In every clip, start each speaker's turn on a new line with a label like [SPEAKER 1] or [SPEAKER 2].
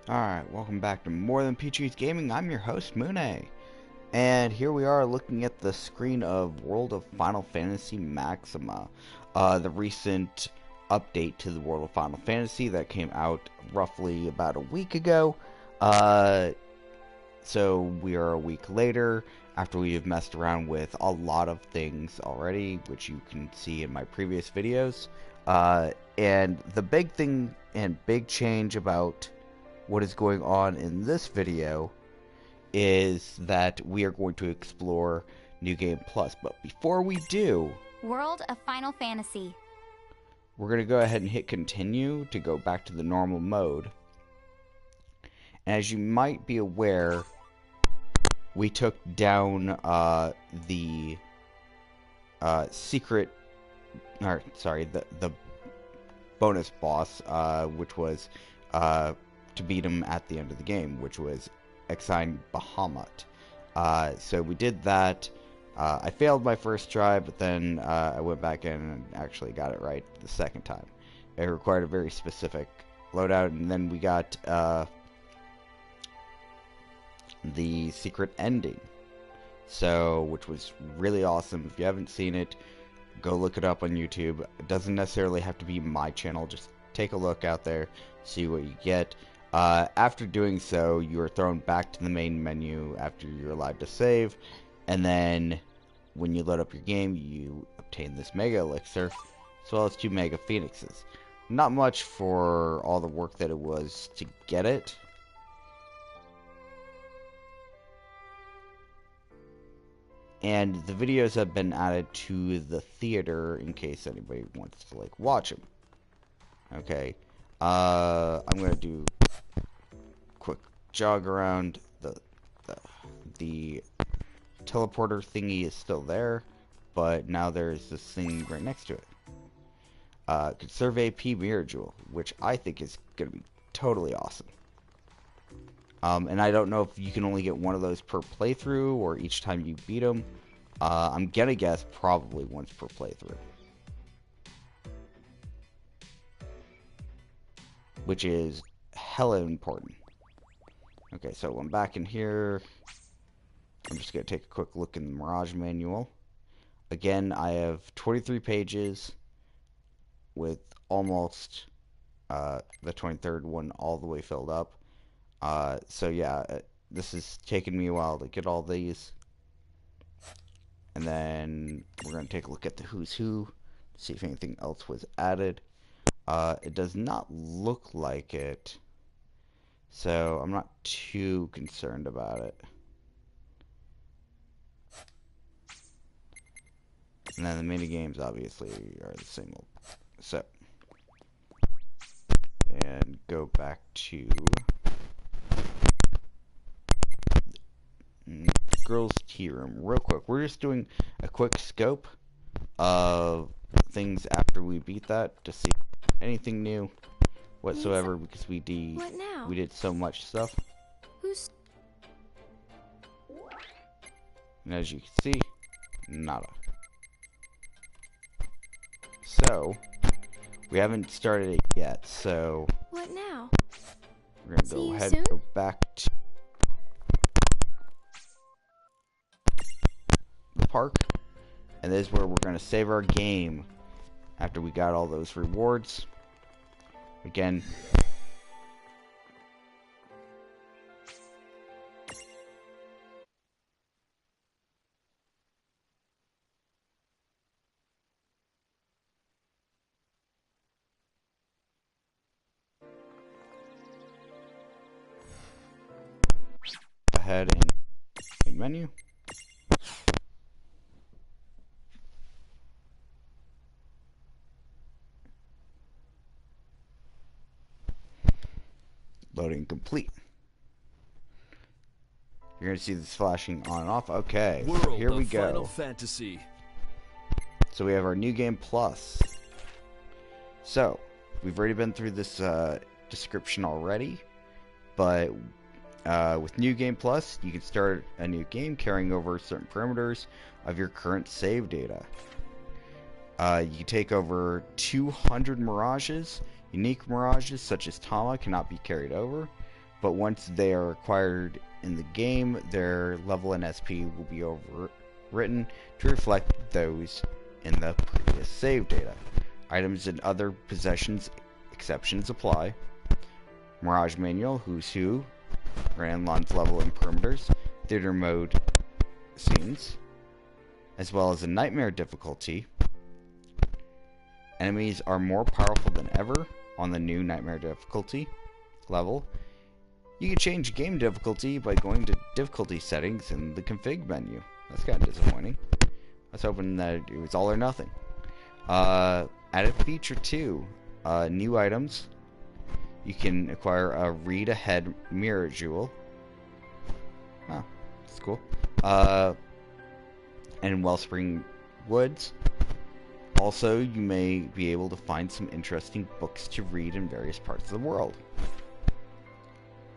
[SPEAKER 1] Alright, welcome back to More Than Peaches Gaming. I'm your host, Mune. And here we are looking at the screen of World of Final Fantasy Maxima. The recent update to the World of Final Fantasy that came out roughly about a week ago. So we are a week later after we have messed around with a lot of things already, which you can see in my previous videos. And the big thing and big change about what is going on in this video is that we are going to explore New Game Plus. But before we do,
[SPEAKER 2] World of Final Fantasy.
[SPEAKER 1] We're going to go ahead and hit continue to go back to the normal mode. And as you might be aware, we took down the bonus boss, which was to beat him at the end of the game, which was Exine Bahamut. So we did that. I failed my first try, but then I went back in and actually got it right the second time. It required a very specific loadout, and then we got the secret ending, which was really awesome. If you haven't seen it, go look it up on YouTube. It doesn't necessarily have to be my channel. Just take a look out there, see what you get. After doing so, you are thrown back to the main menu after you're allowed to save, and then when you load up your game, you obtain this Mega Elixir, as well as 2 Mega Phoenixes. Not much for all the work that it was to get it. And the videos have been added to the theater in case anybody wants to watch them. Okay, I'm gonna do a quick jog around. The teleporter thingy is still there, but now there's this thing right next to it. Conserve AP Mirror Jewel, which I think is gonna be totally awesome. And I don't know if you can only get one of those per playthrough or each time you beat them. I'm gonna guess probably once per playthrough, which is hella important. Okay, so I'm back in here. I'm just gonna take a quick look in the Mirage manual. Again, I have 23 pages with almost the 23rd one all the way filled up. So yeah, this is taking me a while to get all these. And then we're going to take a look at the who's who, see if anything else was added. It does not look like it, so I'm not too concerned about it. And then the mini games obviously are the same old. So, and go back to girls' tea room real quick. We're just doing a quick scope of things after we beat that to see anything new whatsoever, because we did so much stuff. And as you can see, nada. So we haven't started it yet, so
[SPEAKER 2] What now?
[SPEAKER 1] we're gonna go ahead and go back to the park, and this is where we're going to save our game after we got all those rewards. Again, ahead in main menu. Loading complete. You're gonna see this flashing on and off. Okay, so here we go.
[SPEAKER 3] Final Fantasy.
[SPEAKER 1] So we have our New Game Plus. So we've already been through this description already, but with New Game Plus, you can start a new game carrying over certain parameters of your current save data. You can take over 200 mirages. Unique mirages such as Tama cannot be carried over. but once they are acquired in the game, their level and SP will be overwritten to reflect those in the previous save data. Items and other possessions exceptions apply. Mirage Manual, Who's Who, Randlon's level and perimeters, theater mode scenes, as well as a nightmare difficulty. Enemies are more powerful than ever on the new nightmare difficulty level. You can change game difficulty by going to difficulty settings in the config menu. That's kind of disappointing. I was hoping that it was all or nothing. Added feature 2, new items. You can acquire a read ahead mirror jewel. Oh, that's cool. And Wellspring Woods. Also, you may be able to find some interesting books to read in various parts of the world.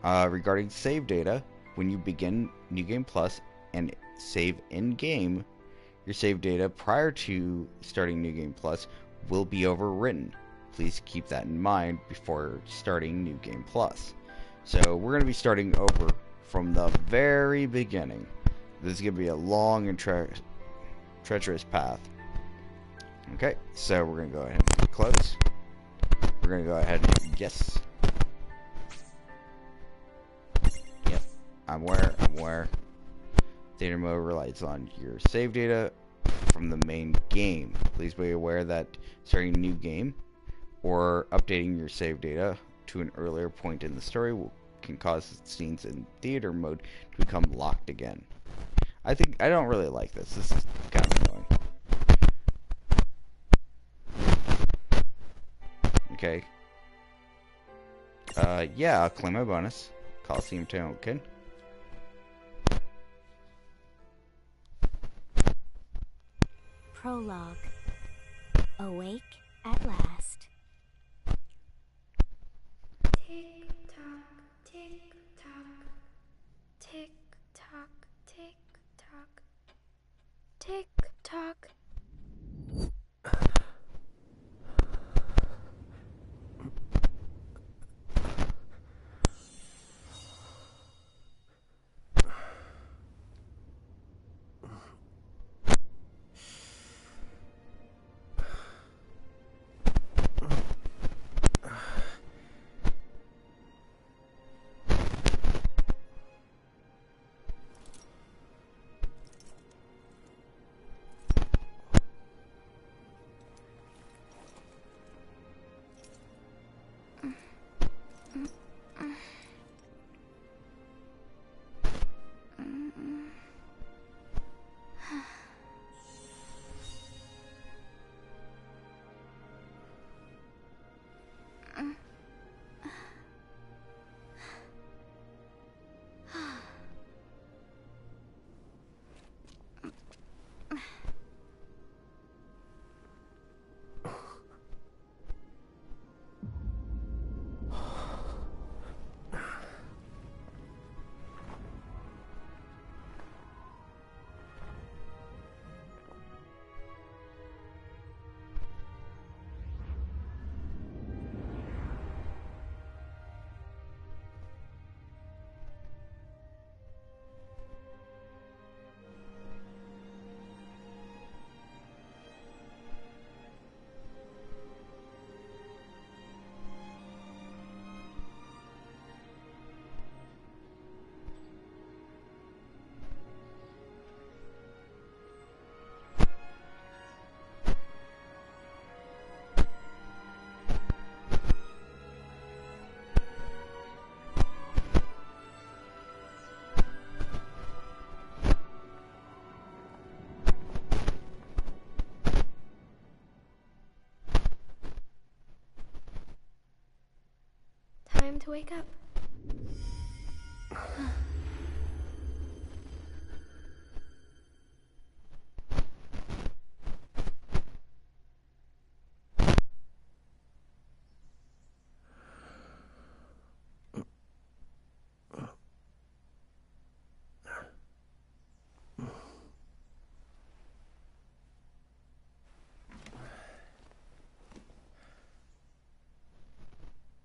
[SPEAKER 1] Regarding save data, when you begin New Game Plus and save in-game, your save data prior to starting New Game Plus will be overwritten. Please keep that in mind before starting New Game Plus. So we're going to be starting over from the very beginning. This is going to be a long and treacherous path. Okay, so we're going to go ahead and close. We're going to go ahead and hit yes. Yep, I'm aware. Theater mode relies on your save data from the main game. Please be aware that starting a new game or updating your save data to an earlier point in the story can cause scenes in theater mode to become locked again. I don't really like this. This is kind of annoying. Okay. Yeah, I'll claim my bonus. Coliseum token.
[SPEAKER 2] Prologue. Awake at last.
[SPEAKER 3] Tick tock, tick tock, tick tock, tick tock, tick tock. Time to wake up.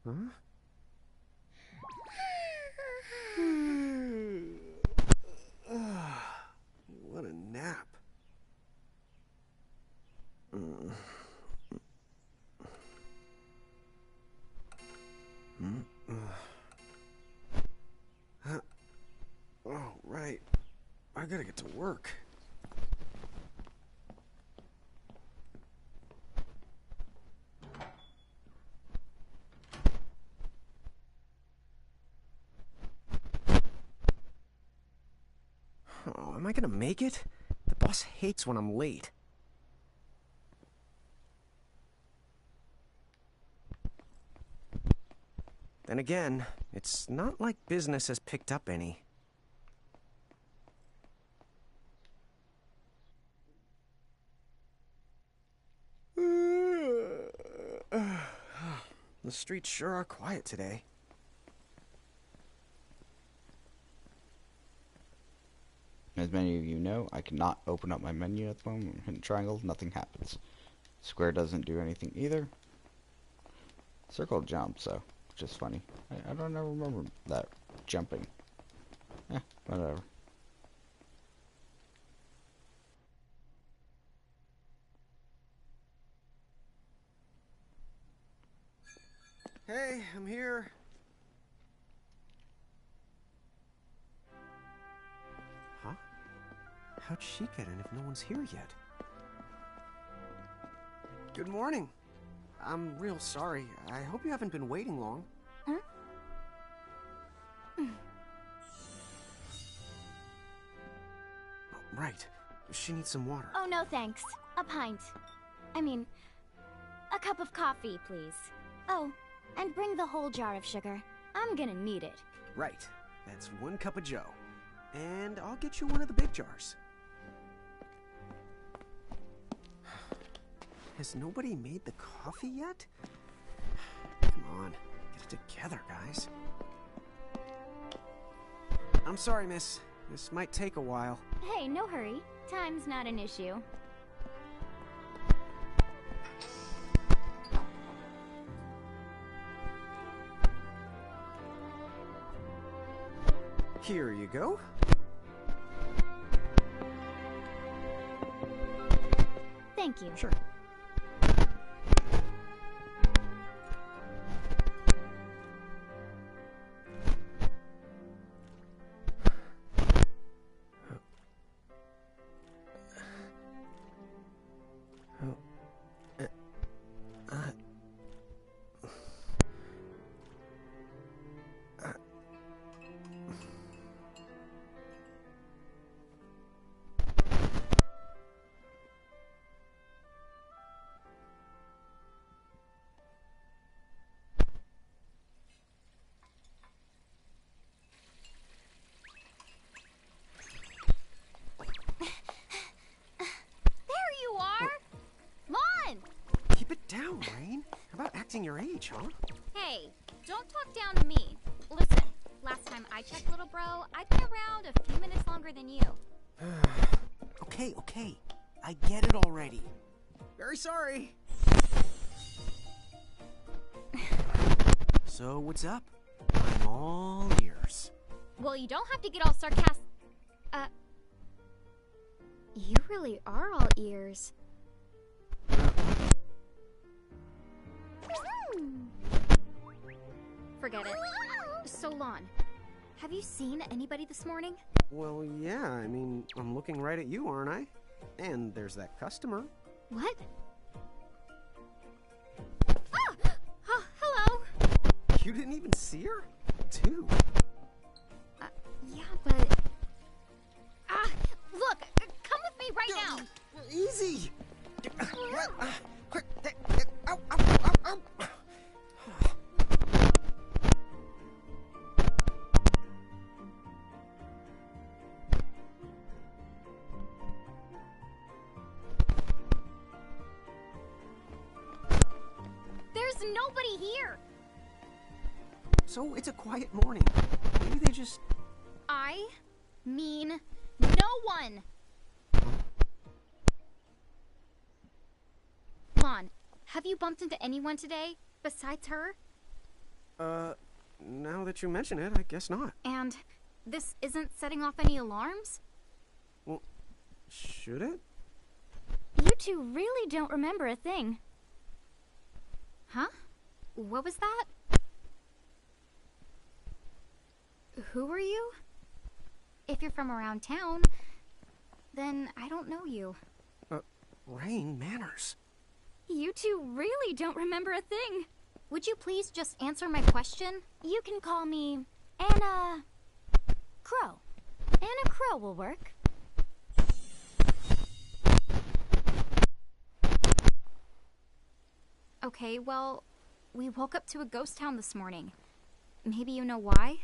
[SPEAKER 4] Huh? Oh, right. I gotta get to work. Oh, am I gonna make it? The boss hates when I'm late. Then again, it's not like business has picked up any. The streets sure are quiet today.
[SPEAKER 1] As many of you know, I cannot open up my menu at the moment. I'm hitting triangle, nothing happens. Square doesn't do anything either. Circle jumps, though, which is funny. I don't ever remember that jumping. Whatever.
[SPEAKER 4] Hey, I'm here. Huh? How'd she get in if no one's here yet? Good morning. I'm real sorry. I hope you haven't been waiting long.
[SPEAKER 2] Huh?
[SPEAKER 4] Oh, right. She needs some water.
[SPEAKER 2] Oh, no thanks. A pint. I mean, a cup of coffee, please. Oh, and bring the whole jar of sugar. I'm gonna need it.
[SPEAKER 4] Right. That's 1 cup of joe. And I'll get you one of the big jars. Has nobody made the coffee yet? Come on, get it together, guys. I'm sorry, miss. This might take a while.
[SPEAKER 2] Hey, no hurry. Time's not an issue.
[SPEAKER 4] Here you go.
[SPEAKER 2] Thank you.
[SPEAKER 4] Sure. Keep it down, Rain. How about acting your age, huh?
[SPEAKER 5] Hey, don't talk down to me. Listen, last time I checked, little bro, I've been around a few minutes longer than you.
[SPEAKER 4] Okay. I get it already. Very sorry. So, what's up? I'm all ears.
[SPEAKER 5] Well, you don't have to get all sarcastic. You really are all ears. Forget it. So, Lon, have you seen anybody this morning?
[SPEAKER 4] Well, yeah, I mean, I'm looking right at you, aren't I? And there's that customer.
[SPEAKER 5] What? Oh, hello.
[SPEAKER 4] You didn't even see her? Dude.
[SPEAKER 5] Yeah, but... look, come with me right now.
[SPEAKER 4] Easy. Ow, ow, ow, ow.
[SPEAKER 5] There's nobody here.
[SPEAKER 4] So it's a quiet morning. Maybe they just...
[SPEAKER 5] I mean no one. Lon, have you bumped into anyone today besides her?
[SPEAKER 4] Now that you mention it, I guess not.
[SPEAKER 5] And this isn't setting off any alarms?
[SPEAKER 4] Well, should it?
[SPEAKER 5] You two really don't remember a thing. Huh? What was that? Who are you? If you're from around town, then I don't know you.
[SPEAKER 4] Rain, manners.
[SPEAKER 5] You two really don't remember a thing. Would you please just answer my question?
[SPEAKER 2] You can call me Anna Crow. Anna Crow will work.
[SPEAKER 5] Okay, well, we woke up to a ghost town this morning. Maybe you know why?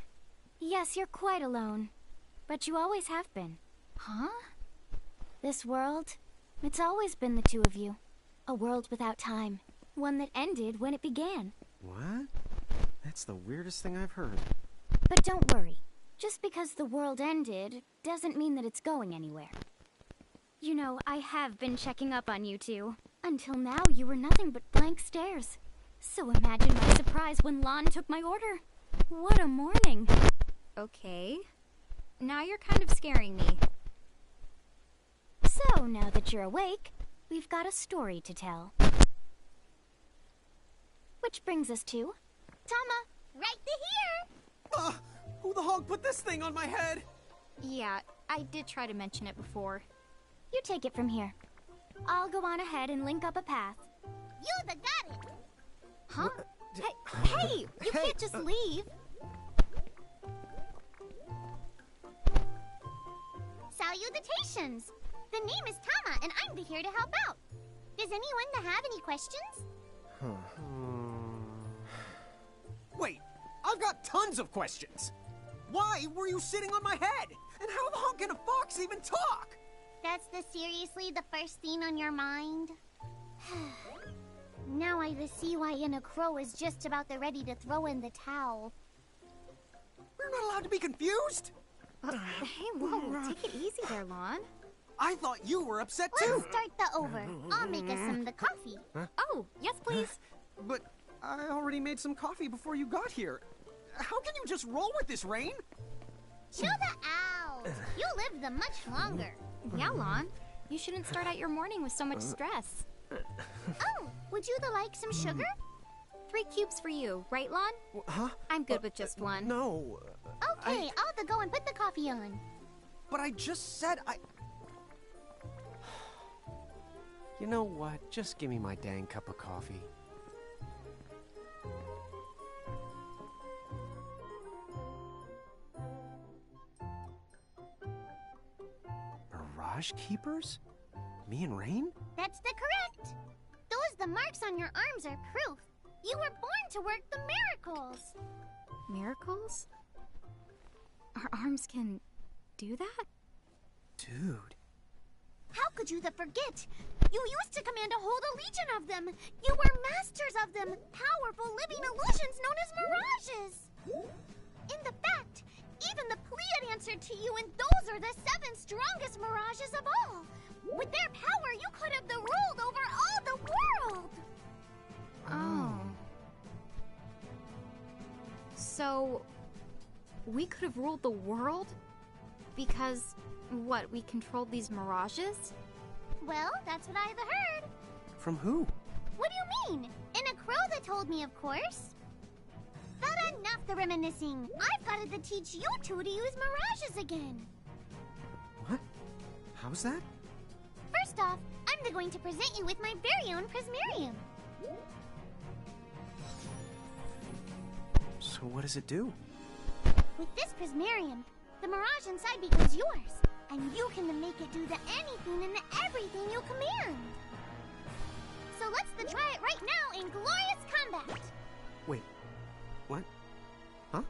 [SPEAKER 2] Yes, you're quite alone. But you always have been.
[SPEAKER 5] Huh?
[SPEAKER 2] This world, it's always been the two of you. A world without time. One that ended when it began.
[SPEAKER 4] What? That's the weirdest thing I've heard.
[SPEAKER 2] But don't worry. Just because the world ended doesn't mean that it's going anywhere. You know, I have been checking up on you two. Until now, you were nothing but blank stares. So imagine my surprise when Lon took my order. What a morning.
[SPEAKER 5] Okay. Now you're kind of scaring me.
[SPEAKER 2] So, now that you're awake, we've got a story to tell. Which brings us to... Tama, right here!
[SPEAKER 4] Who the hog put this thing on my head?
[SPEAKER 5] Yeah, I did try to mention it before.
[SPEAKER 2] You take it from here. I'll go on ahead and link up a path.
[SPEAKER 5] You the got it! Huh?
[SPEAKER 2] Hey, you can't just leave.
[SPEAKER 6] Salutations! The name is Tama, and I'm here to help out. Does anyone have any questions?
[SPEAKER 4] Wait, I've got tons of questions. Why were you sitting on my head? And how the hell can a fox even talk?
[SPEAKER 6] That's seriously the first thing on your mind? Now I see why Anna Crow is just about ready to throw in the towel.
[SPEAKER 4] We're not allowed to be confused?
[SPEAKER 5] Hey, whoa, take it easy there, Lon.
[SPEAKER 4] I thought you were upset too.
[SPEAKER 6] Let's start the over. I'll make us some of the coffee.
[SPEAKER 5] Oh, yes, please.
[SPEAKER 4] But I already made some coffee before you got here. How can you just roll with this, Rain?
[SPEAKER 6] Chill the out. You live the much longer.
[SPEAKER 5] Yeah, Lon. You shouldn't start out your morning with so much stress.
[SPEAKER 6] Oh, would you like some sugar?
[SPEAKER 5] 3 cubes for you, right, Lon?
[SPEAKER 4] Huh?
[SPEAKER 5] I'm good with just one.
[SPEAKER 4] No.
[SPEAKER 6] Okay, I'll go and put the coffee on.
[SPEAKER 4] But I just said I... You know what? Just give me my dang cup of coffee. Mirage Keepers? Me and Rain?
[SPEAKER 6] That's the correct. The marks on your arms are proof. You were born to work the miracles.
[SPEAKER 5] Miracles? Our arms can do that?
[SPEAKER 4] Dude.
[SPEAKER 6] How could you forget? You used to command a whole legion of them. You were masters of them, powerful living illusions known as mirages. In the fact, even the Pleiad answered to you, and those are the 7 strongest mirages of all. With their power, you could have ruled over all the world.
[SPEAKER 5] Oh. So, we could have ruled the world? Because, what, we controlled these mirages?
[SPEAKER 6] Well, that's what I've heard.
[SPEAKER 4] From who?
[SPEAKER 6] What do you mean? In a crow that told me, of course. But enough the reminiscing. I've got to teach you two to use mirages again.
[SPEAKER 4] What? How's that?
[SPEAKER 6] First off, I'm going to present you with my very own Prismarium.
[SPEAKER 4] So what does it do?
[SPEAKER 6] With this Prismarium, the mirage inside becomes yours, and you can make it do anything and everything you command. So let's try it right now in glorious combat.
[SPEAKER 4] Wait, what? Huh?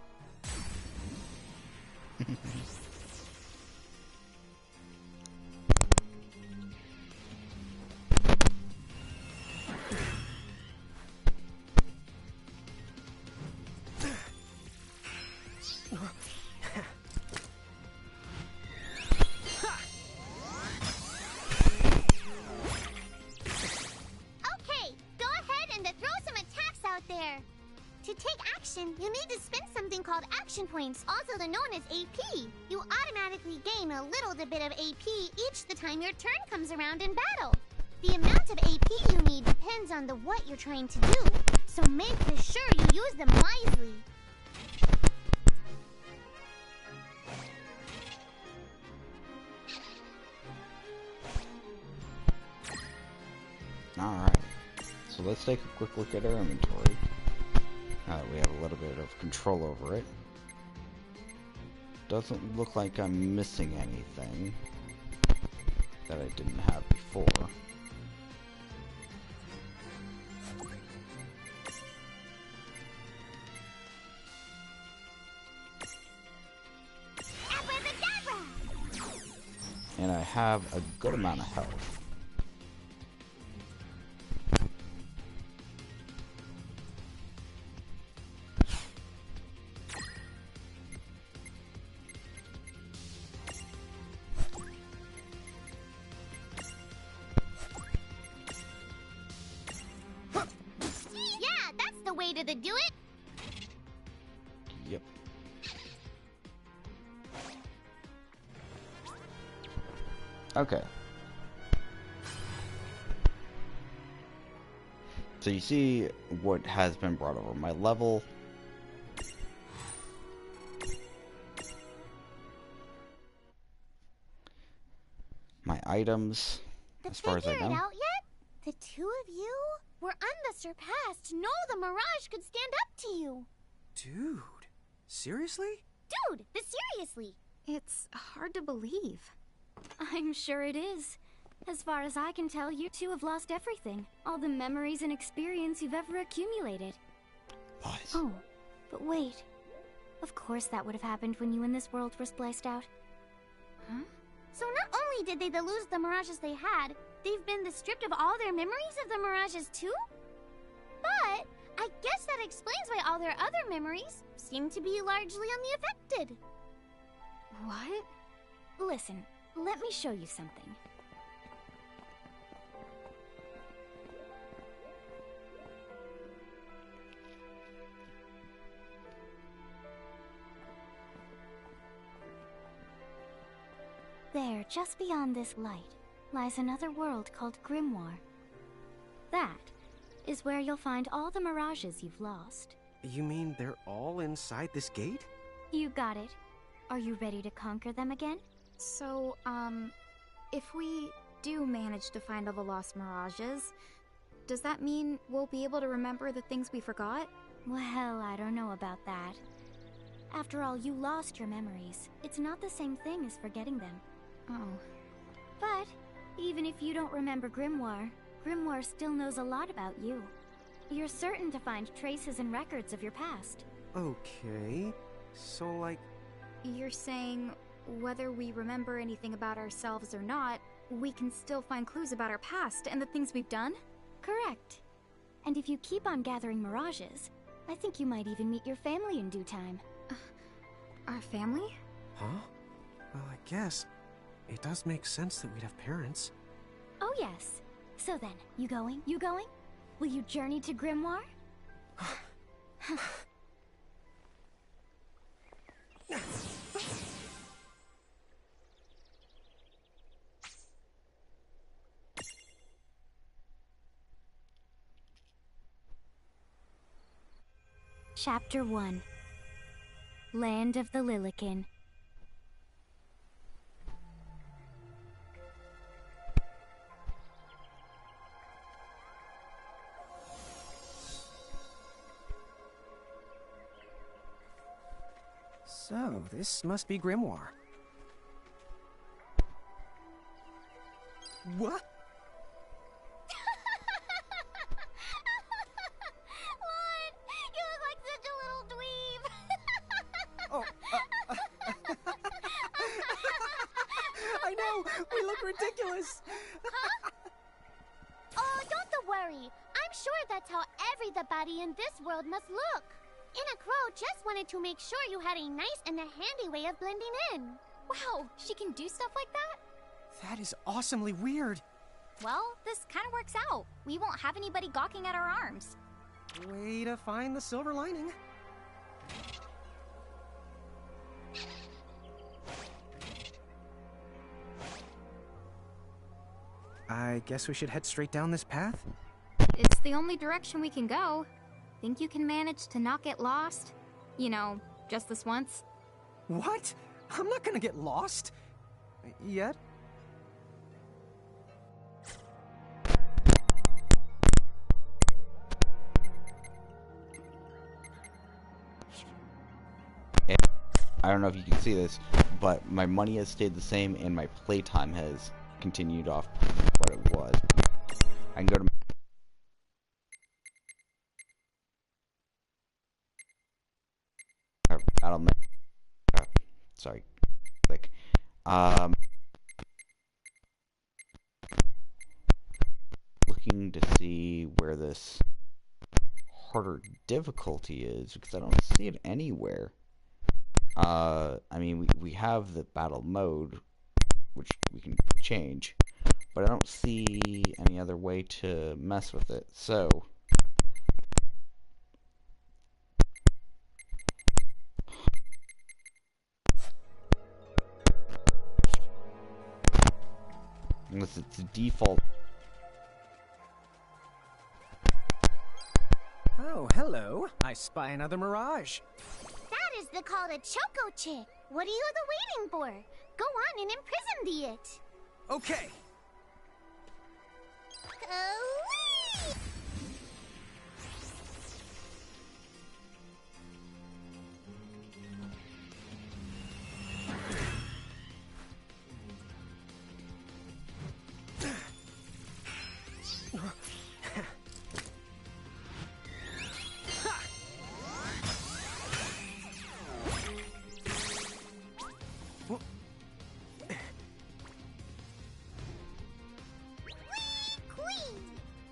[SPEAKER 6] You need to spend something called action points, also known as AP. You automatically gain a little bit of AP each the time your turn comes around in battle. The amount of AP you need depends on what you're trying to do, so make sure you use them wisely.
[SPEAKER 1] Alright. So let's take a quick look at our inventory. Now that we have a little bit of control over it. Doesn't look like I'm missing anything that I didn't have before. And I have a good amount of health.
[SPEAKER 6] Yeah, that's the way to do it.
[SPEAKER 1] Yep. Okay. So you see what has been brought over. My level. My items, as far as I
[SPEAKER 6] Figure it
[SPEAKER 1] know.
[SPEAKER 6] out yet? The two of you were unsurpassed. No, the Mirage could stand up to you.
[SPEAKER 4] Dude, seriously?
[SPEAKER 6] Dude, but seriously.
[SPEAKER 5] It's hard to believe.
[SPEAKER 2] I'm sure it is. As far as I can tell, you two have lost everything. All the memories and experience you've ever accumulated.
[SPEAKER 1] Lies.
[SPEAKER 2] Oh, but wait. Of course that would have happened when you and this world were spliced out.
[SPEAKER 5] Huh?
[SPEAKER 6] So not only did they lose the Mirages they had, they've been stripped of all their memories of the Mirages too? But I guess that explains why all their other memories seem to be largely unaffected.
[SPEAKER 5] What?
[SPEAKER 2] Listen, let me show you something. There, just beyond this light, lies another world called Grimoire. That is where you'll find all the mirages you've lost.
[SPEAKER 4] You mean they're all inside this gate?
[SPEAKER 2] You got it. Are you ready to conquer them again?
[SPEAKER 5] So, if we do manage to find all the lost mirages, does that mean we'll be able to remember the things we forgot?
[SPEAKER 2] Well, I don't know about that. After all, you lost your memories. It's not the same thing as forgetting them.
[SPEAKER 5] Oh.
[SPEAKER 2] But even if you don't remember Grimoire, Grimoire still knows a lot about you. You're certain to find traces and records of your past.
[SPEAKER 4] Okay. So, like,
[SPEAKER 5] You're saying whether we remember anything about ourselves or not, we can still find clues about our past and the things we've done?
[SPEAKER 2] Correct. And if you keep on gathering mirages, I think you might even meet your family in due time.
[SPEAKER 5] Our family?
[SPEAKER 4] huh? Well, I guess it does make sense that we'd have parents.
[SPEAKER 2] Oh yes. So then, you going? You going? Will you journey to Grimoire? Chapter 1. Land of the Lilican.
[SPEAKER 4] So, this must be Grimoire. What?
[SPEAKER 6] What? You look like such a little dweeb.
[SPEAKER 4] Oh, I know! We look ridiculous!
[SPEAKER 6] Oh, don't worry. I'm sure that's how everybody in this world must look. Inna Crow just wanted to make sure you had a nice and a handy way of blending in.
[SPEAKER 5] Wow, she can do stuff like that?
[SPEAKER 4] That is awesomely weird.
[SPEAKER 5] Well, this kind of works out. We won't have anybody gawking at our arms.
[SPEAKER 4] Way to find the silver lining. I guess we should head straight down this path?
[SPEAKER 5] It's the only direction we can go. Think you can manage to not get lost? You know, just this once?
[SPEAKER 4] What? I'm not gonna get lost. Yet?
[SPEAKER 1] I don't know if you can see this, but my money has stayed the same and my playtime has continued off what it was. I can go to battle. Sorry, click. Looking to see where this harder difficulty is because I don't see it anywhere. I mean, we have the battle mode, which we can change, but I don't see any other way to mess with it. So unless it's a default.
[SPEAKER 4] Oh, hello. I spy another mirage.
[SPEAKER 6] That is called a Choco Chick. What are you waiting for? Go on and imprison thee it.
[SPEAKER 4] Okay.
[SPEAKER 6] Whee!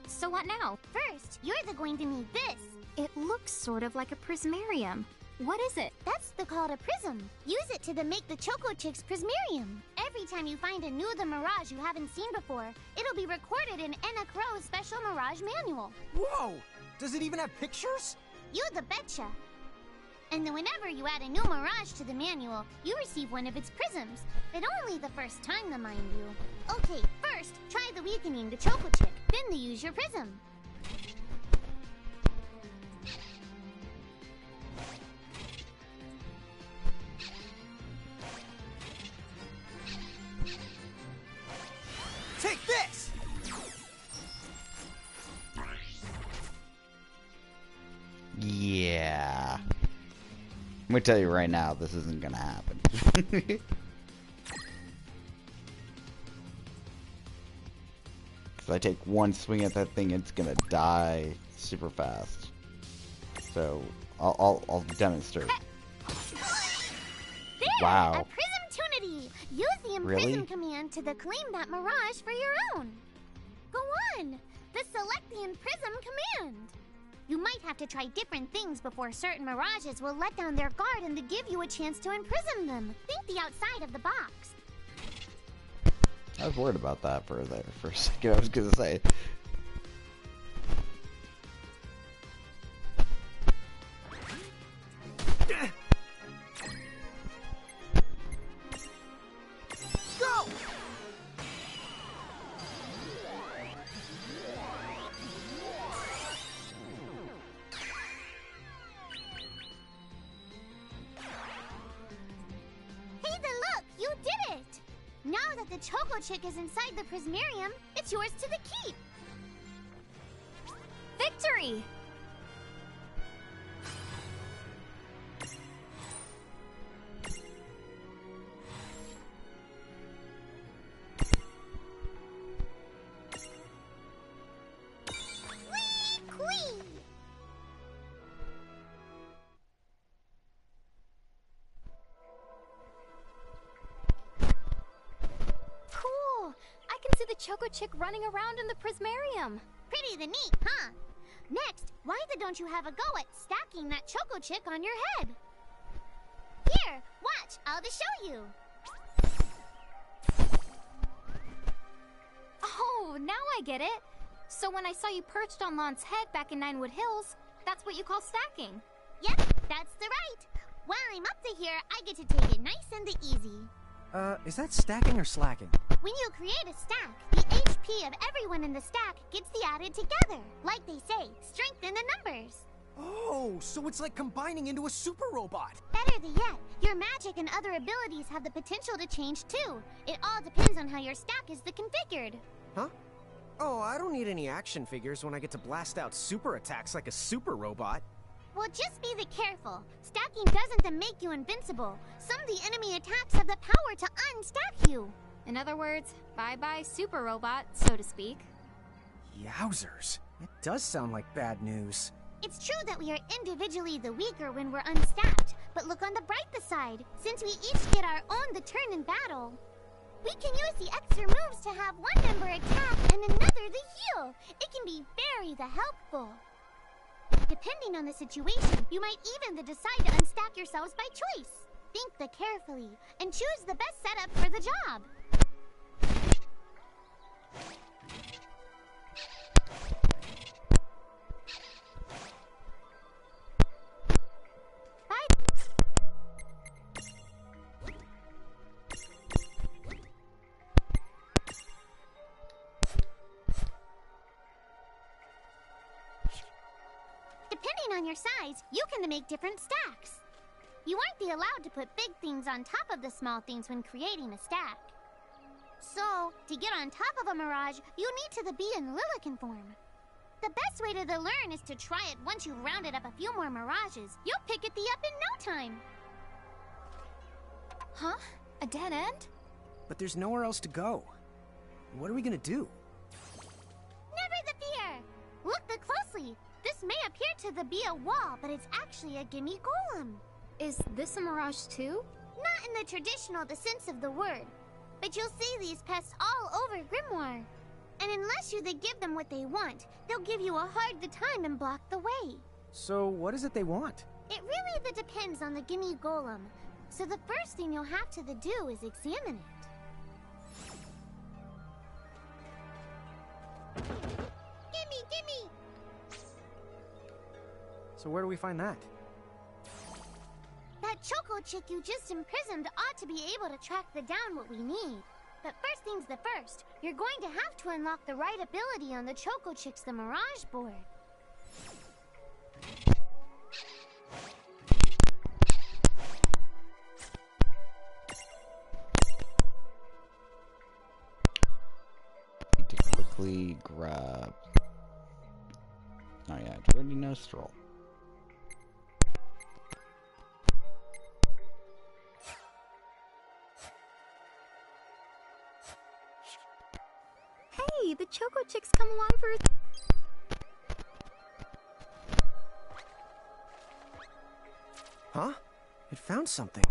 [SPEAKER 2] So what now?
[SPEAKER 6] First, you're going to need this.
[SPEAKER 2] It looks sort of like a prismarium. What is it?
[SPEAKER 6] That's called a prism. Use it to make the Choco Chick's prismarium. Every time you find a new the Mirage you haven't seen before, it'll be recorded in Enna Crow's special Mirage manual.
[SPEAKER 4] Whoa! Does it even have pictures?
[SPEAKER 6] You the betcha. And then whenever you add a new Mirage to the manual, you receive one of its prisms. But only the first time, mind you. Okay, first, try the weakening the Choco Chick. Then they use your prism.
[SPEAKER 4] Take this!
[SPEAKER 1] Yeah. I'm gonna tell you right now, this isn't gonna happen. If I take one swing at that thing, it's gonna die super fast. So I'll demonstrate.
[SPEAKER 6] There!
[SPEAKER 1] Wow.
[SPEAKER 6] A Prismtunity! Use the imprison
[SPEAKER 1] Really?
[SPEAKER 6] command to claim that Mirage for your own. Go on! The select the imprism command. You might have to try different things before certain Mirages will let down their guard and to give you a chance to imprison them. Think the outside of the box.
[SPEAKER 1] I was worried about that for a second. I was gonna say.
[SPEAKER 4] Go!
[SPEAKER 6] Hey, look! You did it! Now that the Choco Chick is inside the Prismarium, it's yours to the keep.
[SPEAKER 2] Victory!
[SPEAKER 6] Queen!
[SPEAKER 2] Cool! I can see the Choco Chick running around in the Prismarium.
[SPEAKER 6] Pretty the neat, huh? Next, why don't you have a go at stacking that Choco Chick on your head? Here, watch, I'll just show you.
[SPEAKER 2] Oh, now I get it. So when I saw you perched on Lon's head back in Ninewood Hills, that's what you call stacking.
[SPEAKER 6] Yep, that's the right. While I'm up to here, I get to take it nice and easy.
[SPEAKER 4] Is that stacking or slacking?
[SPEAKER 6] When you create a stack, the HP of everyone in the stack gets added together. Like they say, strengthen the numbers.
[SPEAKER 4] Oh, so it's like combining into a super robot.
[SPEAKER 6] Better yet, your magic and other abilities have the potential to change too. It all depends on how your stack is configured.
[SPEAKER 4] Huh? Oh, I don't need any action figures when I get to blast out super attacks like a super robot.
[SPEAKER 6] Well, just be careful. Stacking doesn't then make you invincible. Some of the enemy attacks have the power to unstack you.
[SPEAKER 5] In other words, bye-bye super robot, so to speak.
[SPEAKER 4] Yowzers. It does sound like bad news.
[SPEAKER 6] It's true that we are individually the weaker when we're unstacked, but look on the brighter side. Since we each get our own the turn in battle, we can use the extra moves to have one member attack and another the heal. It can be very helpful. Depending on the situation, you might even decide to unstack yourselves by choice. Think carefully and choose the best setup for the job. Depending on your size, you can make different stacks. You aren't allowed to put big things on top of the small things when creating a stack. So, to get on top of a mirage, you need to be in Lilican form. The best way to learn is to try it once you've rounded up a few more mirages. You'll pick it up in no time.
[SPEAKER 5] Huh? A dead end?
[SPEAKER 4] But there's nowhere else to go. What are we gonna do?
[SPEAKER 6] Never the fear! Look closely. This may appear to be a wall, but it's actually a gimme golem.
[SPEAKER 5] Is this a mirage too?
[SPEAKER 6] Not in the traditional sense of the word, but you'll see these pests all over Grimoire. And unless you give them what they want, they'll give you a hard time and block the way.
[SPEAKER 4] So what is it they want?
[SPEAKER 6] It really depends on the gimme golem. So the first thing you'll have to do is examine it. Gimme!
[SPEAKER 4] So where do we find that?
[SPEAKER 6] That Choco chick you just imprisoned ought to be able to track down what we need. But first things first, you're going to have to unlock the right ability on the Choco chick's the Mirage board.
[SPEAKER 1] Need to quickly grab. Oh yeah, I already know Stroll.
[SPEAKER 5] Hey, the Choco Chick's come along for a...
[SPEAKER 4] Huh? It found something.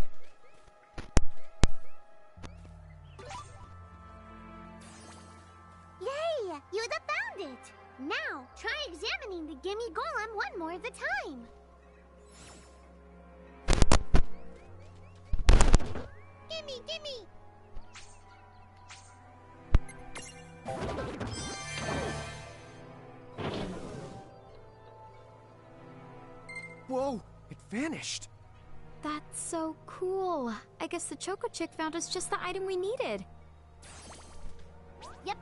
[SPEAKER 6] Yay! You found it! Now, try examining the gimme golem one more time. Gimme!
[SPEAKER 4] Whoa! It vanished!
[SPEAKER 5] That's so cool. I guess the Choco Chick found us just the item we needed.
[SPEAKER 6] Yep.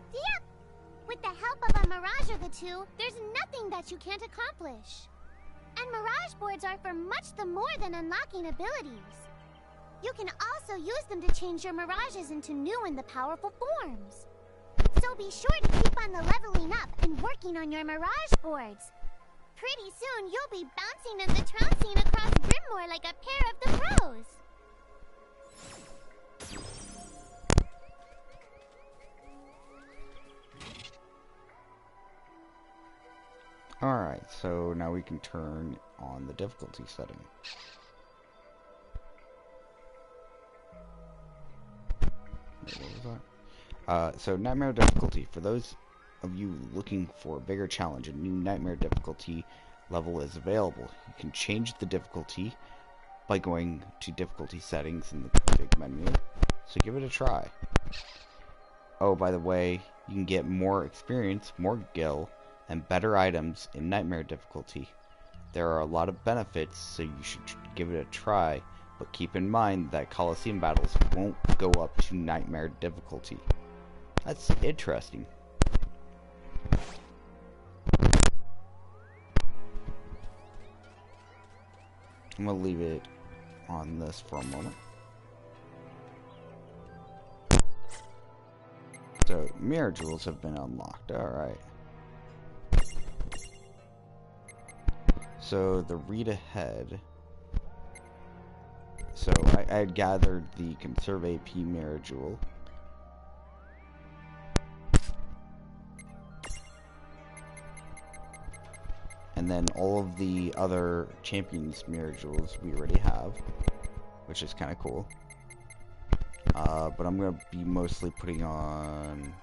[SPEAKER 6] With the help of a Mirage or two, there's nothing that you can't accomplish. And Mirage boards are for much more than unlocking abilities. You can also use them to change your Mirages into new and powerful forms. So be sure to keep on leveling up and working on your Mirage boards. Pretty soon, you'll be bouncing and trouncing across Grimoire like a pair of the pros.
[SPEAKER 1] Alright, so now we can turn on the difficulty setting. Wait, what was that? So Nightmare difficulty. For those of you looking for a bigger challenge, a new Nightmare difficulty level is available. You can change the difficulty by going to difficulty settings in the big menu. So give it a try. Oh, by the way, you can get more experience, more gil, and better items in Nightmare difficulty. There are a lot of benefits, so you should give it a try, but keep in mind that Coliseum battles won't go up to Nightmare difficulty. That's interesting. I'm gonna leave it on this for a moment. So, mirror jewels have been unlocked, alright. So the read ahead. So I had gathered the Conserve AP Mirror Jewel. And then all of the other Champions Mirror Jewels we already have, which is kind of cool. But I'm going to be mostly putting on...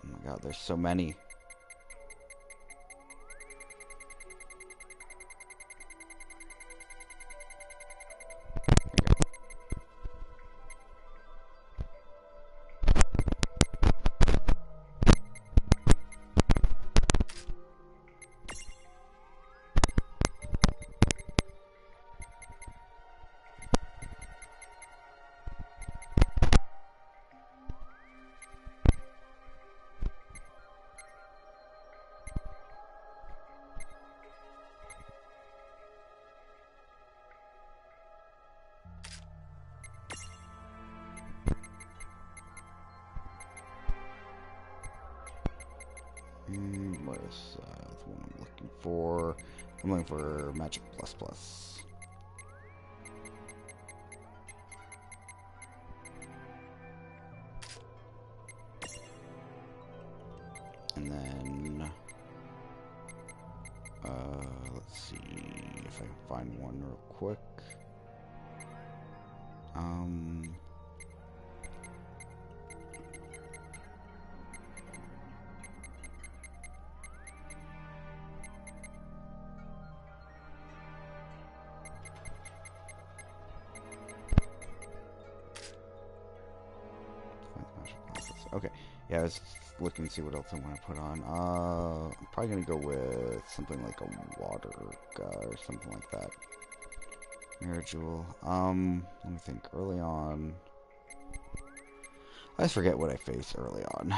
[SPEAKER 1] Oh my god, there's so many. Where's the one I'm looking for? I'm looking for Magic Plus Plus. And then, let's see if I can find one real quick. Okay, yeah, I was looking to see what else I want to put on. I'm probably going to go with something like a water or something like that. Mirror Jewel. Let me think. Early on, I just forget what I face early on.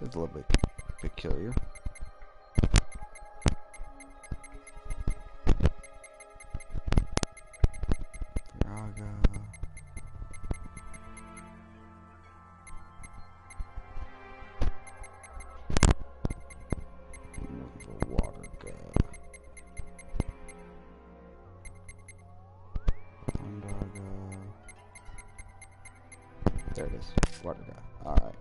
[SPEAKER 1] It's a little bit peculiar. Raga. Water There it is. Water guy. Alright.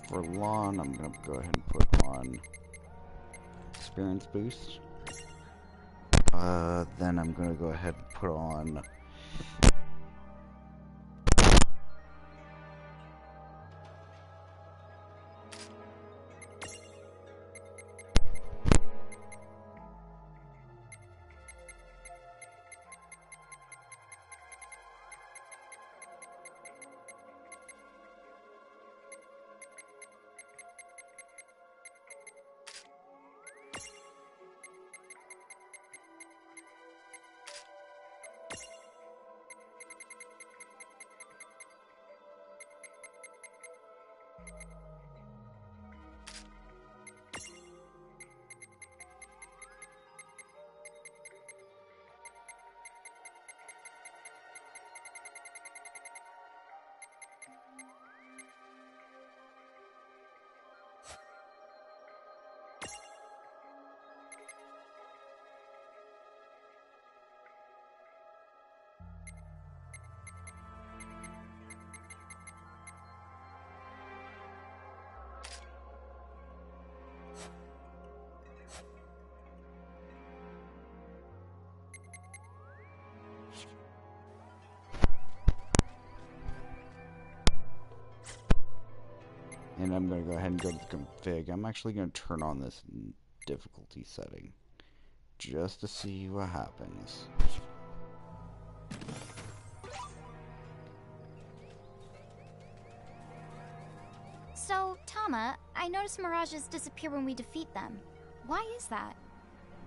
[SPEAKER 1] For lawn, I'm going to go ahead and put on experience boost. Then I'm going to go ahead and put on and I'm going to go ahead and go to the config. I'm actually going to turn on this difficulty setting just to see what happens.
[SPEAKER 5] So, Tama, I noticed mirages disappear when we defeat them. Why is that?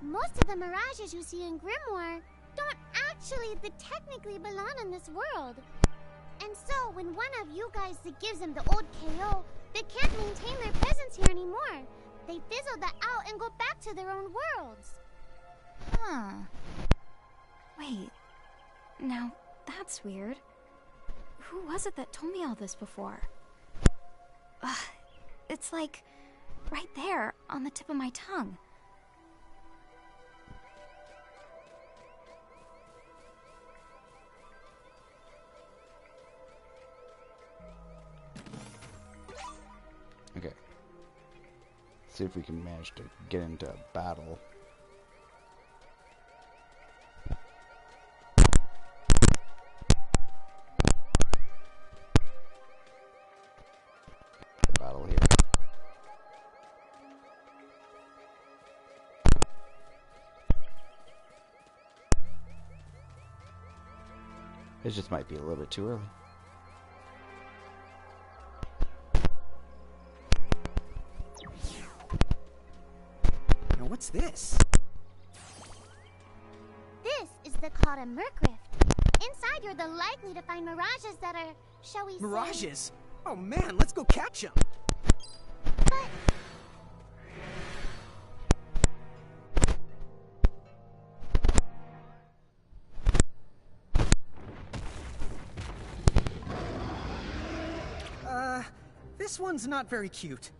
[SPEAKER 6] Most of the mirages you see in Grimoire don't actually technically belong in this world. And so, when one of you guys gives them the old KO, they can't maintain their presence here anymore. They fizzle that out and go back to their own worlds.
[SPEAKER 5] Huh. Wait. Now, that's weird. Who was it that told me all this before? Ugh. It's like, right there, on the tip of my tongue.
[SPEAKER 1] Okay. See if we can manage to get into a battle. The battle here. It just might be a little bit too early.
[SPEAKER 4] What's this?
[SPEAKER 6] This is the called a Merc Rift. Inside, you're the likely to find mirages that are, shall we say...
[SPEAKER 4] Mirages? Oh man, let's go catch them.
[SPEAKER 6] But...
[SPEAKER 4] This one's not very cute.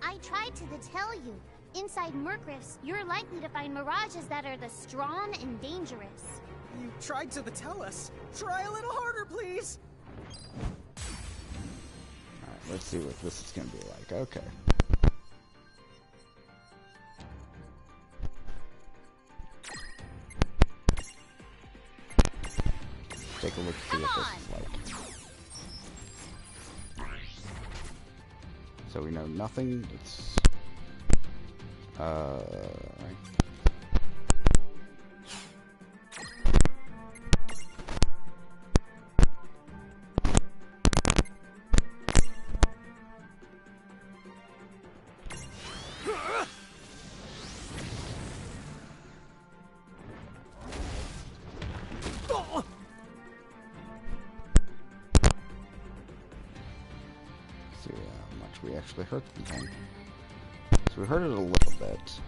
[SPEAKER 6] I tried to tell you. Inside Merc Rifts, you're likely to find mirages that are the strong and dangerous.
[SPEAKER 4] You tried to tell us. Try a little harder, please.
[SPEAKER 1] Alright, let's see what this is gonna be like. Okay. Take a look, see what this is like. So we know nothing. It's right. See how much we actually hurt the thing. So we hurt it a little bit.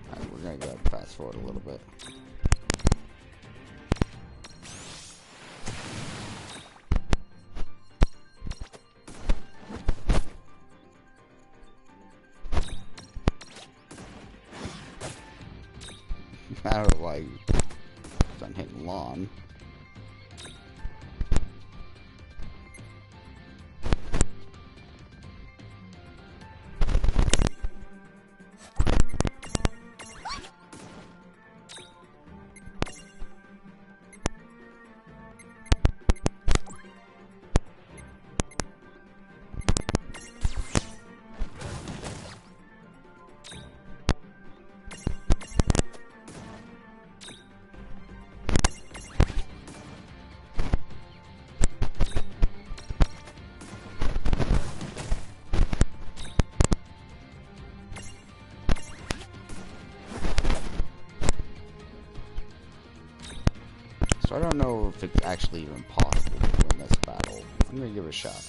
[SPEAKER 1] Alright, we're gonna go fast forward a little bit. I don't know why it's on hitting lawn. So I don't know if it's actually even possible to win this battle. I'm gonna give it a shot.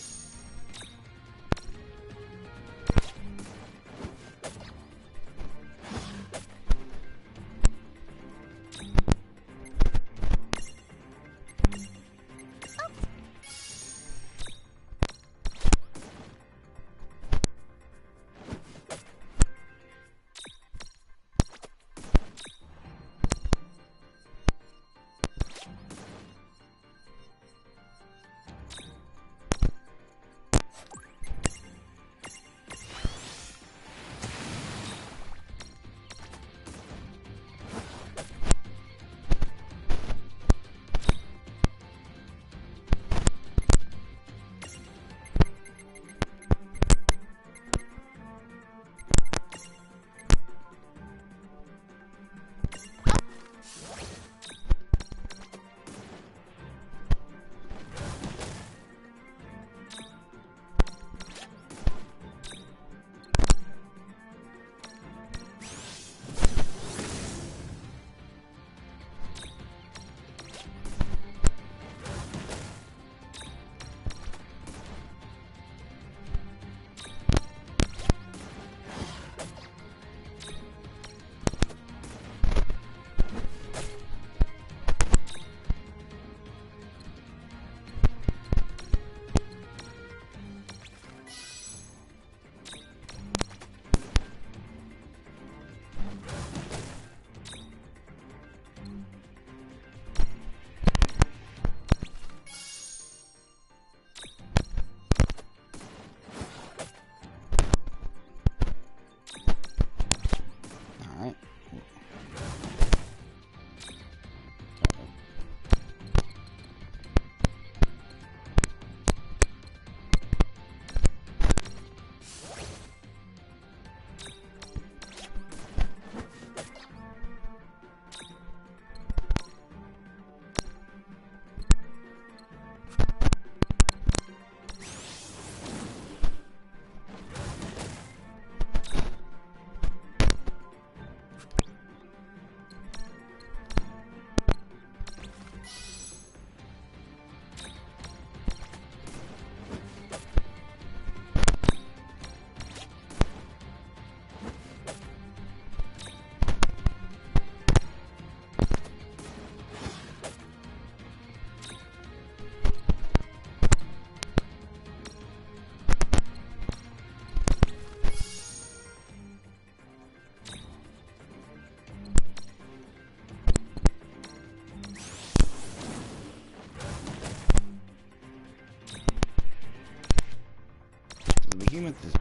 [SPEAKER 1] the behemoth is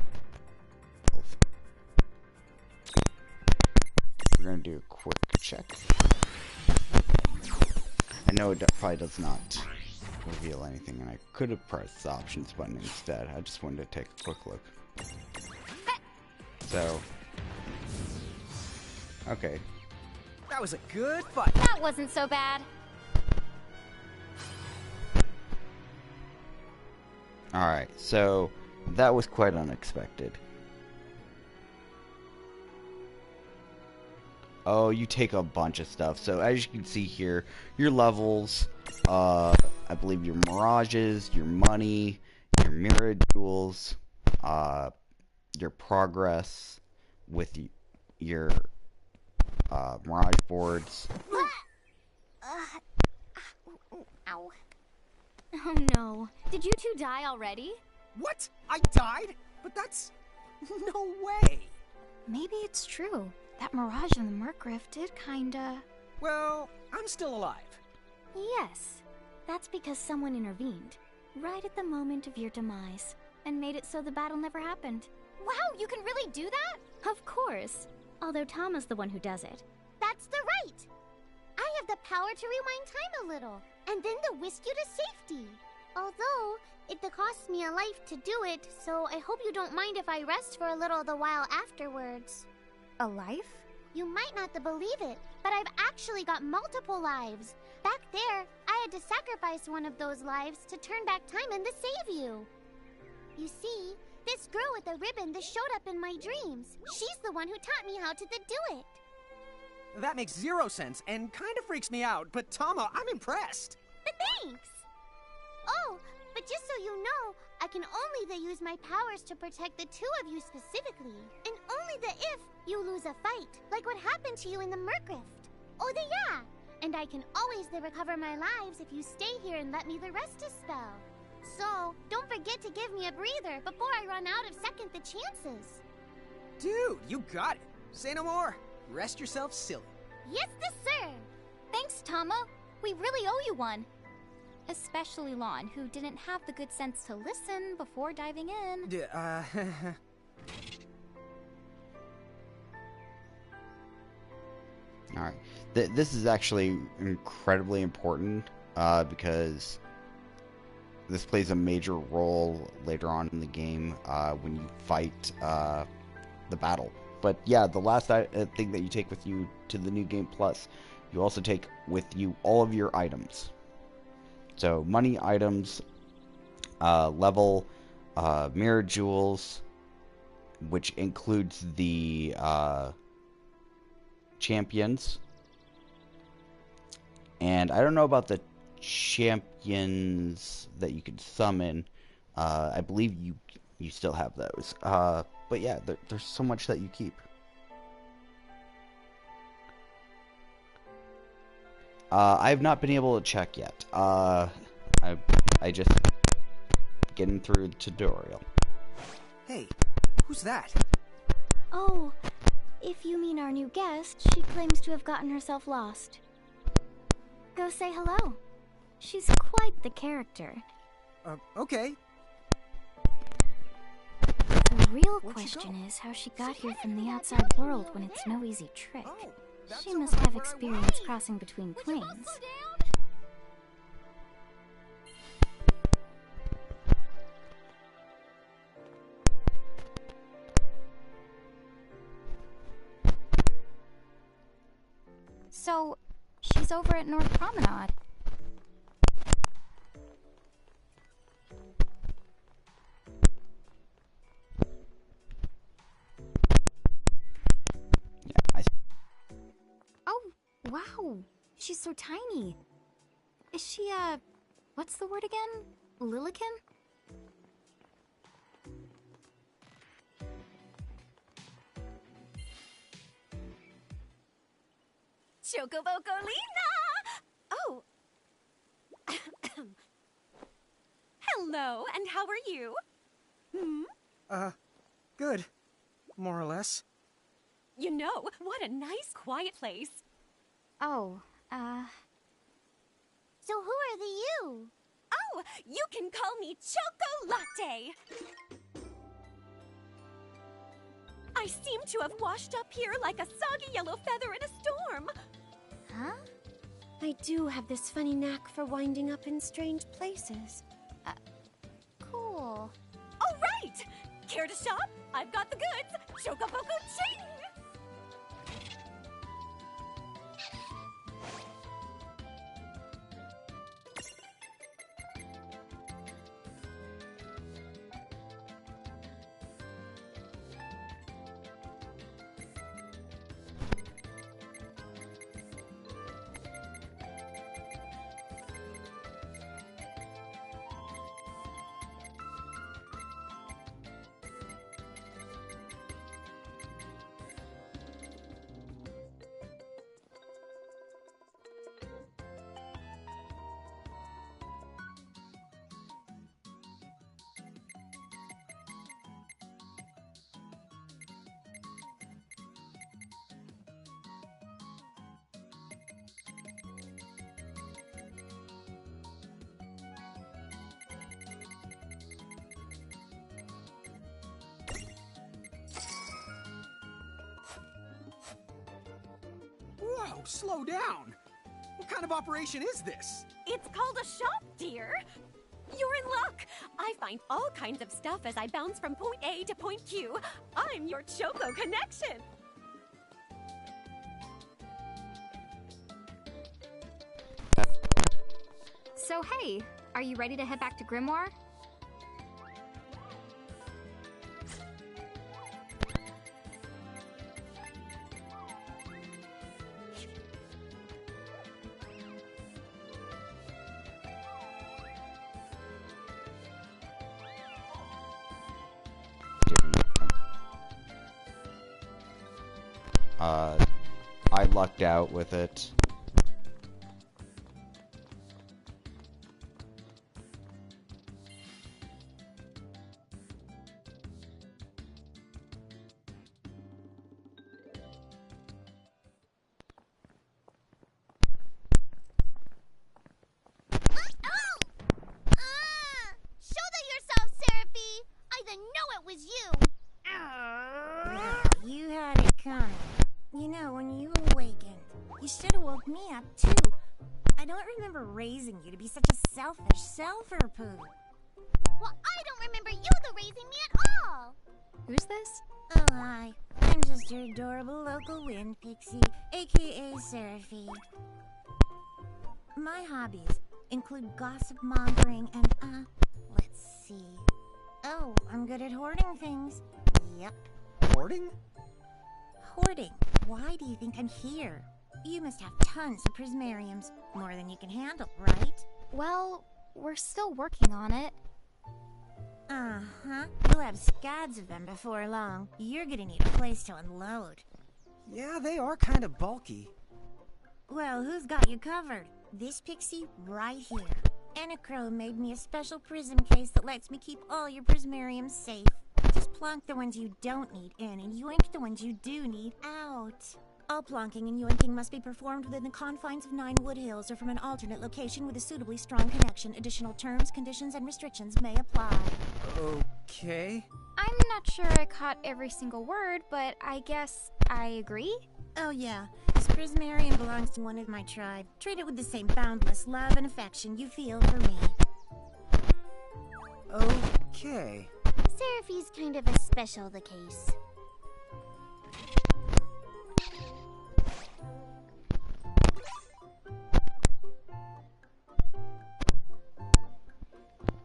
[SPEAKER 1] 12. We're gonna do a quick check. I know it probably does not reveal anything, and I could have pressed the options button instead. I just wanted to take a quick look. So, okay.
[SPEAKER 4] That was a good fight.
[SPEAKER 5] That wasn't so bad.
[SPEAKER 1] Alright, so that was quite unexpected. Oh, you take a bunch of stuff. So as you can see here, your levels, I believe your mirages, your money, your mirror jewels, your progress with your mirage boards.
[SPEAKER 2] Ow. Oh no. Did you two die already?
[SPEAKER 4] What? I died? But that's... no way.
[SPEAKER 5] Maybe it's true. That mirage in the Merc Rift did kinda...
[SPEAKER 4] Well, I'm still alive.
[SPEAKER 2] Yes. That's because someone intervened, right at the moment of your demise, and made it so the battle never happened.
[SPEAKER 6] Wow, you can really do that?
[SPEAKER 2] Of course. Although Tama's the one who does it.
[SPEAKER 6] That's the right. I have the power to rewind time a little, and then to whisk you to safety. Although, it costs me a life to do it, so I hope you don't mind if I rest for a little the while afterwards.
[SPEAKER 5] A life?
[SPEAKER 6] You might not believe it, but I've actually got multiple lives. Back there, I had to sacrifice one of those lives to turn back time and to save you. You see, this girl with the ribbon that showed up in my dreams, she's the one who taught me how to do it.
[SPEAKER 4] That makes zero sense and kind of freaks me out, but Tama, I'm impressed.
[SPEAKER 6] Thanks! Oh, but just so you know, I can only use my powers to protect the two of you specifically, and only if you lose a fight, like what happened to you in the Merc Rift. Oh, yeah! And I can always recover my lives if you stay here and let me rest a spell. So, don't forget to give me a breather before I run out of second the chances.
[SPEAKER 4] Dude, you got it. Say no more. Rest yourself silly.
[SPEAKER 6] Yes, sir!
[SPEAKER 5] Thanks, Tama. We really owe you one. Especially Lon, who didn't have the good sense to listen before diving in.
[SPEAKER 1] Alright, this is actually incredibly important because this plays a major role later on in the game when you fight the battle. But yeah, the last thing that you take with you to the New Game Plus, you also take with you all of your items. So money, items, level, mirror jewels, which includes the champions. And I don't know about the champions that you can summon. I believe you still have those. But yeah, there's so much that you keep. I've not been able to check yet. I just getting through the tutorial.
[SPEAKER 4] Hey, who's that?
[SPEAKER 2] Oh, if you mean our new guest, she claims to have gotten herself lost. Go say hello. She's quite the character.
[SPEAKER 4] Okay.
[SPEAKER 2] The real
[SPEAKER 4] Where'd she
[SPEAKER 2] question
[SPEAKER 4] go?
[SPEAKER 2] is how she got here from the outside world when it's no easy trick.
[SPEAKER 4] Oh, that's
[SPEAKER 2] She
[SPEAKER 4] the
[SPEAKER 2] must
[SPEAKER 4] one
[SPEAKER 2] have
[SPEAKER 4] where it
[SPEAKER 2] experience
[SPEAKER 4] was.
[SPEAKER 2] crossing between planes.
[SPEAKER 5] So, she's over at North Promenade.
[SPEAKER 1] Yeah,
[SPEAKER 5] Oh, wow. She's so tiny. Is she, what's the word again? Lilican?
[SPEAKER 7] Chocobocolina! Oh. Hello, and how are you?
[SPEAKER 4] Good. More or less.
[SPEAKER 7] You know, what a nice, quiet place.
[SPEAKER 5] Oh,
[SPEAKER 6] So who are the you?
[SPEAKER 7] Oh, you can call me Choco Latte. I seem to have washed up here like a soggy yellow feather in a storm.
[SPEAKER 2] Huh?
[SPEAKER 3] I do have this funny knack for winding up in strange places.
[SPEAKER 2] Cool.
[SPEAKER 7] All right! Care to shop? I've got the goods. Chocoboko ching!
[SPEAKER 4] Whoa, slow down! What kind of operation is this?
[SPEAKER 7] It's called a shop, dear. You're in luck. I find all kinds of stuff as I bounce from point A to point Q. I'm your Choco connection.
[SPEAKER 5] So hey, are you ready to head back to Grimoire?
[SPEAKER 1] I lucked out with it.
[SPEAKER 6] Shoulder yourself, Seraphie! I didn't know it was you!
[SPEAKER 8] You had it coming. You know, when you awakened, you should have woke me up, too. I don't remember raising you to be such a selfish self-poo.
[SPEAKER 6] Well, I don't remember you raising me at all!
[SPEAKER 5] Who's this?
[SPEAKER 8] Oh, hi. I'm just your adorable local wind pixie, aka Seraphie. My hobbies include gossip mongering and, let's see. Oh, I'm good at hoarding things. Yep.
[SPEAKER 4] Hoarding?
[SPEAKER 8] Hoarding. Why do you think I'm here? You must have tons of prismariums. More than you can handle, right?
[SPEAKER 5] Well, we're still working on it.
[SPEAKER 8] Uh-huh. You'll have scads of them before long. You're gonna need a place to unload.
[SPEAKER 4] Yeah, they are kind of bulky.
[SPEAKER 8] Well, who's got you covered? This pixie right here. Anacro made me a special prism case that lets me keep all your prismariums safe. Just plonk the ones you don't need in and yoink the ones you do need out. All plonking and yoinking must be performed within the confines of 9 Wood Hills or from an alternate location with a suitably strong connection. Additional terms, conditions, and restrictions may apply.
[SPEAKER 4] Okay.
[SPEAKER 5] I'm not sure I caught every single word, but I guess I agree.
[SPEAKER 8] Oh yeah, this prismarium belongs to one of my tribe. Treat it with the same boundless love and affection you feel for me.
[SPEAKER 4] Okay.
[SPEAKER 6] Seraphie's kind of a special the case.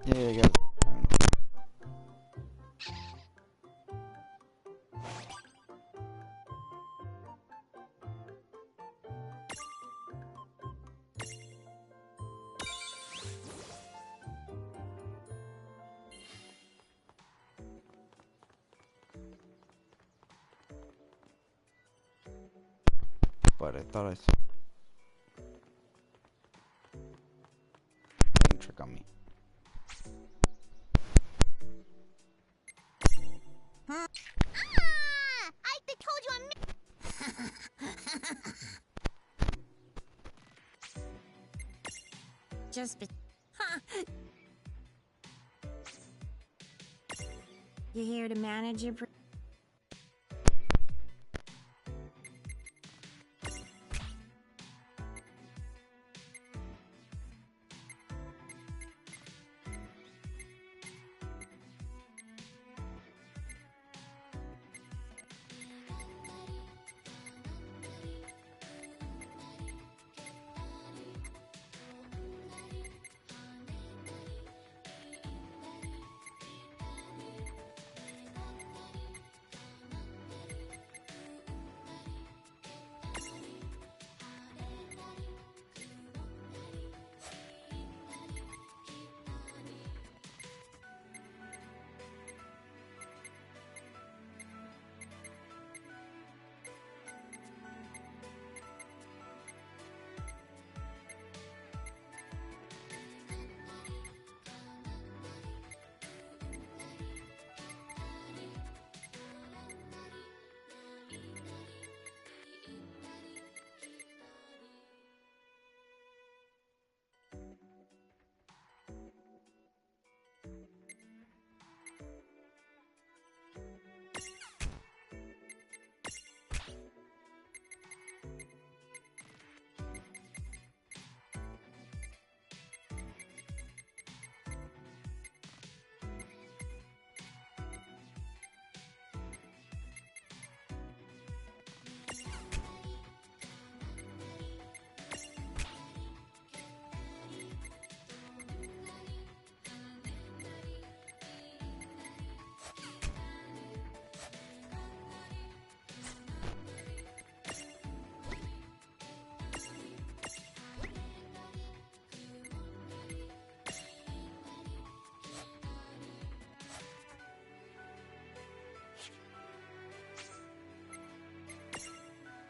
[SPEAKER 1] Yeah, you got. But I thought I saw a trick on me.
[SPEAKER 6] I told you
[SPEAKER 8] Just be... Huh. You here to manage your...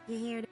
[SPEAKER 8] You here to...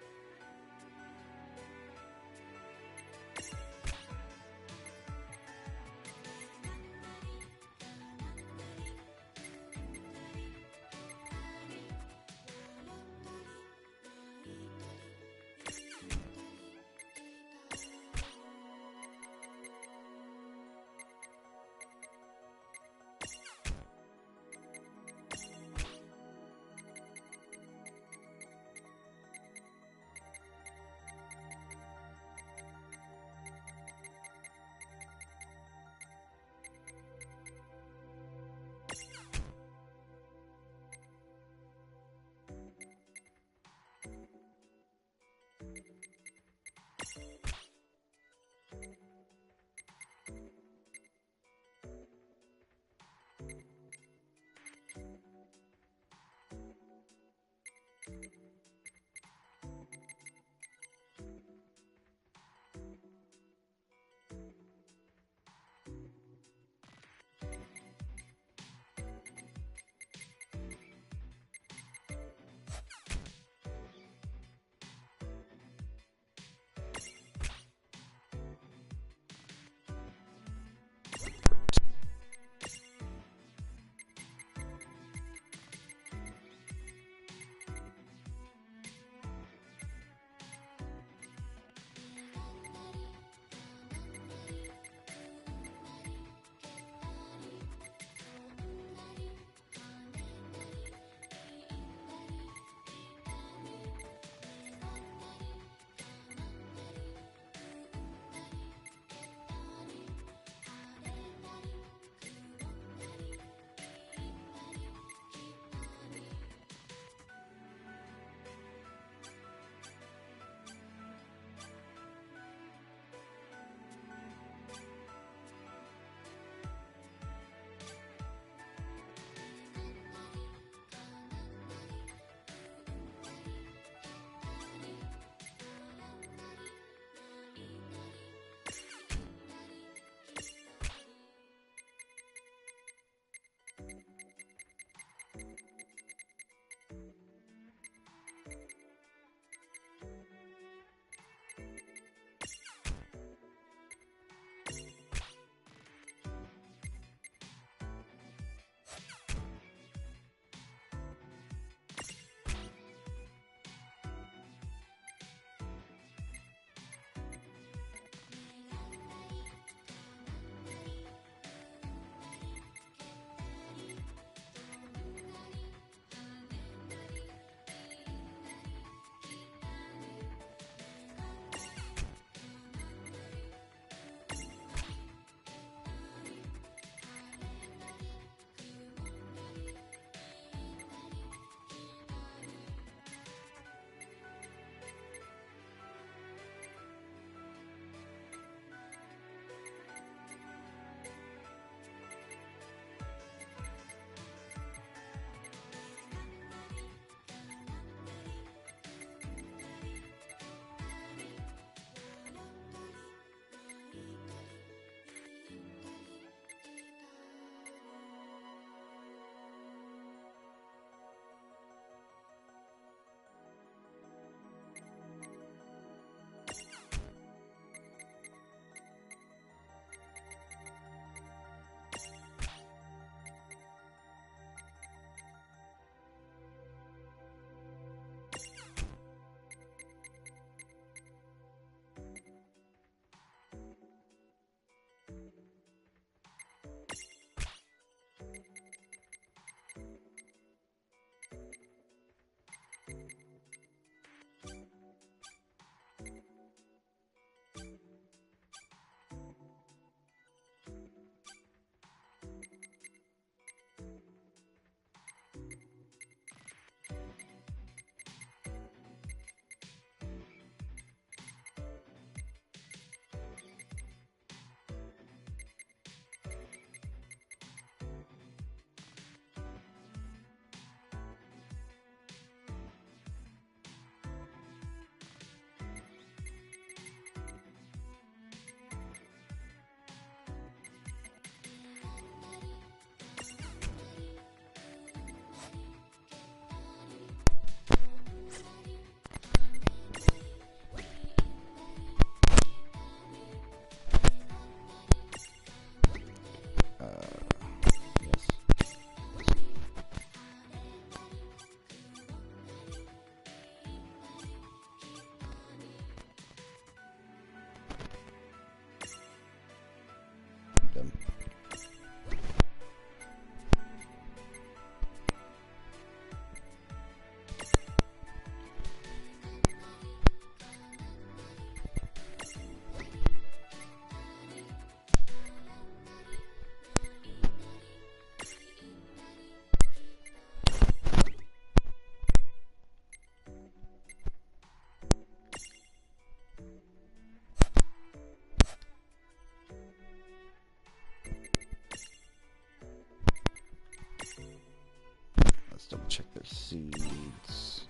[SPEAKER 1] Let's double check their seeds.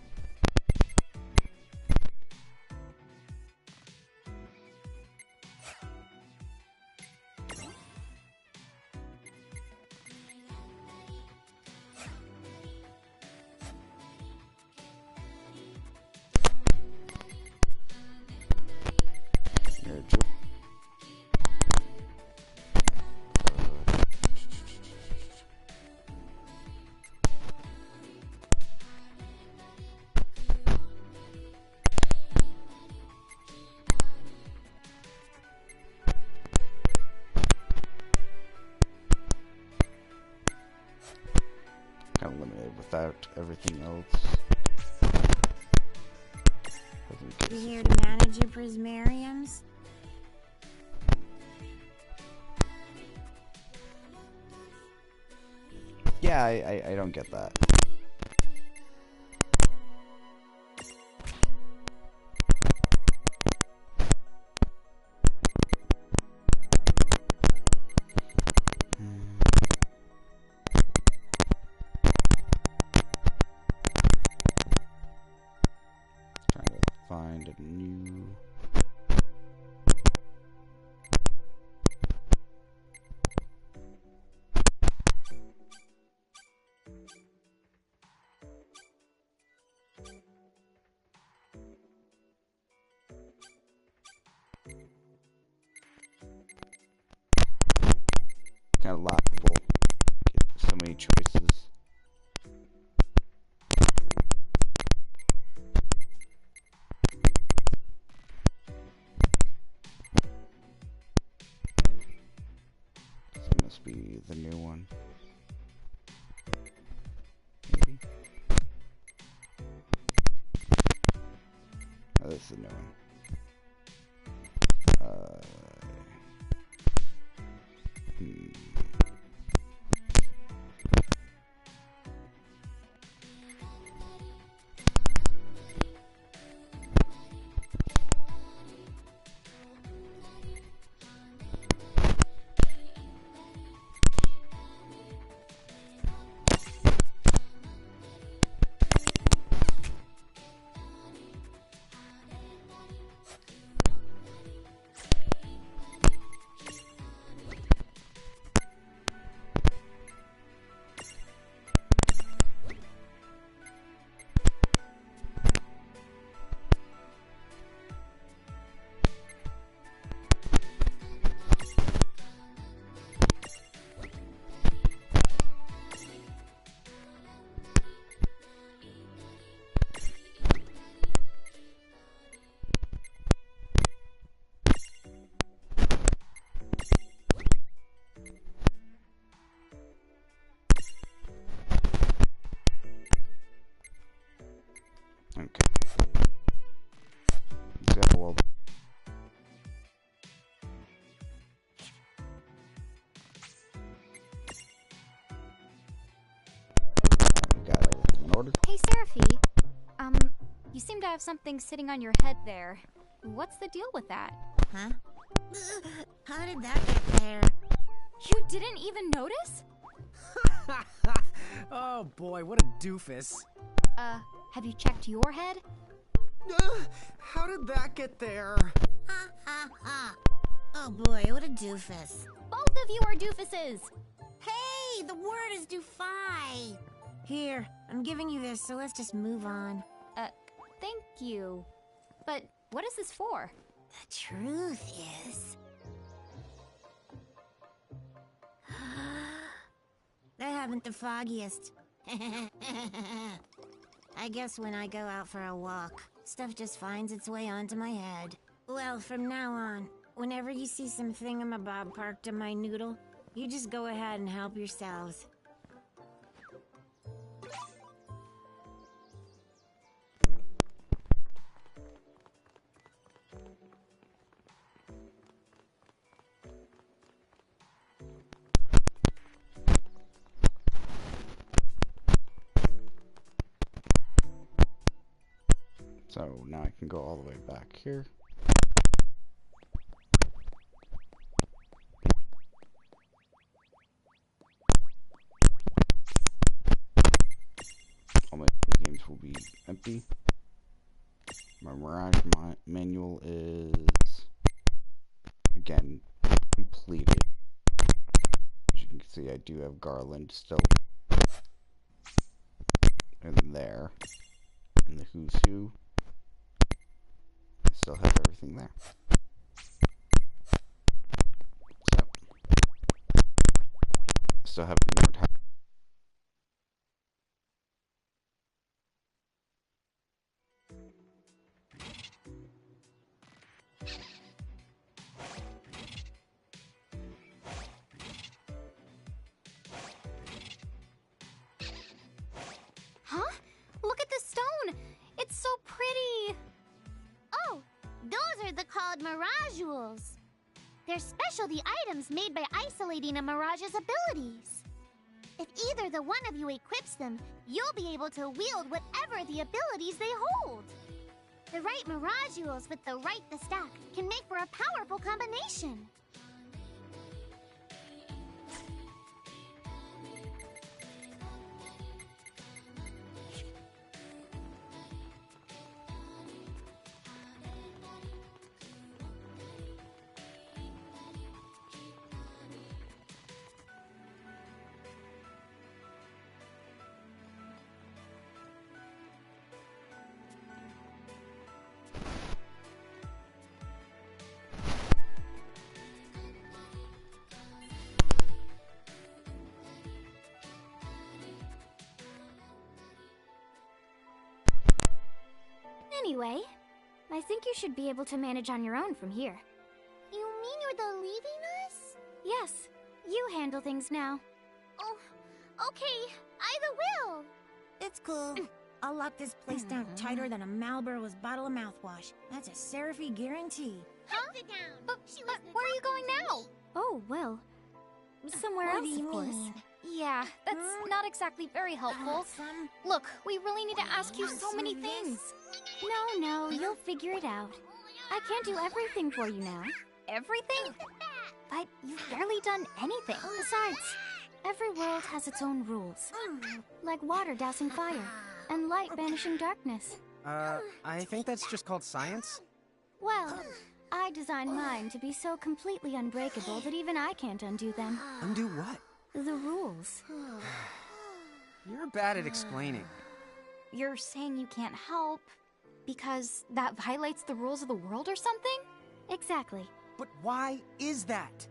[SPEAKER 1] Kind of limited without everything else.
[SPEAKER 8] You here to manage your prismariums?
[SPEAKER 1] Yeah, I don't get that. Trying to find a new... Kind of laughable. Get so many choices. This must be the new one. Maybe. Oh, this is the new one.
[SPEAKER 5] Hey, Seraphy. You seem to have something sitting on your head there. What's the deal with that?
[SPEAKER 8] Huh? How did that get there?
[SPEAKER 5] You didn't even notice?
[SPEAKER 4] Oh boy, what a doofus.
[SPEAKER 5] Have you checked your head?
[SPEAKER 4] How did that get there?
[SPEAKER 8] Ha ha ha. Oh boy, what a doofus.
[SPEAKER 5] Both of you are doofuses!
[SPEAKER 8] Hey, the word is doofy. Here, I'm giving you this, so let's just move on.
[SPEAKER 5] Thank you. But what is this for?
[SPEAKER 8] The truth is... I haven't the foggiest. I guess when I go out for a walk, stuff just finds its way onto my head. Well, from now on, whenever you see some thingamabob parked in my noodle, you just go ahead and help yourselves.
[SPEAKER 1] So now I can go all the way back here. 50. My Mirage manual is, again, completed. As you can see, I do have Garland still in there. And the Who's Who. I still have everything there. So, still have more time.
[SPEAKER 2] Huh? Look at the stone! It's so pretty!
[SPEAKER 6] Oh, those are the called Mirajules. They're specialty items made by isolating a Mirage's abilities. If either the one of you equips them, you'll be able to wield whatever the abilities they hold. The right Mirajules with the right the stack can make for a powerful combination.
[SPEAKER 2] Anyway, I think you should be able to manage on your own from here.
[SPEAKER 6] You mean you're leaving us?
[SPEAKER 2] Yes, you handle things now.
[SPEAKER 6] Oh, okay, I will.
[SPEAKER 8] It's cool. I'll lock this place down tighter than a Marlboro's bottle of mouthwash. That's a Seraphy guarantee.
[SPEAKER 6] Sit down.
[SPEAKER 2] But where are you going now? Oh, well, somewhere
[SPEAKER 8] What
[SPEAKER 2] else,
[SPEAKER 8] do you
[SPEAKER 2] of course.
[SPEAKER 8] mean?
[SPEAKER 5] Yeah, that's not exactly very helpful.
[SPEAKER 8] Some
[SPEAKER 5] Look, we really need to ask you so many things.
[SPEAKER 2] No, you'll figure it out. I can't do everything for you now.
[SPEAKER 5] Everything? But you've barely done anything.
[SPEAKER 2] Besides, every world has its own rules. Like water dousing fire, and light banishing darkness.
[SPEAKER 4] I think that's just called science.
[SPEAKER 2] Well, I designed mine to be so completely unbreakable that even I can't undo them.
[SPEAKER 4] Undo what?
[SPEAKER 2] The rules.
[SPEAKER 4] You're bad at explaining.
[SPEAKER 5] You're saying you can't help because that violates the rules of the world or something?
[SPEAKER 2] Exactly.
[SPEAKER 4] But why is that?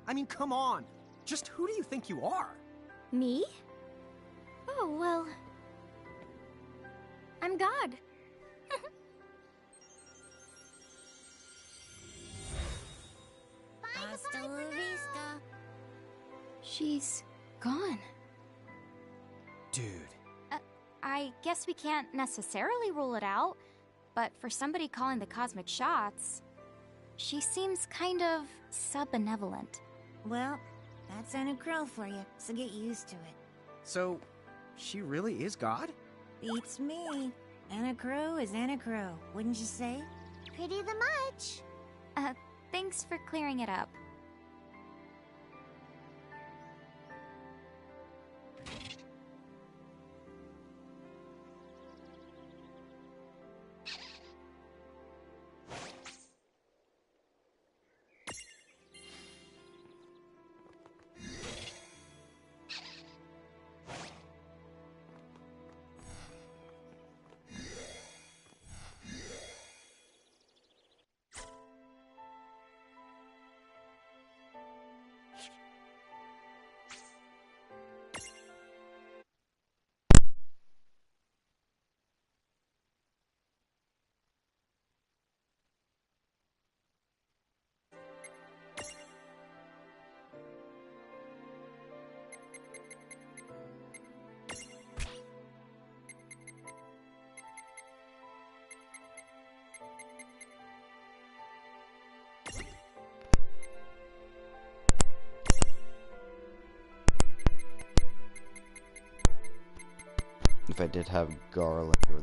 [SPEAKER 4] I mean, come on. Just who do you think you are?
[SPEAKER 2] Me? Oh, well... I'm God.
[SPEAKER 8] hasta la vista.
[SPEAKER 5] She's gone.
[SPEAKER 4] Dude.
[SPEAKER 5] I guess we can't necessarily rule it out, but for somebody calling the cosmic shots, she seems kind of sub-benevolent.
[SPEAKER 8] Well, that's Anna Crow for you, so get used to it.
[SPEAKER 4] So, she really is God?
[SPEAKER 8] Beats me. Anna Crow is Anna Crow, wouldn't you say?
[SPEAKER 6] Pretty the much.
[SPEAKER 5] Thanks for clearing it up.
[SPEAKER 1] If I did have Garland or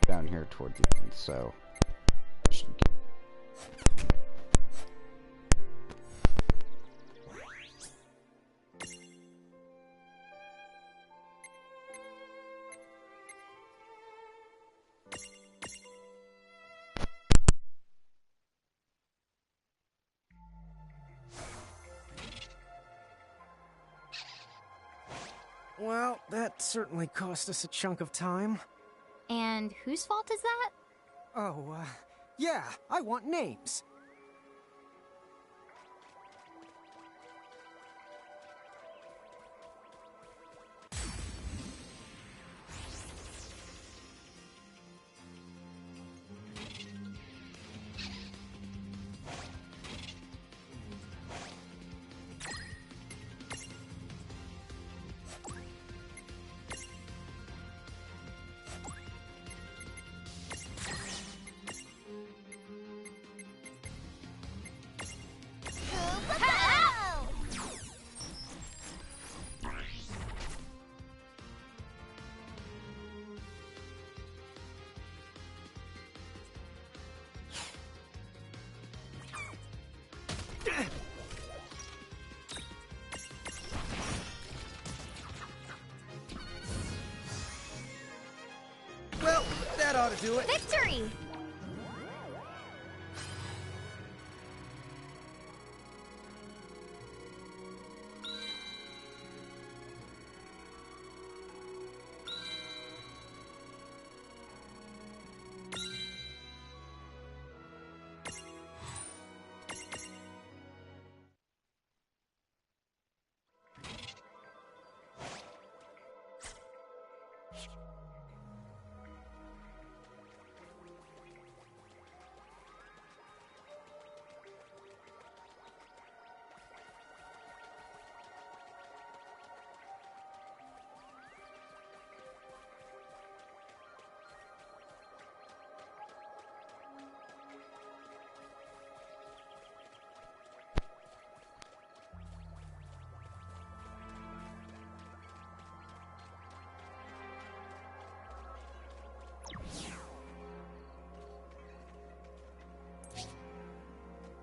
[SPEAKER 1] down here toward the end, so
[SPEAKER 4] Well, that certainly cost us a chunk of time.
[SPEAKER 5] And whose fault is that?
[SPEAKER 4] Oh, yeah, I want names. Well, that ought to do it.
[SPEAKER 5] Victory!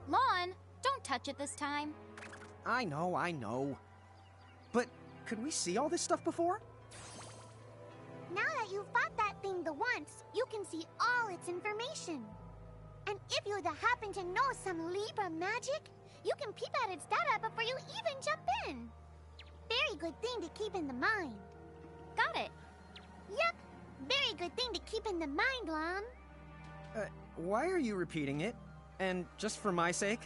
[SPEAKER 5] Lon, don't touch it this time.
[SPEAKER 4] I know. But could we see all this stuff before?
[SPEAKER 6] Now that you've fought that thing the once, you can see all its information. And if you happen to know some Libra magic, you can peep at its data before you even jump in. Very good thing to keep in the mind.
[SPEAKER 5] Got it.
[SPEAKER 6] Yep, very good thing to keep in the mind, Lon.
[SPEAKER 4] Why are you repeating it? And just for my sake?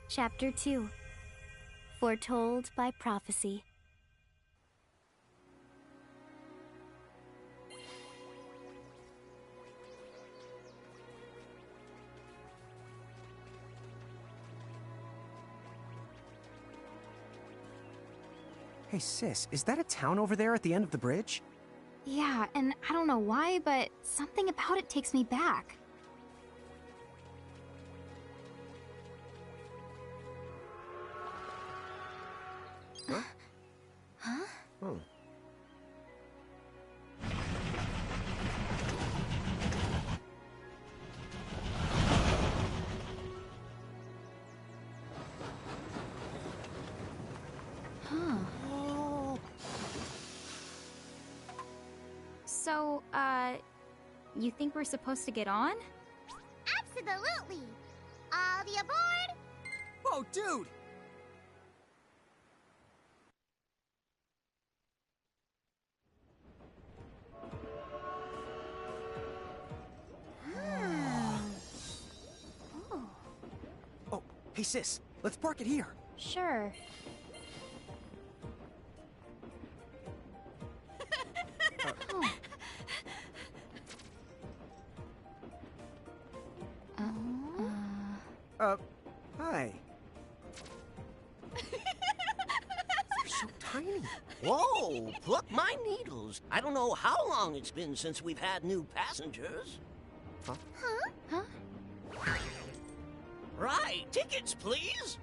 [SPEAKER 2] Chapter 2. Foretold by Prophecy.
[SPEAKER 4] Hey, sis, is that a town over there at the end of the bridge?
[SPEAKER 5] Yeah, and I don't know why, but something about it takes me back.
[SPEAKER 4] Huh?
[SPEAKER 5] Huh?
[SPEAKER 4] Oh.
[SPEAKER 5] Huh.
[SPEAKER 4] Oh.
[SPEAKER 5] So, you think we're supposed to get on?
[SPEAKER 6] Absolutely. All the aboard.
[SPEAKER 4] Whoa, dude! Oh, hey sis, let's park it here.
[SPEAKER 5] Sure. Oh.
[SPEAKER 4] Hi. You're so tiny.
[SPEAKER 9] Whoa, pluck my needles. I don't know how long it's been since we've had new passengers.
[SPEAKER 5] Huh?
[SPEAKER 9] Right, tickets, please.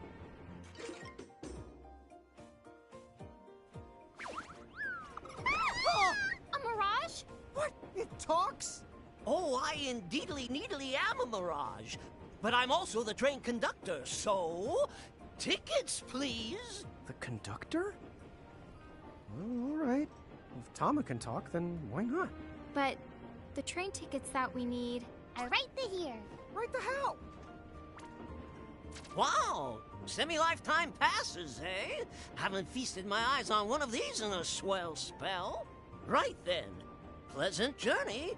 [SPEAKER 6] A mirage?
[SPEAKER 4] What? It talks?
[SPEAKER 9] Oh, I indeedly needly am a mirage. But I'm also the train conductor, so... tickets, please.
[SPEAKER 4] The conductor? Well, all right. If Tama can talk, then why not?
[SPEAKER 5] But the train tickets that we need...
[SPEAKER 6] Right the here.
[SPEAKER 4] Right the hell?
[SPEAKER 9] Wow, semi-lifetime passes, eh? Haven't feasted my eyes on one of these in a swell spell. Right then, pleasant journey.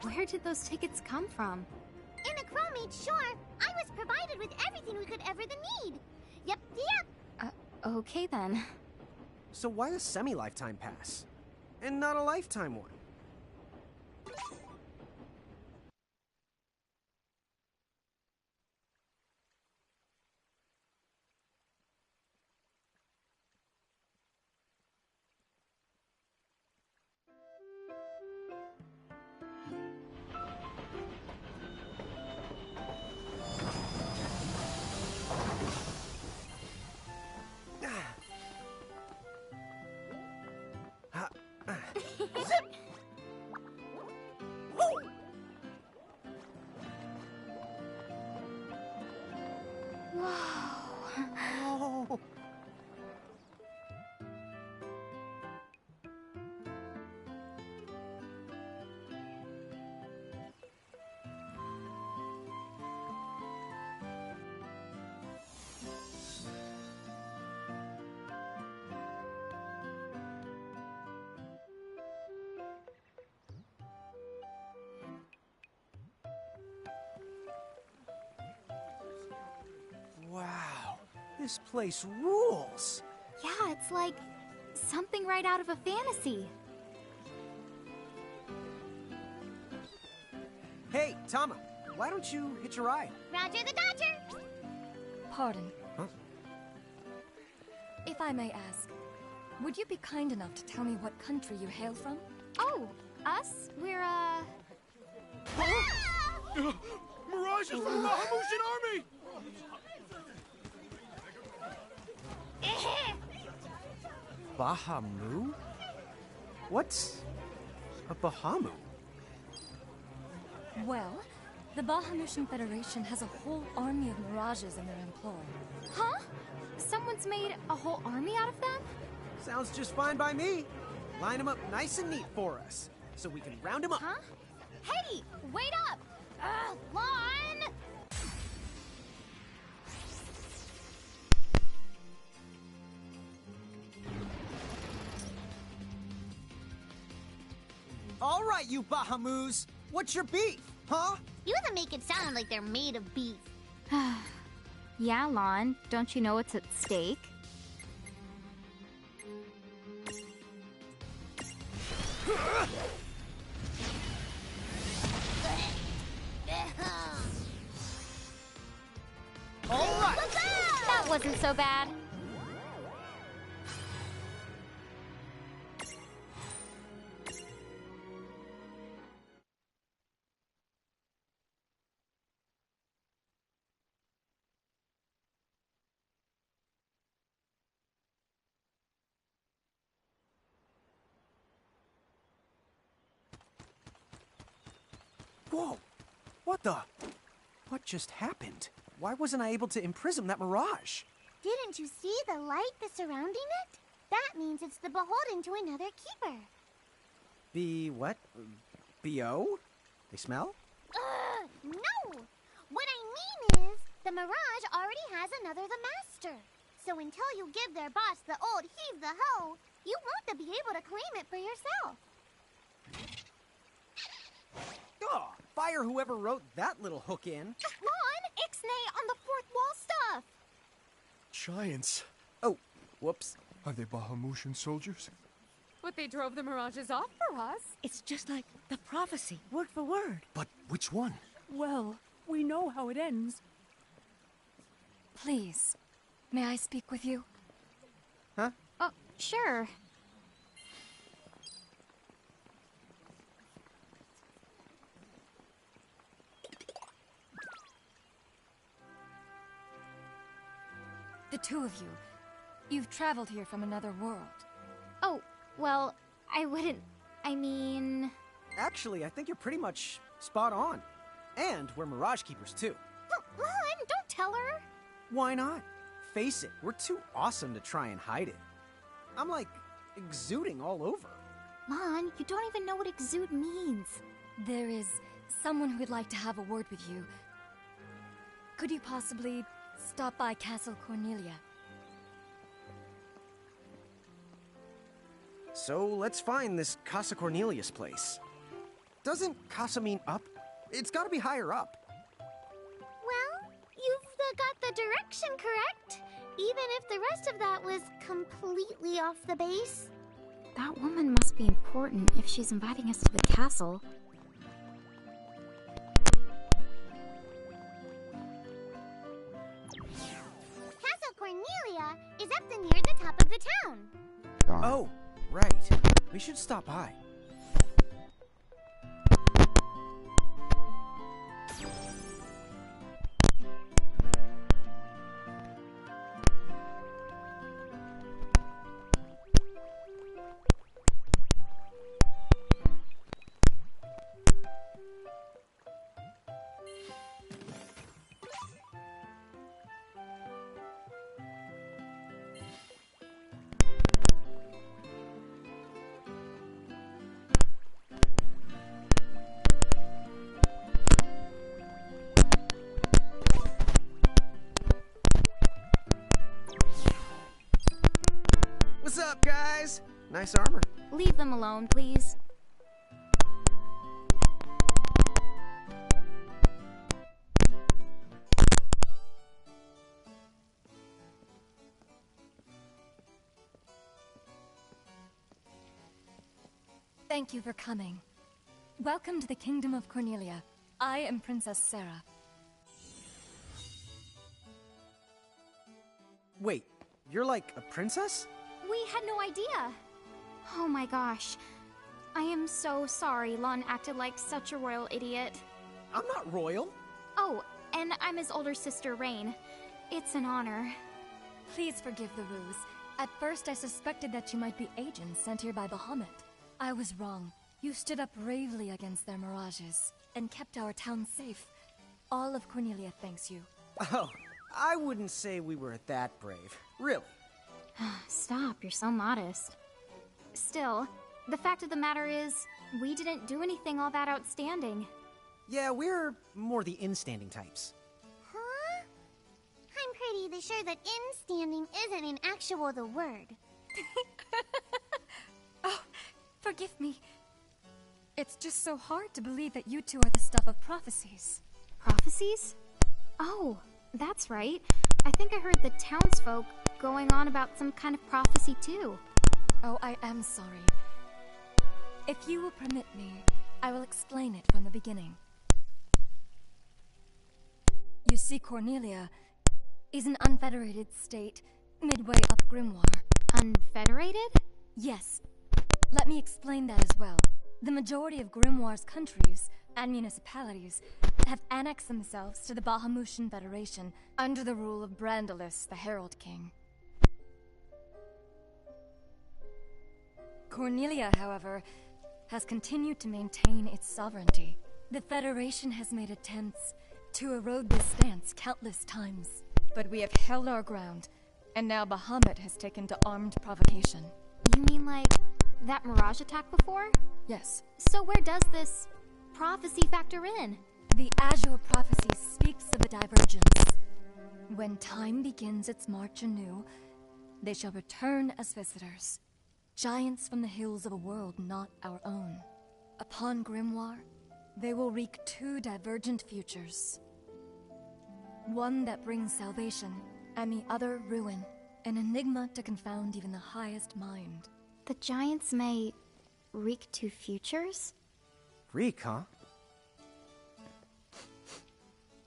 [SPEAKER 5] Where did those tickets come from?
[SPEAKER 6] In a crow made sure I was provided with everything we could ever need. Yep.
[SPEAKER 5] Okay then.
[SPEAKER 4] So why a semi-lifetime pass? And not a lifetime one? Oh. Wow, this place rules.
[SPEAKER 5] Yeah, it's like something right out of a fantasy.
[SPEAKER 4] Hey, Tama, why don't you hitch a ride?
[SPEAKER 6] Roger the Dodger.
[SPEAKER 10] Pardon.
[SPEAKER 4] Huh?
[SPEAKER 10] If I may ask, would you be kind enough to tell me what country you hail from?
[SPEAKER 5] Oh, us? We're,
[SPEAKER 4] Mirage is from the Bahamutian army! Bahamu? What's a Bahamu?
[SPEAKER 10] Well, the Bahamutian Federation has a whole army of mirages in their employ.
[SPEAKER 5] Huh? Someone's made a whole army out of them?
[SPEAKER 4] Sounds just fine by me. Line them up nice and neat for us, so we can round them up.
[SPEAKER 5] Huh? Hey, wait up!
[SPEAKER 6] Lon!
[SPEAKER 4] All right, you Bahamus! What's your beef, huh?
[SPEAKER 6] You have to make it sound like they're made of beef.
[SPEAKER 2] Yeah, Lon. Don't you know what's at stake?
[SPEAKER 4] All right.
[SPEAKER 2] That wasn't so bad.
[SPEAKER 4] Whoa! What the? What just happened? Why wasn't I able to imprison that mirage?
[SPEAKER 6] Didn't you see the light that's surrounding it? That means it's the beholden to another keeper.
[SPEAKER 4] What? B.O.? They smell?
[SPEAKER 6] No! What I mean is, the mirage already has another the master. So until you give their boss the old heave the ho, you won't be able to claim it for yourself.
[SPEAKER 4] Oh, fire whoever wrote that little hook in.
[SPEAKER 7] Lon, Ixnay on the fourth wall stuff.
[SPEAKER 11] Giants.
[SPEAKER 4] Oh, whoops.
[SPEAKER 11] Are they Bahamutian soldiers?
[SPEAKER 10] But they drove the mirages off for us.
[SPEAKER 3] It's just like the prophecy, word for word.
[SPEAKER 11] But which one?
[SPEAKER 10] Well, we know how it ends. Please, may I speak with you?
[SPEAKER 4] Huh?
[SPEAKER 2] Oh, sure.
[SPEAKER 10] The two of you. You've traveled here from another world.
[SPEAKER 2] Oh, well, I mean...
[SPEAKER 4] Actually, I think you're pretty much spot on. And we're Mirage Keepers, too.
[SPEAKER 6] Lon, don't tell her.
[SPEAKER 4] Why not? Face it, we're too awesome to try and hide it. I'm like, exuding all over.
[SPEAKER 2] Lon, you don't even know what exude means.
[SPEAKER 10] There is someone who would like to have a word with you. Could you possibly stop by Castle Cornelia?
[SPEAKER 4] So let's find this Casa Cornelius place. Doesn't Casa mean up? It's gotta be higher up.
[SPEAKER 6] Well, you've got the direction correct. Even if the rest of that was completely off the base.
[SPEAKER 2] That woman must be important if she's inviting us to the castle.
[SPEAKER 6] Casa Cornelia is up near the top of the town.
[SPEAKER 1] Darn.
[SPEAKER 4] Oh, right. We should stop by. What's up, guys? Nice armor.
[SPEAKER 2] Leave them alone, please.
[SPEAKER 10] Thank you for coming. Welcome to the Kingdom of Cornelia. I am Princess Sarah.
[SPEAKER 4] Wait, you're like a princess?
[SPEAKER 2] We had no idea. Oh my gosh. I am so sorry Lon acted like such a royal idiot.
[SPEAKER 4] I'm not royal.
[SPEAKER 2] Oh, and I'm his older sister, Rain. It's an honor.
[SPEAKER 10] Please forgive the ruse. At first I suspected that you might be agents sent here by Bahamut. I was wrong. You stood up bravely against their mirages and kept our town safe. All of Cornelia thanks you.
[SPEAKER 4] Oh, I wouldn't say we were that brave. Really.
[SPEAKER 2] Stop, you're so modest. Still, the fact of the matter is, we didn't do anything all that outstanding.
[SPEAKER 4] Yeah, we're more the in-standing types.
[SPEAKER 6] Huh? I'm pretty sure that in-standing isn't in actual the word.
[SPEAKER 10] Oh, forgive me. It's just so hard to believe that you two are the stuff of prophecies.
[SPEAKER 2] Prophecies? Oh, that's right. I think I heard the townsfolk going on about some kind of prophecy too.
[SPEAKER 10] Oh, I am sorry. If you will permit me, I will explain it from the beginning. You see, Cornelia is an unfederated state midway up Grimoire.
[SPEAKER 2] Unfederated?
[SPEAKER 10] Yes. Let me explain that as well. The majority of Grimoire's countries and municipalities have annexed themselves to the Bahamutian Federation under the rule of Brandalis, the Herald King. Cornelia, however, has continued to maintain its sovereignty. The Federation has made attempts to erode this stance countless times, but we have held our ground, and now Bahamut has taken to armed provocation.
[SPEAKER 2] You mean like that Mirage attack before?
[SPEAKER 10] Yes.
[SPEAKER 2] So where does this prophecy factor in?
[SPEAKER 10] The Azure prophecy speaks of a divergence. When time begins its march anew, they shall return as visitors, giants from the hills of a world not our own. Upon Grimoire, they will wreak two divergent futures. One that brings salvation, and the other ruin, an enigma to confound even the highest mind.
[SPEAKER 2] The giants may wreak two futures?
[SPEAKER 4] Reek, huh?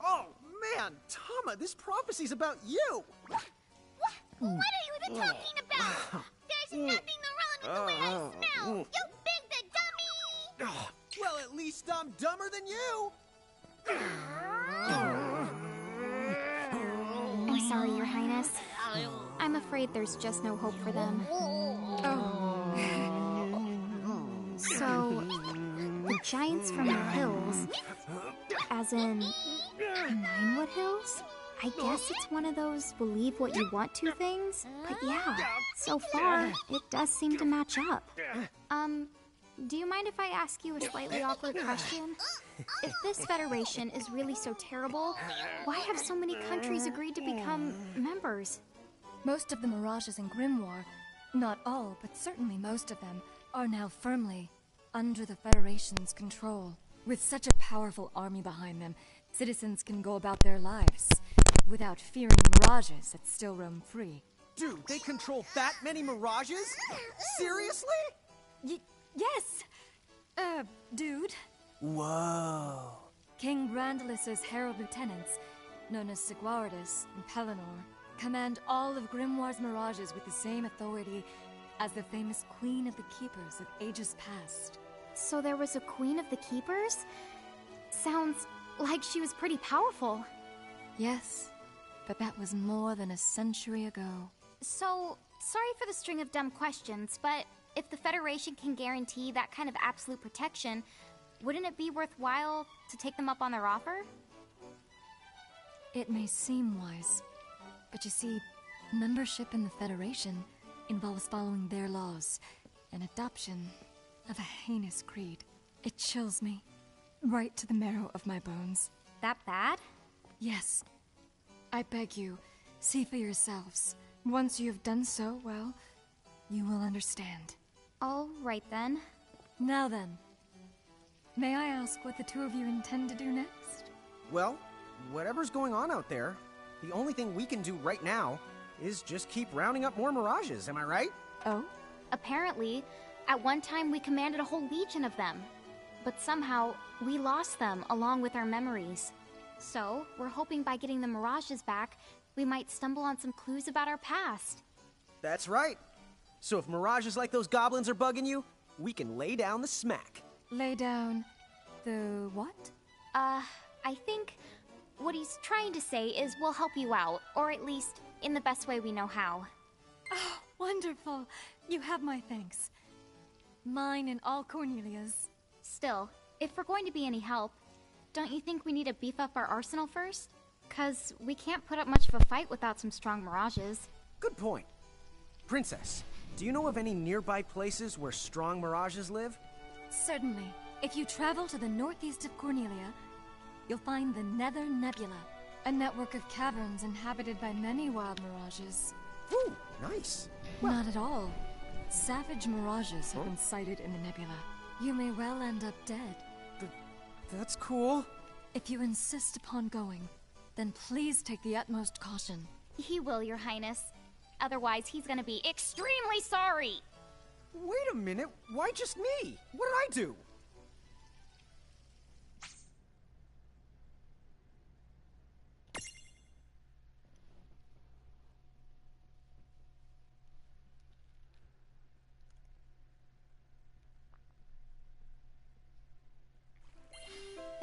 [SPEAKER 4] Oh, man! Tama, this prophecy's about you!
[SPEAKER 6] What are you even talking about? There's nothing wrong with the way I smell! You big the dummy!
[SPEAKER 4] Well, at least I'm dumber than you!
[SPEAKER 2] I'm sorry, Your Highness. I'm afraid there's just no hope for them. So, the giants from the hills, as in Ninewood Hills? I guess it's one of those believe what you want to things, but yeah, so far, it does seem to match up. Do you mind if I ask you a slightly awkward question? If this federation is really so terrible, why have so many countries agreed to become members?
[SPEAKER 10] Most of the Mirages in Grimoire, not all, but certainly most of them, are now firmly under the Federation's control. With such a powerful army behind them, citizens can go about their lives without fearing mirages that still roam free.
[SPEAKER 4] Dude, they control that many mirages? Seriously?
[SPEAKER 10] Yes! Dude.
[SPEAKER 4] Whoa.
[SPEAKER 10] King Brandalis' herald lieutenants, known as Sigwardus and Pelennor, command all of Grimoire's mirages with the same authority as the famous Queen of the Keepers of ages past.
[SPEAKER 2] So there was a Queen of the Keepers? Sounds like she was pretty powerful.
[SPEAKER 10] Yes, but that was more than a century ago.
[SPEAKER 2] So, sorry for the string of dumb questions, but if the Federation can guarantee that kind of absolute protection, wouldn't it be worthwhile to take them up on their offer?
[SPEAKER 10] It may seem wise, but you see, membership in the Federation involves following their laws, and adoption of a heinous creed. It chills me, right to the marrow of my bones.
[SPEAKER 2] That bad?
[SPEAKER 10] Yes. I beg you, see for yourselves. Once you have done so, well, you will understand.
[SPEAKER 2] All right then.
[SPEAKER 10] Now then, may I ask what the two of you intend to do next?
[SPEAKER 4] Well, whatever's going on out there, the only thing we can do right now is just keep rounding up more mirages, am I right?
[SPEAKER 10] Oh?
[SPEAKER 2] Apparently, at one time we commanded a whole legion of them. But somehow, we lost them along with our memories. So, we're hoping by getting the mirages back, we might stumble on some clues about our past.
[SPEAKER 4] That's right. So if mirages like those goblins are bugging you, we can lay down the smack.
[SPEAKER 10] Lay down the what?
[SPEAKER 2] I think what he's trying to say is we'll help you out, or at least in the best way we know how.
[SPEAKER 10] Oh, wonderful. You have my thanks. Mine and all Cornelia's.
[SPEAKER 2] Still, if we're going to be any help, don't you think we need to beef up our arsenal first? 'Cause we can't put up much of a fight without some strong mirages.
[SPEAKER 4] Good point. Princess, do you know of any nearby places where strong mirages live?
[SPEAKER 10] Certainly. If you travel to the northeast of Cornelia, you'll find the Nether Nebula, a network of caverns inhabited by many wild mirages.
[SPEAKER 4] Ooh, nice.
[SPEAKER 10] Not at all. Savage mirages have been sighted in the nebula. You may well end up dead.
[SPEAKER 4] That's cool.
[SPEAKER 10] If you insist upon going, then please take the utmost caution.
[SPEAKER 2] He will, Your Highness. Otherwise, he's gonna be extremely sorry.
[SPEAKER 4] Wait a minute, why just me? What did I do?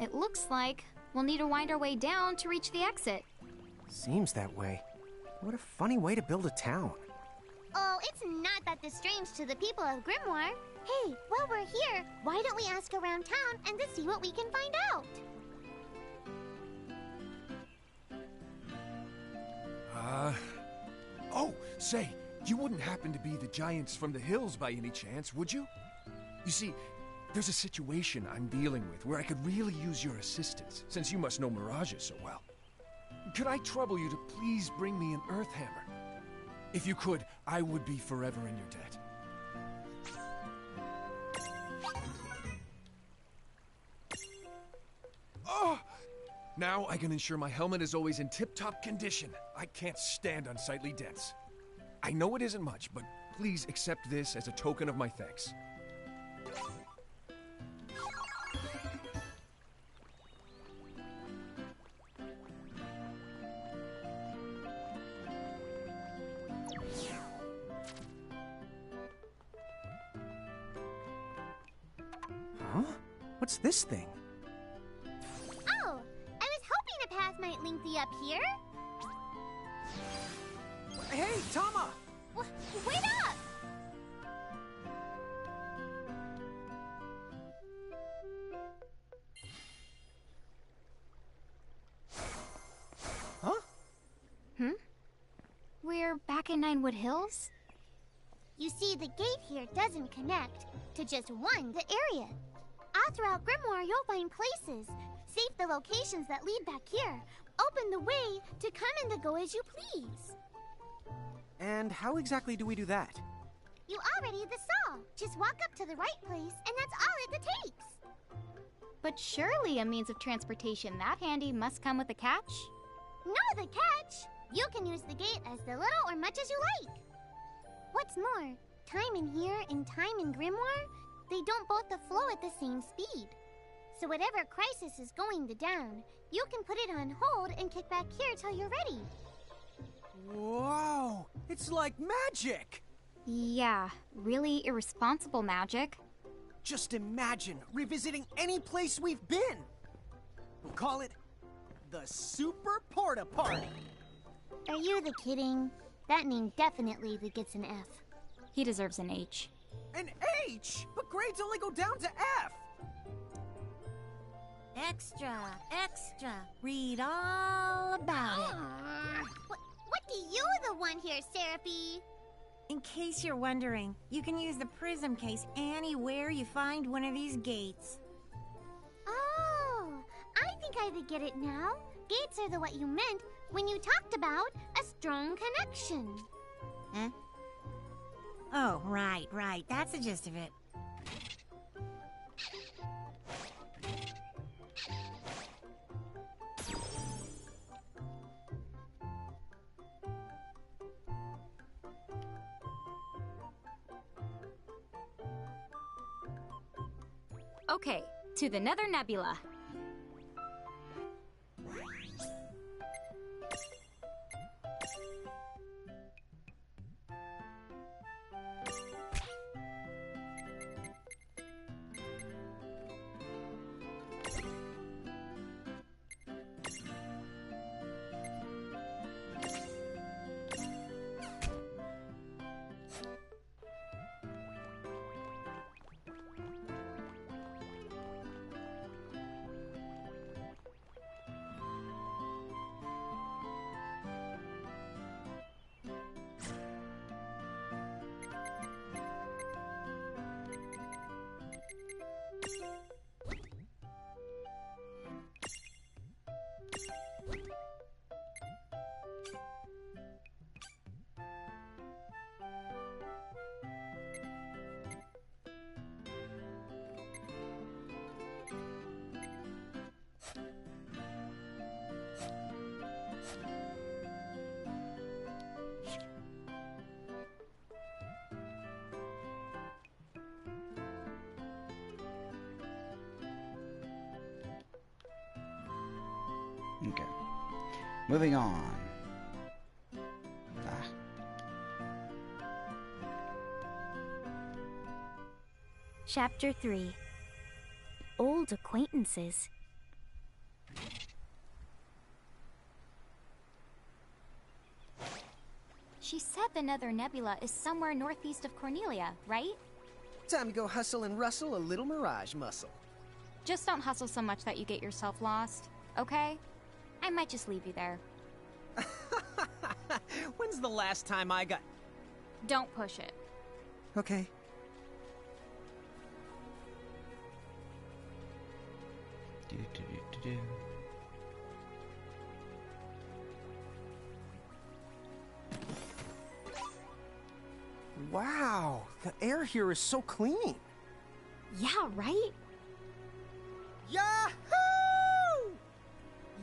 [SPEAKER 2] It looks like we'll need to wind our way down to reach the exit.
[SPEAKER 4] Seems that way. What a funny way to build a town.
[SPEAKER 6] Oh, it's not that this strange to the people of Grimoire. Hey, while we're here, why don't we ask around town and to see what we can find out?
[SPEAKER 11] Oh, say, you wouldn't happen to be the giants from the hills by any chance, would you? You see, there's a situation I'm dealing with where I could really use your assistance, since you must know mirages so well. Could I trouble you to please bring me an earth hammer? If you could, I would be forever in your debt. Oh! Now I can ensure my helmet is always in tip-top condition. I can't stand unsightly dents. I know it isn't much, but please accept this as a token of my thanks.
[SPEAKER 4] Huh? What's this thing?
[SPEAKER 6] Oh, I was hoping a path might link thee up here.
[SPEAKER 4] Hey, Tama!
[SPEAKER 6] Wait up!
[SPEAKER 4] Huh?
[SPEAKER 2] We're back in Ninewood Hills?
[SPEAKER 6] You see, the gate here doesn't connect to just one the area. All throughout Grimoire, you'll find places. Save the locations that lead back here. Open the way to come and to go as you please.
[SPEAKER 4] And how exactly do we do that?
[SPEAKER 6] You already saw. Just walk up to the right place, and that's all it takes.
[SPEAKER 2] But surely a means of transportation that handy must come with a catch?
[SPEAKER 6] No, the catch! You can use the gate as the little or much as you like. What's more, time in here and time in Grimoire, they don't both flow at the same speed. So whatever crisis is going down, you can put it on hold and kick back here till you're ready.
[SPEAKER 4] Whoa! It's like magic!
[SPEAKER 2] Yeah, really irresponsible magic.
[SPEAKER 4] Just imagine revisiting any place we've been. We'll call it the Super Porta Party.
[SPEAKER 6] Are you the kidding? That name definitely gets an F.
[SPEAKER 2] He deserves an H.
[SPEAKER 4] An H? But grades only go down to F.
[SPEAKER 8] Extra, extra. Read all about it.
[SPEAKER 6] What do you the one here, Seraphie?
[SPEAKER 8] In case you're wondering, you can use the prism case anywhere you find one of these gates.
[SPEAKER 6] Oh, I think I get it now. Gates are what you meant when you talked about a strong connection.
[SPEAKER 8] Huh? Oh, right. That's the gist of it.
[SPEAKER 2] Okay, to the Nether Nebula.
[SPEAKER 1] Okay. Moving on. Ah.
[SPEAKER 2] Chapter 3. Old Acquaintances.
[SPEAKER 5] She said the Nether Nebula is somewhere northeast of Cornelia, right?
[SPEAKER 4] Time to go hustle and rustle a little mirage muscle.
[SPEAKER 5] Just don't hustle so much that you get yourself lost, okay? I might just leave you there.
[SPEAKER 4] When's the last time I got...
[SPEAKER 5] Don't push it.
[SPEAKER 4] Okay. Wow, the air here is so clean.
[SPEAKER 5] Yeah, right?
[SPEAKER 4] Yahoo!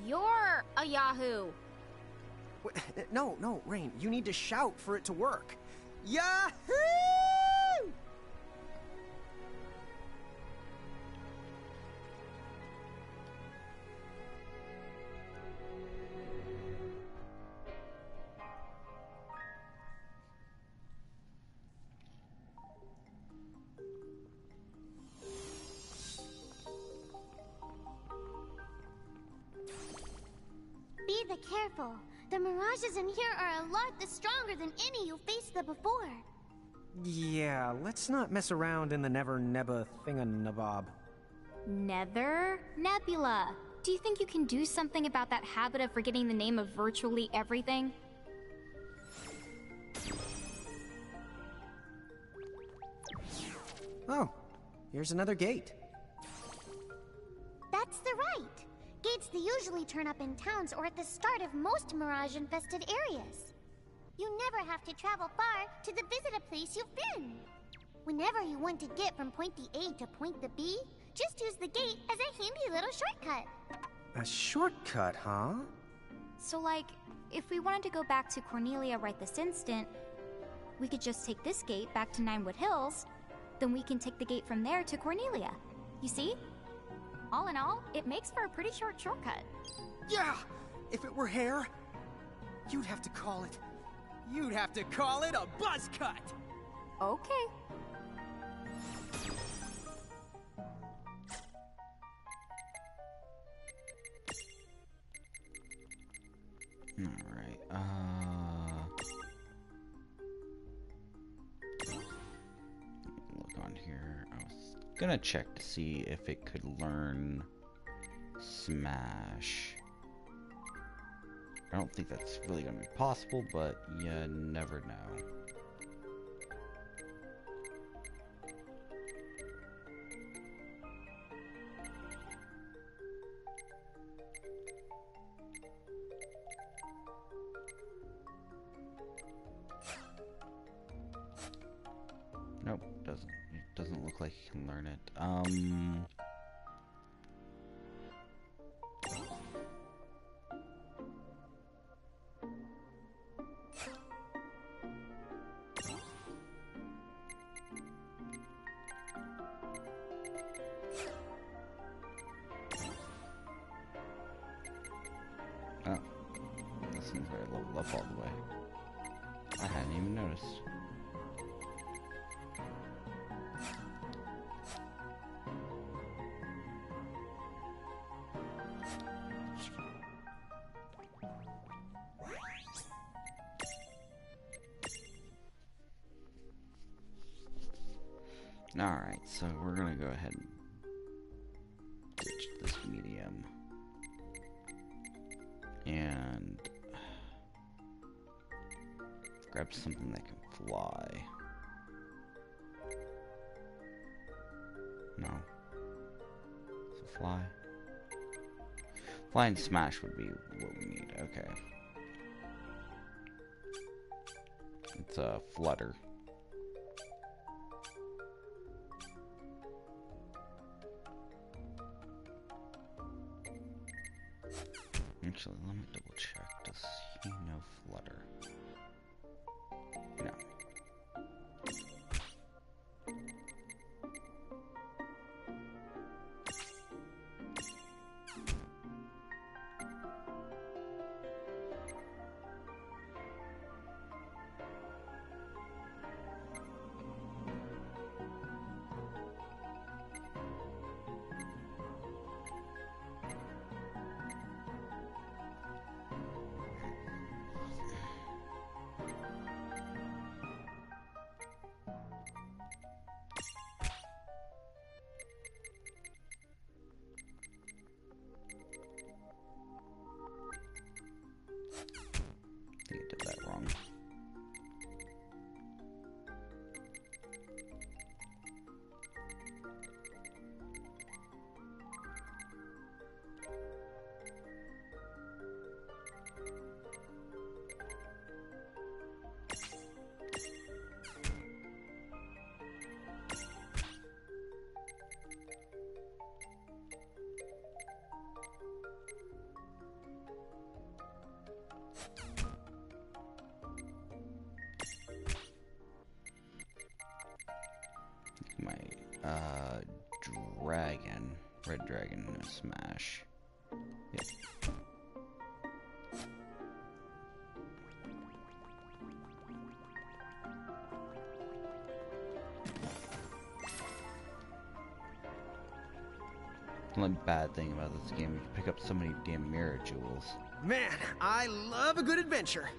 [SPEAKER 5] You're a Yahoo!
[SPEAKER 4] No, Rain, you need to shout for it to work. Yahoo!
[SPEAKER 6] Be careful. The mirages in here are a lot stronger than any you faced before.
[SPEAKER 4] Yeah, let's not mess around in the Never Neba thinganabob.
[SPEAKER 5] Nether Nebula. Do you think you can do something about that habit of forgetting the name of virtually everything?
[SPEAKER 4] Oh, here's another gate.
[SPEAKER 6] That's the right. Gates they usually turn up in towns or at the start of most mirage-infested areas. You never have to travel far to visit a place you've been. Whenever you want to get from point A to point B, just use the gate as a handy little shortcut.
[SPEAKER 4] A shortcut, huh?
[SPEAKER 5] So like, if we wanted to go back to Cornelia right this instant, we could just take this gate back to Ninewood Hills, then we can take the gate from there to Cornelia. You see? All in all, it makes for a pretty short shortcut.
[SPEAKER 4] Yeah! If it were hair, you'd have to call it... You'd have to call it a buzz cut!
[SPEAKER 5] Okay.
[SPEAKER 1] Alright, look on here. I was gonna check to see if it could learn Smash. I don't think that's really gonna be possible, but you never know. Nope, doesn't look like you can learn it. Oh, this thing's very leveled up all the way. I hadn't even noticed. Alright, so we're gonna go ahead and ditch this medium. And grab something that can fly. No. So fly. Fly and smash would be what we need. Okay. It's a flutter. Actually, let me double check. Does he know flutter? No. think I did that wrong. My dragon, red dragon, smash. Yep. The only bad thing about this game, you can pick up so many damn mirror jewels.
[SPEAKER 4] Man, I love a good adventure.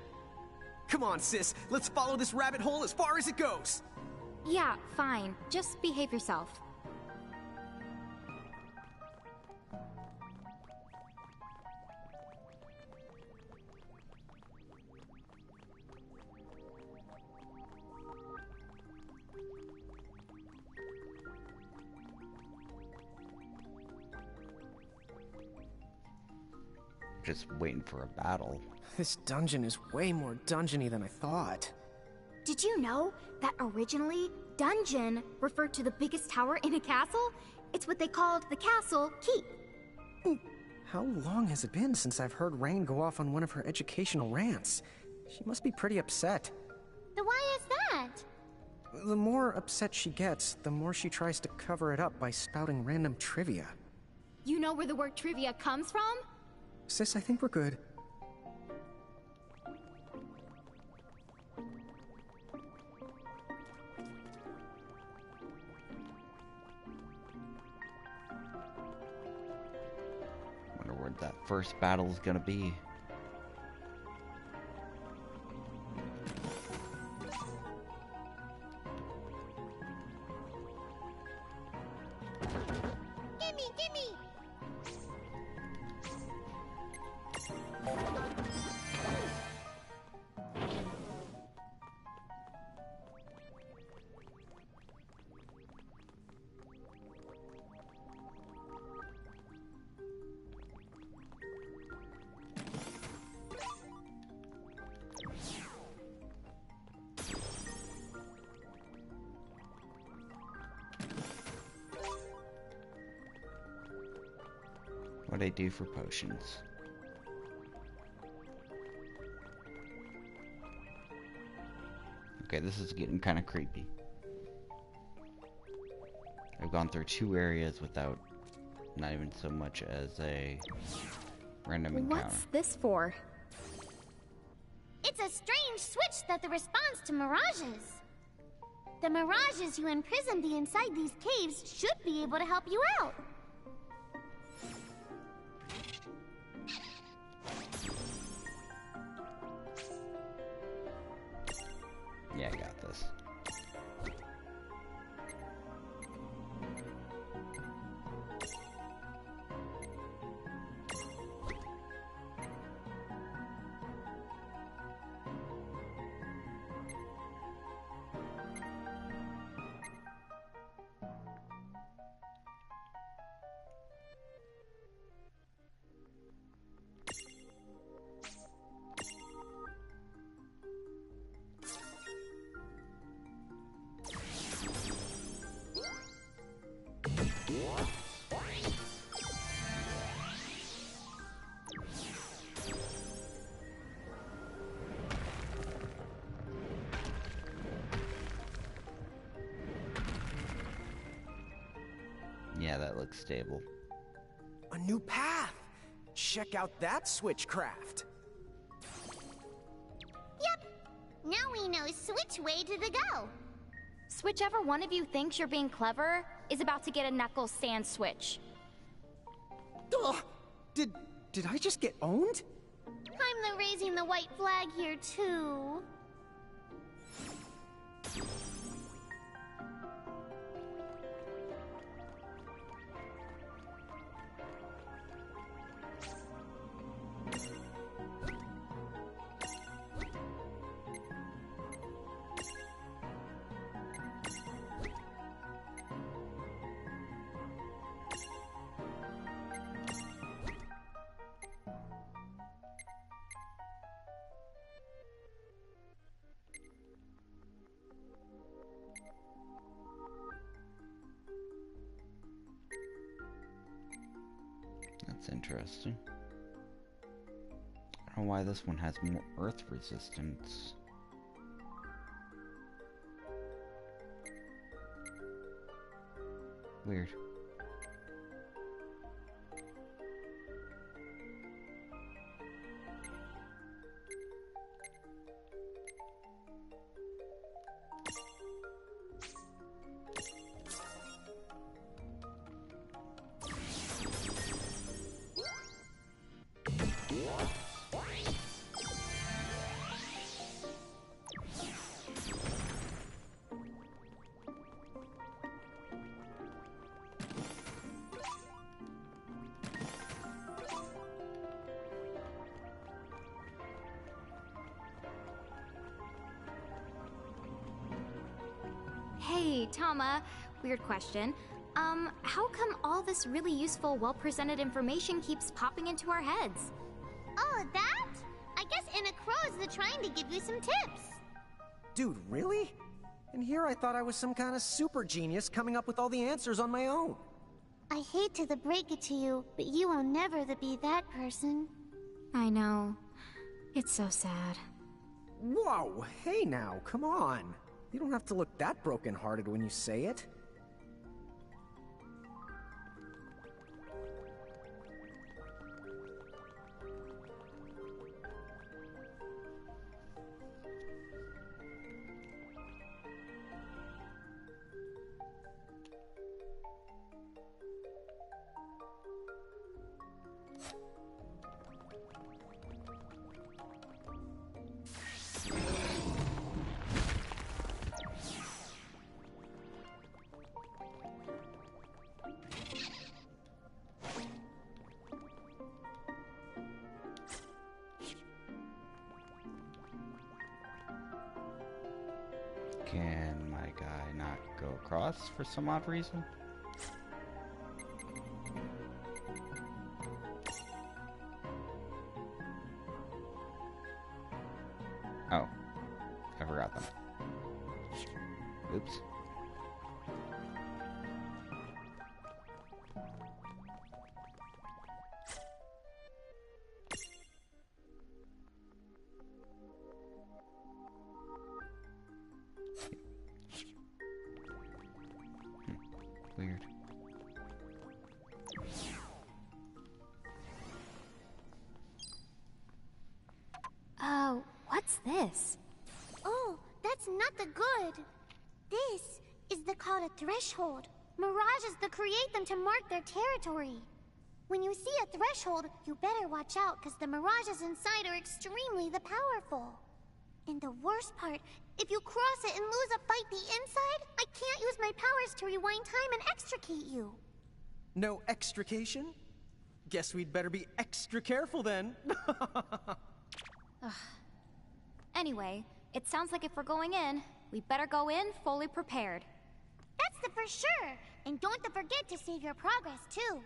[SPEAKER 4] Come on, sis, let's follow this rabbit hole as far as it goes.
[SPEAKER 5] Yeah, fine. Just behave yourself.
[SPEAKER 1] Just waiting for a battle.
[SPEAKER 4] This dungeon is way more dungeony than I thought.
[SPEAKER 2] Did you know that originally, dungeon referred to the biggest tower in a castle? It's what they called the castle keep.
[SPEAKER 4] How long has it been since I've heard Rain go off on one of her educational rants? She must be pretty upset.
[SPEAKER 6] So why is that?
[SPEAKER 4] The more upset she gets, the more she tries to cover it up by spouting random trivia.
[SPEAKER 2] You know where the word trivia comes from?
[SPEAKER 4] Sis, I think we're good.
[SPEAKER 1] Wonder where that first battle is gonna be.
[SPEAKER 6] Gimme, gimme!
[SPEAKER 1] What I do for potions. Okay, this is getting kind of creepy. I've gone through 2 areas without not even so much as a random encounter.
[SPEAKER 5] What's this for?
[SPEAKER 6] It's a strange switch that the response to mirages. The mirages you imprisoned inside these caves should be able to help you out.
[SPEAKER 1] Yeah, I got this. Yeah, that looks stable.
[SPEAKER 4] A new path! Check out that switchcraft!
[SPEAKER 6] Yep. Now we know which way to the go.
[SPEAKER 2] Whichever one of you thinks you're being clever is about to get a knuckles sand switch.
[SPEAKER 4] Ugh! Did I just get owned?
[SPEAKER 6] I'm the raising the white flag here too.
[SPEAKER 1] That's interesting. I don't know why this one has more earth resistance. Weird.
[SPEAKER 2] Hey, Tama. Weird question. How come all this really useful, well-presented information keeps popping into our heads?
[SPEAKER 6] Oh, that? I guess Anna Crow is trying to give you some tips.
[SPEAKER 4] Dude, really? And here I thought I was some kind of super genius coming up with all the answers on my own.
[SPEAKER 6] I hate to break it to you, but you will never be that person.
[SPEAKER 2] I know. It's so sad.
[SPEAKER 4] Whoa, hey now, come on. You don't have to look that broken-hearted when you say it.
[SPEAKER 1] Can my guy not go across for some odd reason? Oh, I forgot them. Oops. Weird.
[SPEAKER 2] Oh, what's this?
[SPEAKER 6] Oh, that's not the good. This is called a threshold. Mirages create them to mark their territory. When you see a threshold, you better watch out, because the mirages inside are extremely powerful. And the worst part, if you cross it and lose a fight the inside, I can't use my powers to rewind time and extricate you.
[SPEAKER 4] No extrication? Guess we'd better be extra careful then.
[SPEAKER 2] Anyway, it sounds like if we're going in, we better go in fully prepared.
[SPEAKER 6] That's for sure. And don't forget to save your progress, too.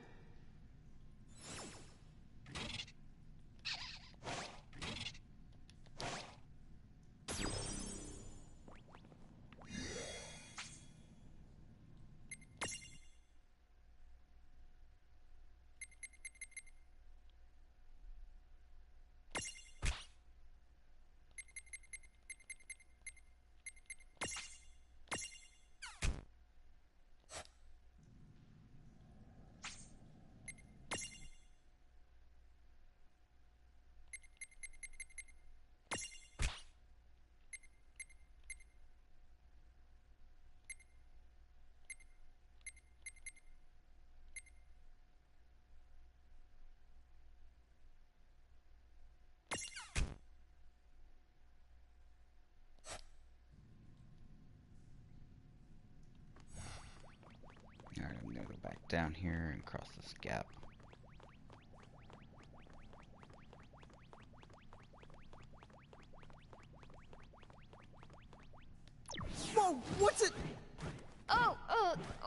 [SPEAKER 1] Alright, I'm gonna go back down here and cross this gap.
[SPEAKER 4] Whoa, what's it?
[SPEAKER 2] Oh,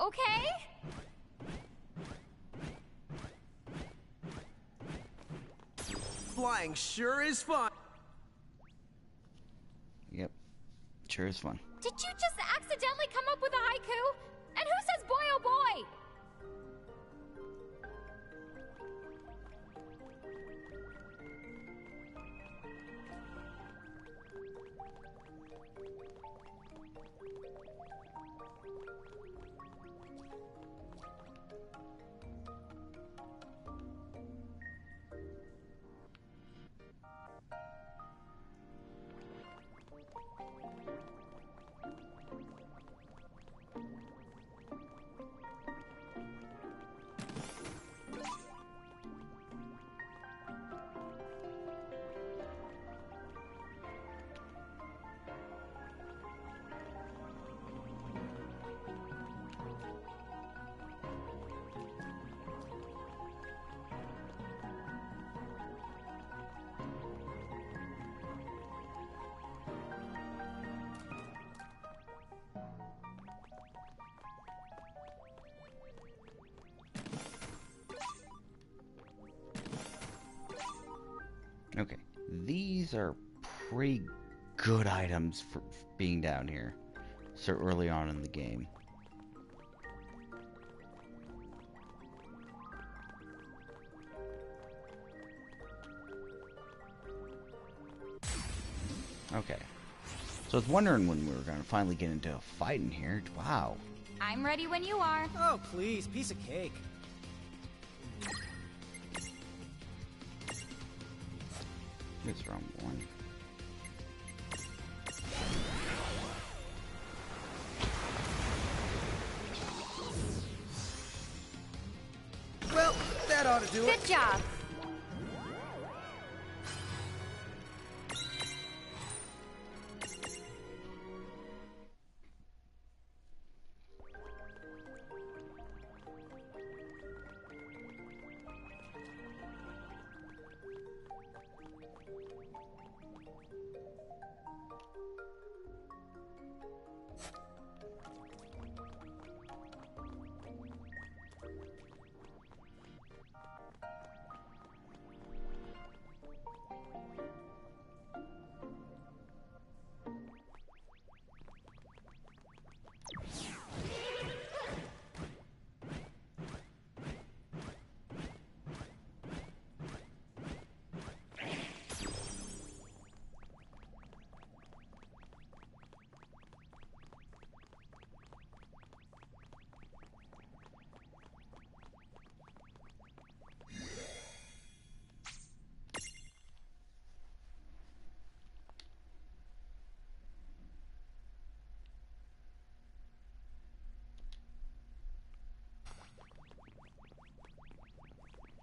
[SPEAKER 2] okay?
[SPEAKER 4] Flying sure is fun.
[SPEAKER 1] Yep, sure is fun.
[SPEAKER 2] Did you just accidentally come up with a haiku? And who says boy oh boy?
[SPEAKER 1] Okay, these are pretty good items for being down here so early on in the game. Okay. So I was wondering when we were going to finally get into a fight in here. Wow.
[SPEAKER 2] I'm ready when you are.
[SPEAKER 4] Oh, please, piece of cake.
[SPEAKER 1] That's the wrong one.
[SPEAKER 4] Well, that ought to do it.
[SPEAKER 2] Good job.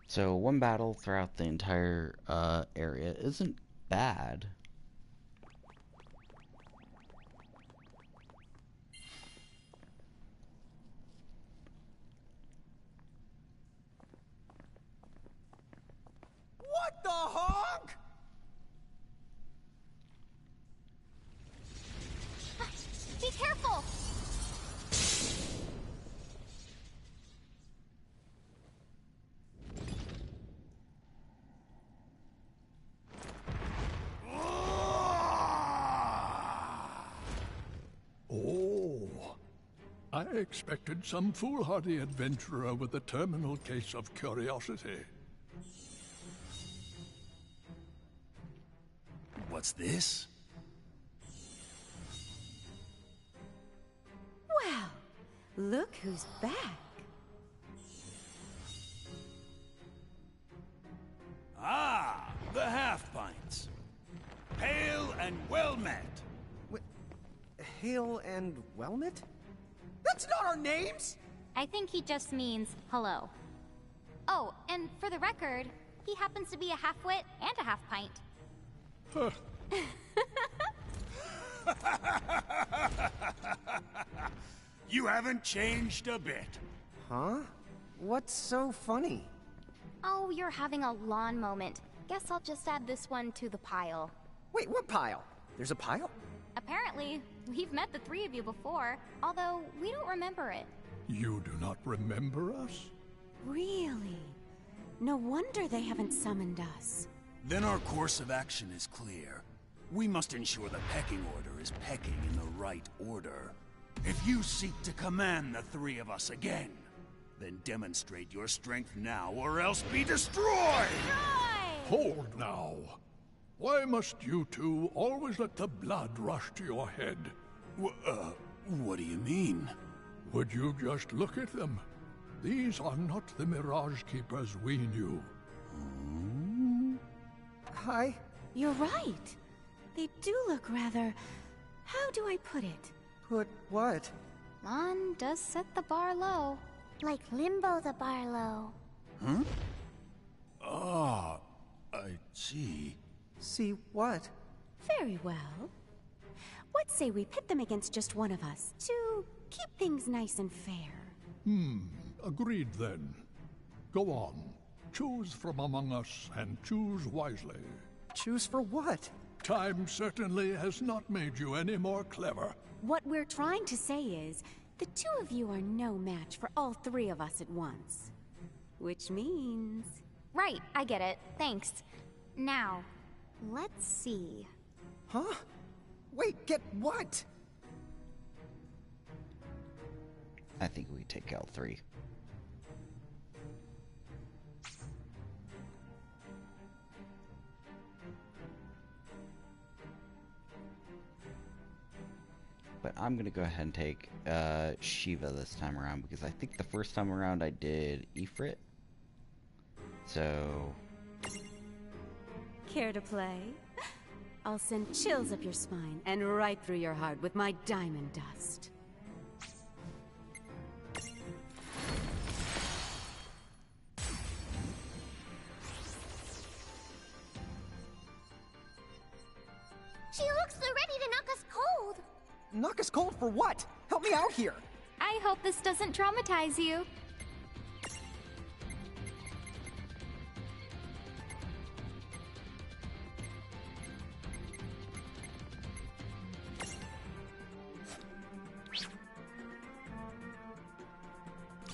[SPEAKER 1] So one battle throughout the entire area isn't bad.
[SPEAKER 4] What the honk?
[SPEAKER 2] Be careful!
[SPEAKER 12] I expected some foolhardy adventurer with a terminal case of curiosity.
[SPEAKER 11] What's this?
[SPEAKER 7] Well, look who's back.
[SPEAKER 13] Ah, the half-pints. Hail and well met.
[SPEAKER 4] Hail and well met? That's not our names!
[SPEAKER 2] I think he just means hello. Oh, and for the record, he happens to be a half-wit and a half-pint.
[SPEAKER 12] Huh.
[SPEAKER 13] You haven't changed a bit.
[SPEAKER 4] Huh? What's so funny?
[SPEAKER 2] Oh, you're having a lawn moment. Guess I'll just add this one to the pile.
[SPEAKER 4] Wait, what pile? There's a pile?
[SPEAKER 2] Apparently, we've met the three of you before, although we don't remember it.
[SPEAKER 12] You do not remember us?
[SPEAKER 7] Really? No wonder they haven't summoned us.
[SPEAKER 13] Then our course of action is clear. We must ensure the pecking order is pecking in the right order. If you seek to command the three of us again, then demonstrate your strength now or else be destroyed!
[SPEAKER 12] Hold now. Why must you two always let the blood rush to your head?
[SPEAKER 13] What do you mean?
[SPEAKER 12] Would you just look at them? These are not the Mirage Keepers we knew.
[SPEAKER 4] Hi.
[SPEAKER 7] You're right. They do look rather... How do I put it?
[SPEAKER 4] Put what?
[SPEAKER 2] Mon does set the bar low.
[SPEAKER 6] Like Limbo the Barlow.
[SPEAKER 13] Huh? Ah, I see.
[SPEAKER 4] See what?
[SPEAKER 7] Very well. What say we pit them against just one of us, to keep things nice and fair?
[SPEAKER 12] Agreed then. Go on. Choose from among us and choose wisely.
[SPEAKER 4] Choose for what?
[SPEAKER 12] Time certainly has not made you any more clever.
[SPEAKER 7] What we're trying to say is, the two of you are no match for all three of us at once. Which means...
[SPEAKER 2] Right, I get it. Thanks. Now,
[SPEAKER 5] Let's see.
[SPEAKER 4] Huh? Wait, get what?
[SPEAKER 1] I think we take L3. But I'm gonna go ahead and take Shiva this time around, because I think the first time around I did Ifrit. So...
[SPEAKER 14] Care to play? I'll send chills up your spine and right through your heart with my diamond dust.
[SPEAKER 6] She looks so ready to knock us cold.
[SPEAKER 4] Knock us cold for what? Help me out here.
[SPEAKER 2] I hope this doesn't traumatize you.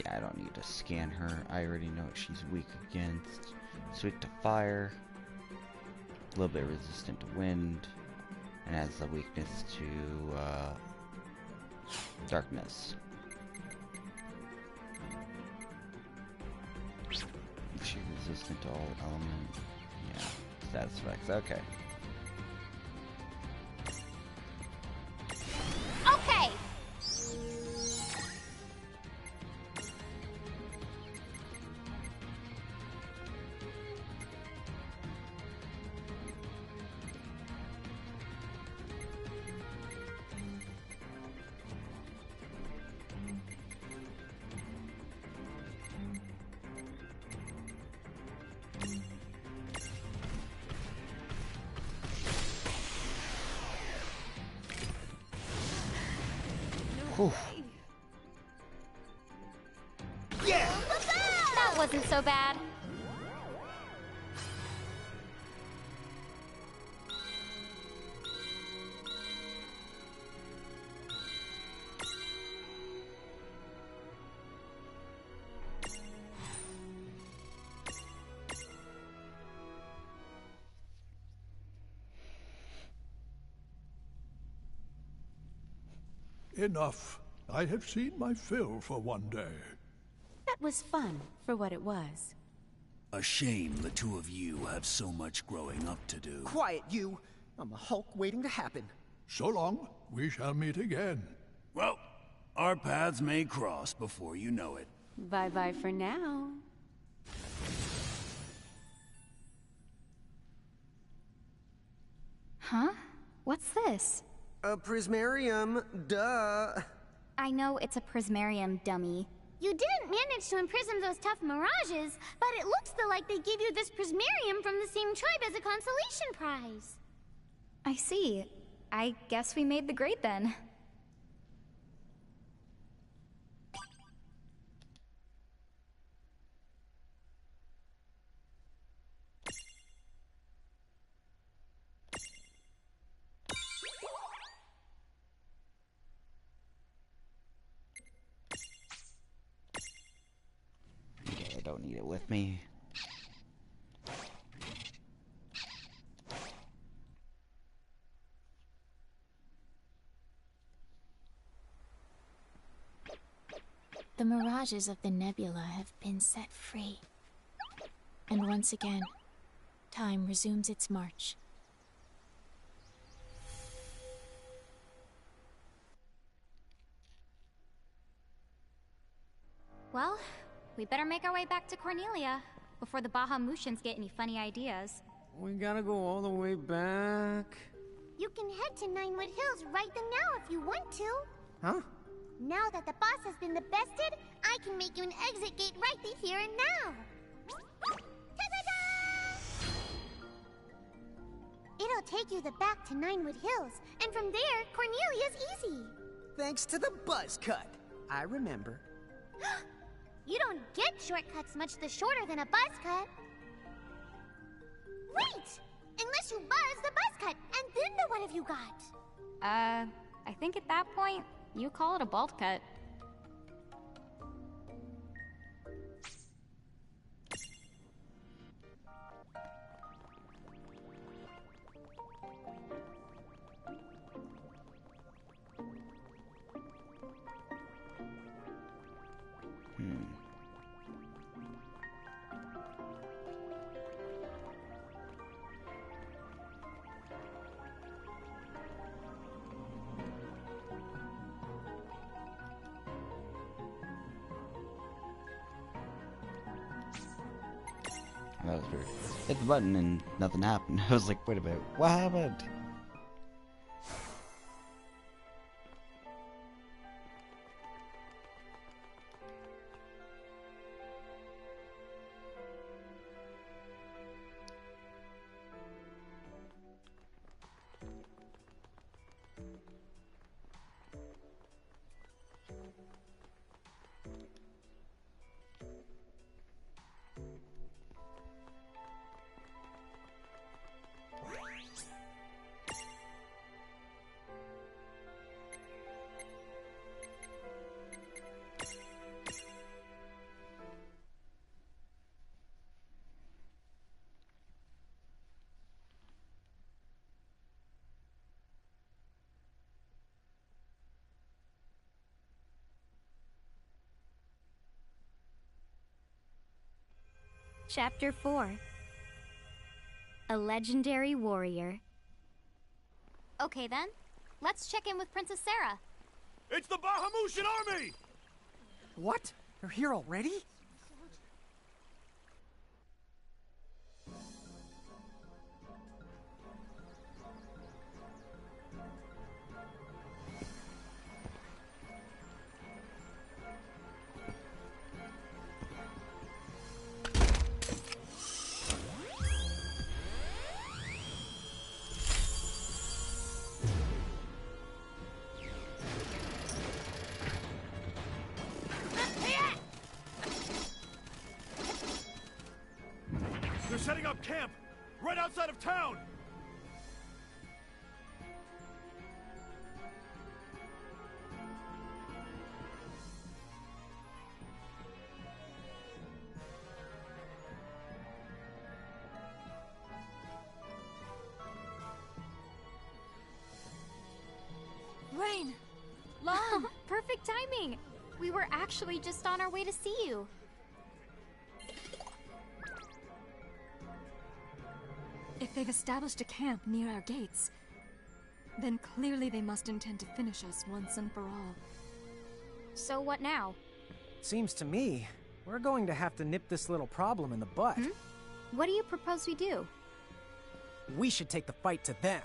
[SPEAKER 1] Yeah, I don't need to scan her. I already know what she's weak against. She's weak to fire, a little bit resistant to wind, and has a weakness to darkness. Is she resistant to all elements? Yeah, status effects. Okay.
[SPEAKER 2] Okay.
[SPEAKER 1] Whew.
[SPEAKER 4] Yeah!
[SPEAKER 2] That wasn't so bad.
[SPEAKER 12] Enough. I have seen my fill for one day.
[SPEAKER 14] That was fun, for what it was.
[SPEAKER 13] A shame the two of you have so much growing up to do.
[SPEAKER 4] Quiet, you. I'm a Hulk waiting to happen.
[SPEAKER 12] So long. We shall meet again.
[SPEAKER 13] Well, our paths may cross before you know it.
[SPEAKER 14] Bye-bye for now.
[SPEAKER 5] Huh? What's this?
[SPEAKER 4] A prismarium, duh.
[SPEAKER 2] I know it's a prismarium, dummy.
[SPEAKER 6] You didn't manage to imprison those tough mirages, but it looks like they gave you this prismarium from the same tribe as a consolation prize.
[SPEAKER 5] I see. I guess we made the grade then.
[SPEAKER 1] Okay, I don't need it with me.
[SPEAKER 15] The mirages of the Nebula have been set free. And once again, time resumes its march.
[SPEAKER 2] Well, we better make our way back to Cornelia before the Bahamutians get any funny ideas.
[SPEAKER 4] We gotta go all the way back.
[SPEAKER 6] You can head to Ninewood Hills right then now if you want to.
[SPEAKER 4] Huh?
[SPEAKER 6] Now that the boss has been the bested, I can make you an exit gate right here and now. Ta-da-da! It'll take you back to Ninewood Hills, and from there, Cornelia's easy.
[SPEAKER 4] Thanks to the buzz cut. I remember.
[SPEAKER 6] You don't get shortcuts much the shorter than a buzz cut. Wait! Unless you buzz the buzz cut, and then what have you got?
[SPEAKER 2] I think at that point, you call it a bolt cut.
[SPEAKER 1] faster. Hit the button and nothing happened. I was like, wait a minute, what happened?
[SPEAKER 2] Chapter 4. A Legendary Warrior.
[SPEAKER 6] Okay then, let's check in with Princess Sarah.
[SPEAKER 11] It's the Bahamutian army!
[SPEAKER 4] What? They're here already?
[SPEAKER 11] They're setting up camp right outside of town!
[SPEAKER 2] Rain! Lon! Perfect timing! We were actually just on our way to see you.
[SPEAKER 10] If they've established a camp near our gates, then clearly they must intend to finish us once and for all.
[SPEAKER 2] So what now?
[SPEAKER 4] Seems to me, we're going to have to nip this little problem in the bud.
[SPEAKER 2] What do you propose we do?
[SPEAKER 4] We should take the fight to them.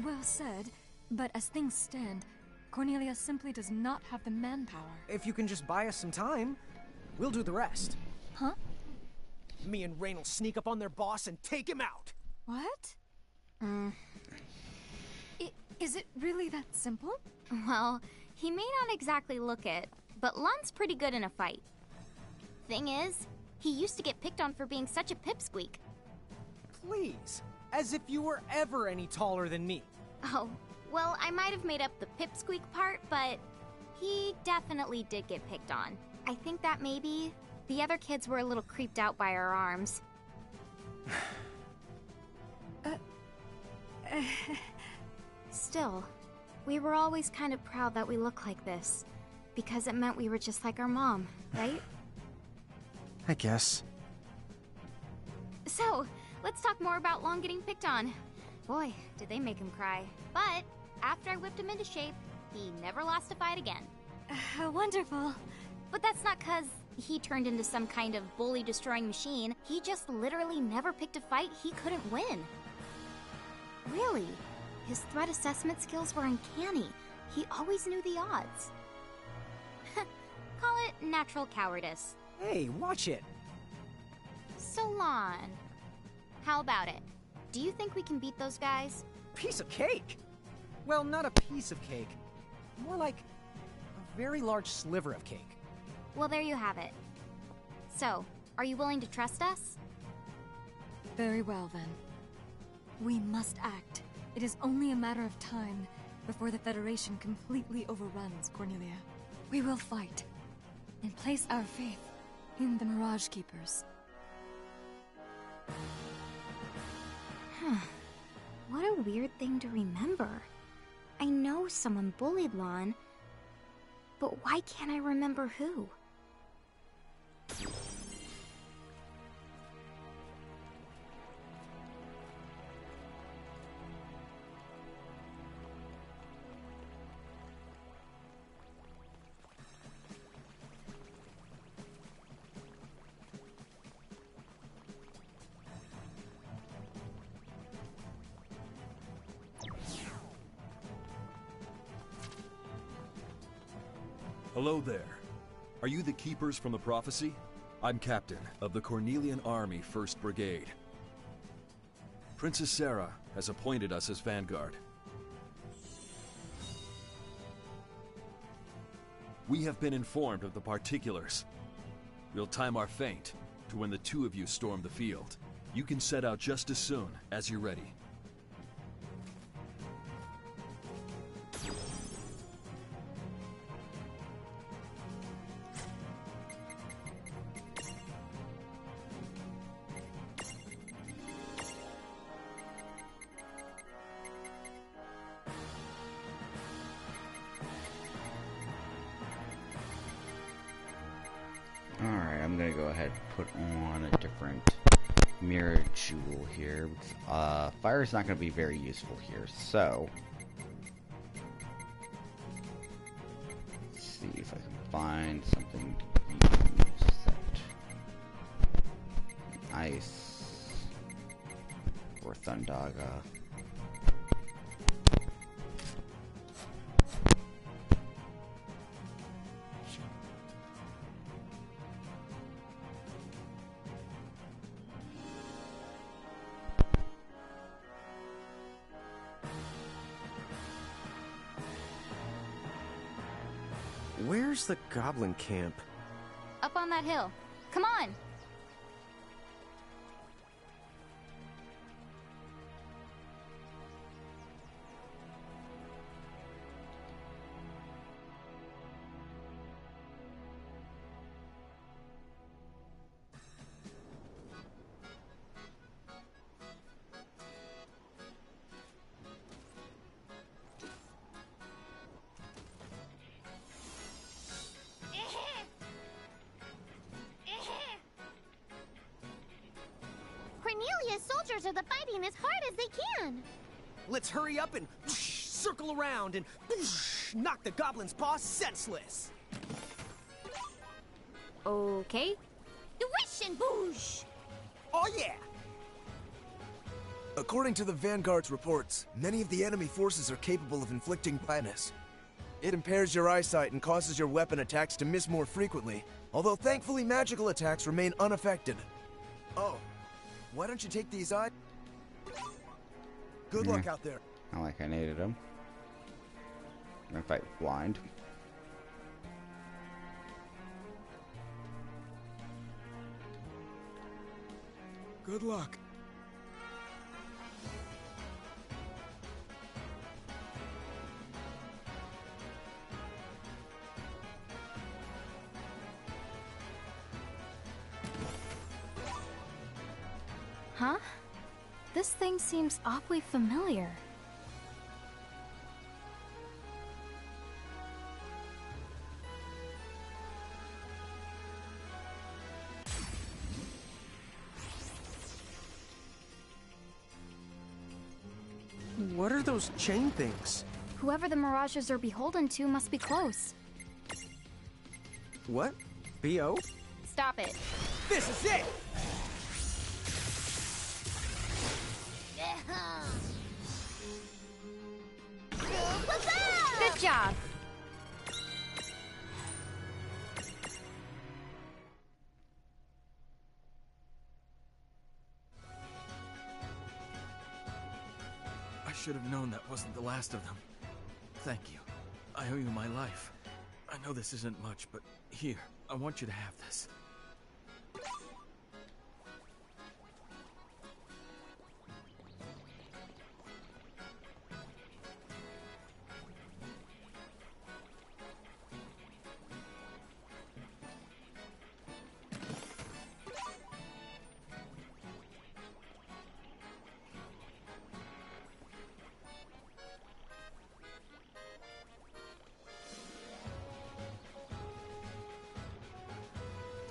[SPEAKER 10] Well said, but as things stand, Cornelia simply does not have the manpower.
[SPEAKER 4] If you can just buy us some time, we'll do the rest.
[SPEAKER 10] Huh?
[SPEAKER 4] Me and Rain will sneak up on their boss and take him out.
[SPEAKER 10] What? Is it really that simple?
[SPEAKER 2] Well, he may not exactly look it, but Lon's pretty good in a fight. Thing is, he used to get picked on for being such a pipsqueak.
[SPEAKER 4] Please, as if you were ever any taller than me.
[SPEAKER 2] Oh, well, I might have made up the pipsqueak part, but he definitely did get picked on. I think that maybe the other kids were a little creeped out by our arms. Still, we were always kind of proud that we look like this, because it meant we were just like our mom, right?
[SPEAKER 4] I guess.
[SPEAKER 2] So, let's talk more about Lon getting picked on. Boy, did they make him cry. But after I whipped him into shape, he never lost a fight again.
[SPEAKER 10] Wonderful.
[SPEAKER 2] But that's not 'cause he turned into some kind of bully-destroying machine. He just literally never picked a fight he couldn't win. Really, his threat assessment skills were uncanny. He always knew the odds. Call it natural cowardice.
[SPEAKER 4] Hey, watch it.
[SPEAKER 2] So, Lon, how about it? Do you think we can beat those guys?
[SPEAKER 4] Piece of cake? Well, not a piece of cake. More like a very large sliver of cake.
[SPEAKER 2] Well, there you have it. So, are you willing to trust us?
[SPEAKER 10] Very well, then. We must act. It is only a matter of time before the Federation completely overruns Cornelia. We will fight and place our faith in the Mirage Keepers.
[SPEAKER 2] What a weird thing to remember. I know someone bullied Lon, but why can't I remember who?
[SPEAKER 11] Hello there. Are you the keepers from the prophecy? I'm captain of the Cornelian Army 1st Brigade. Princess Sarah has appointed us as vanguard. We have been informed of the particulars. We'll time our feint to when the two of you storm the field. You can set out just as soon as you're ready.
[SPEAKER 1] Alright, I'm gonna go ahead and put on a different mirror jewel here. Because, fire is not gonna be very useful here, so let's see if I can find something to use that. Ice or Thundaga.
[SPEAKER 4] Where's the goblin camp?
[SPEAKER 2] Up on that hill. Come on!
[SPEAKER 6] Cornelia's soldiers are fighting as hard as they can.
[SPEAKER 4] Let's hurry up and circle around and knock the goblin's paw senseless.
[SPEAKER 2] Okay.
[SPEAKER 6] Wish and boosh!
[SPEAKER 4] Oh yeah!
[SPEAKER 16] According to the Vanguard's reports, many of the enemy forces are capable of inflicting blindness. It impairs your eyesight and causes your weapon attacks to miss more frequently, although thankfully magical attacks remain unaffected. Oh, why don't you take these eyes? Good luck out there.
[SPEAKER 1] Not like I needed them. I'm gonna fight blind.
[SPEAKER 16] Good luck.
[SPEAKER 5] Huh? This thing seems awfully familiar.
[SPEAKER 4] What are those chain things?
[SPEAKER 5] Whoever the mirages are beholden to must be close.
[SPEAKER 4] What? B.O.?
[SPEAKER 2] Stop it.
[SPEAKER 4] This is it!
[SPEAKER 2] Good job.
[SPEAKER 11] I should have known that wasn't the last of them. Thank you. I owe you my life. I know this isn't much, but here, I want you to have this.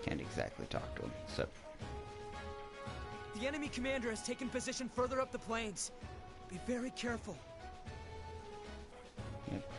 [SPEAKER 1] Can't exactly talk to him, so.
[SPEAKER 4] The enemy commander has taken position further up the plains. Be very careful.
[SPEAKER 1] Yep.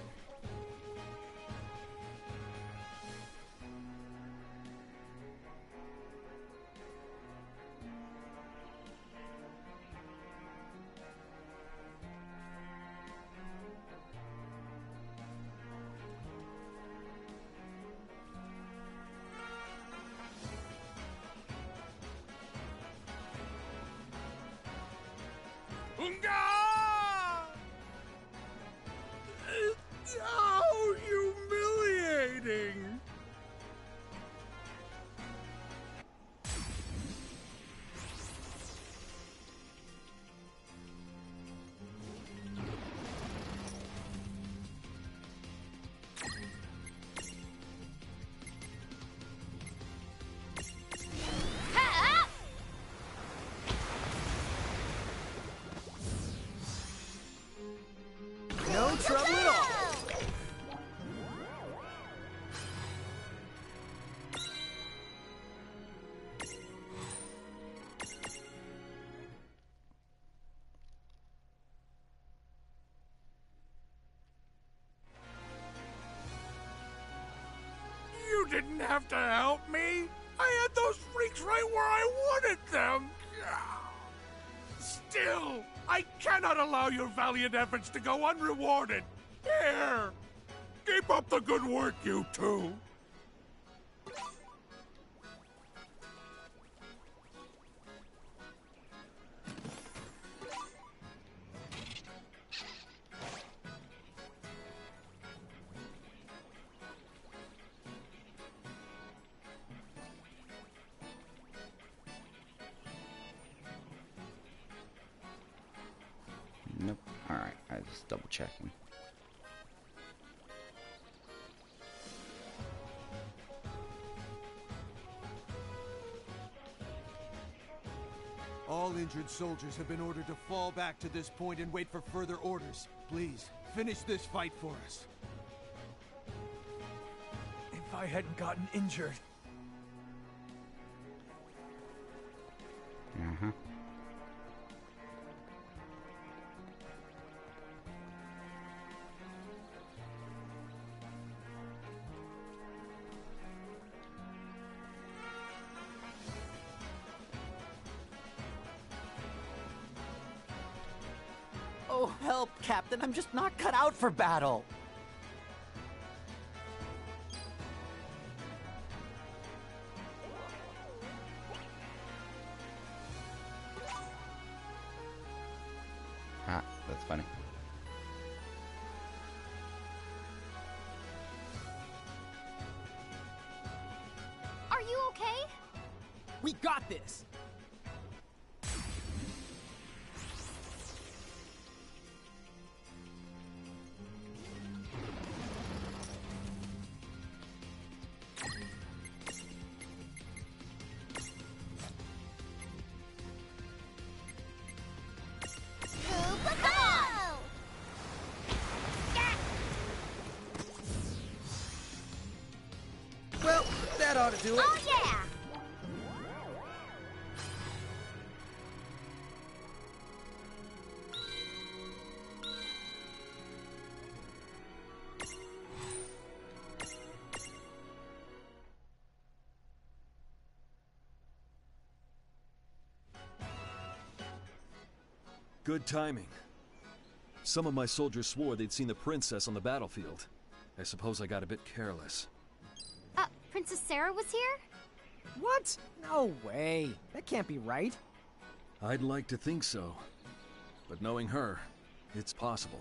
[SPEAKER 13] How humiliating!
[SPEAKER 4] No trouble at all.
[SPEAKER 13] You didn't have to help me. I had those freaks right where I wanted them. Still, I cannot allow your valiant efforts to go unrewarded. Here, keep up the good work, you two.
[SPEAKER 1] Nope. Alright, I was just double checking.
[SPEAKER 4] All injured soldiers have been ordered to fall back to this point and wait for further orders. Please, finish this fight for us.
[SPEAKER 11] If I hadn't gotten injured.
[SPEAKER 1] Uh-huh.
[SPEAKER 4] Oh, help, Captain. I'm just not cut out for battle.
[SPEAKER 1] Ah, that's funny.
[SPEAKER 2] Are you okay?
[SPEAKER 4] We got this. Well, that ought to do it.
[SPEAKER 6] Oh, yeah!
[SPEAKER 17] Good timing. Some of my soldiers swore they'd seen the princess on the battlefield. I suppose I got a bit careless.
[SPEAKER 2] Princess Sarah was here?
[SPEAKER 4] What? No way. That can't be right.
[SPEAKER 17] I'd like to think so. But knowing her, it's possible.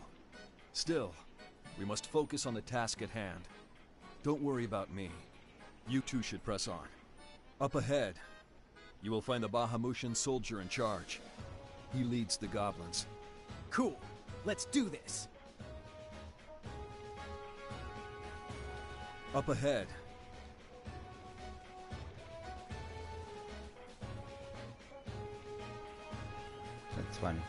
[SPEAKER 17] Still, we must focus on the task at hand. Don't worry about me. You two should press on. Up ahead, you will find the Bahamutian soldier in charge. He leads the goblins.
[SPEAKER 4] Cool. Let's do this.
[SPEAKER 17] Up ahead.
[SPEAKER 1] That's funny.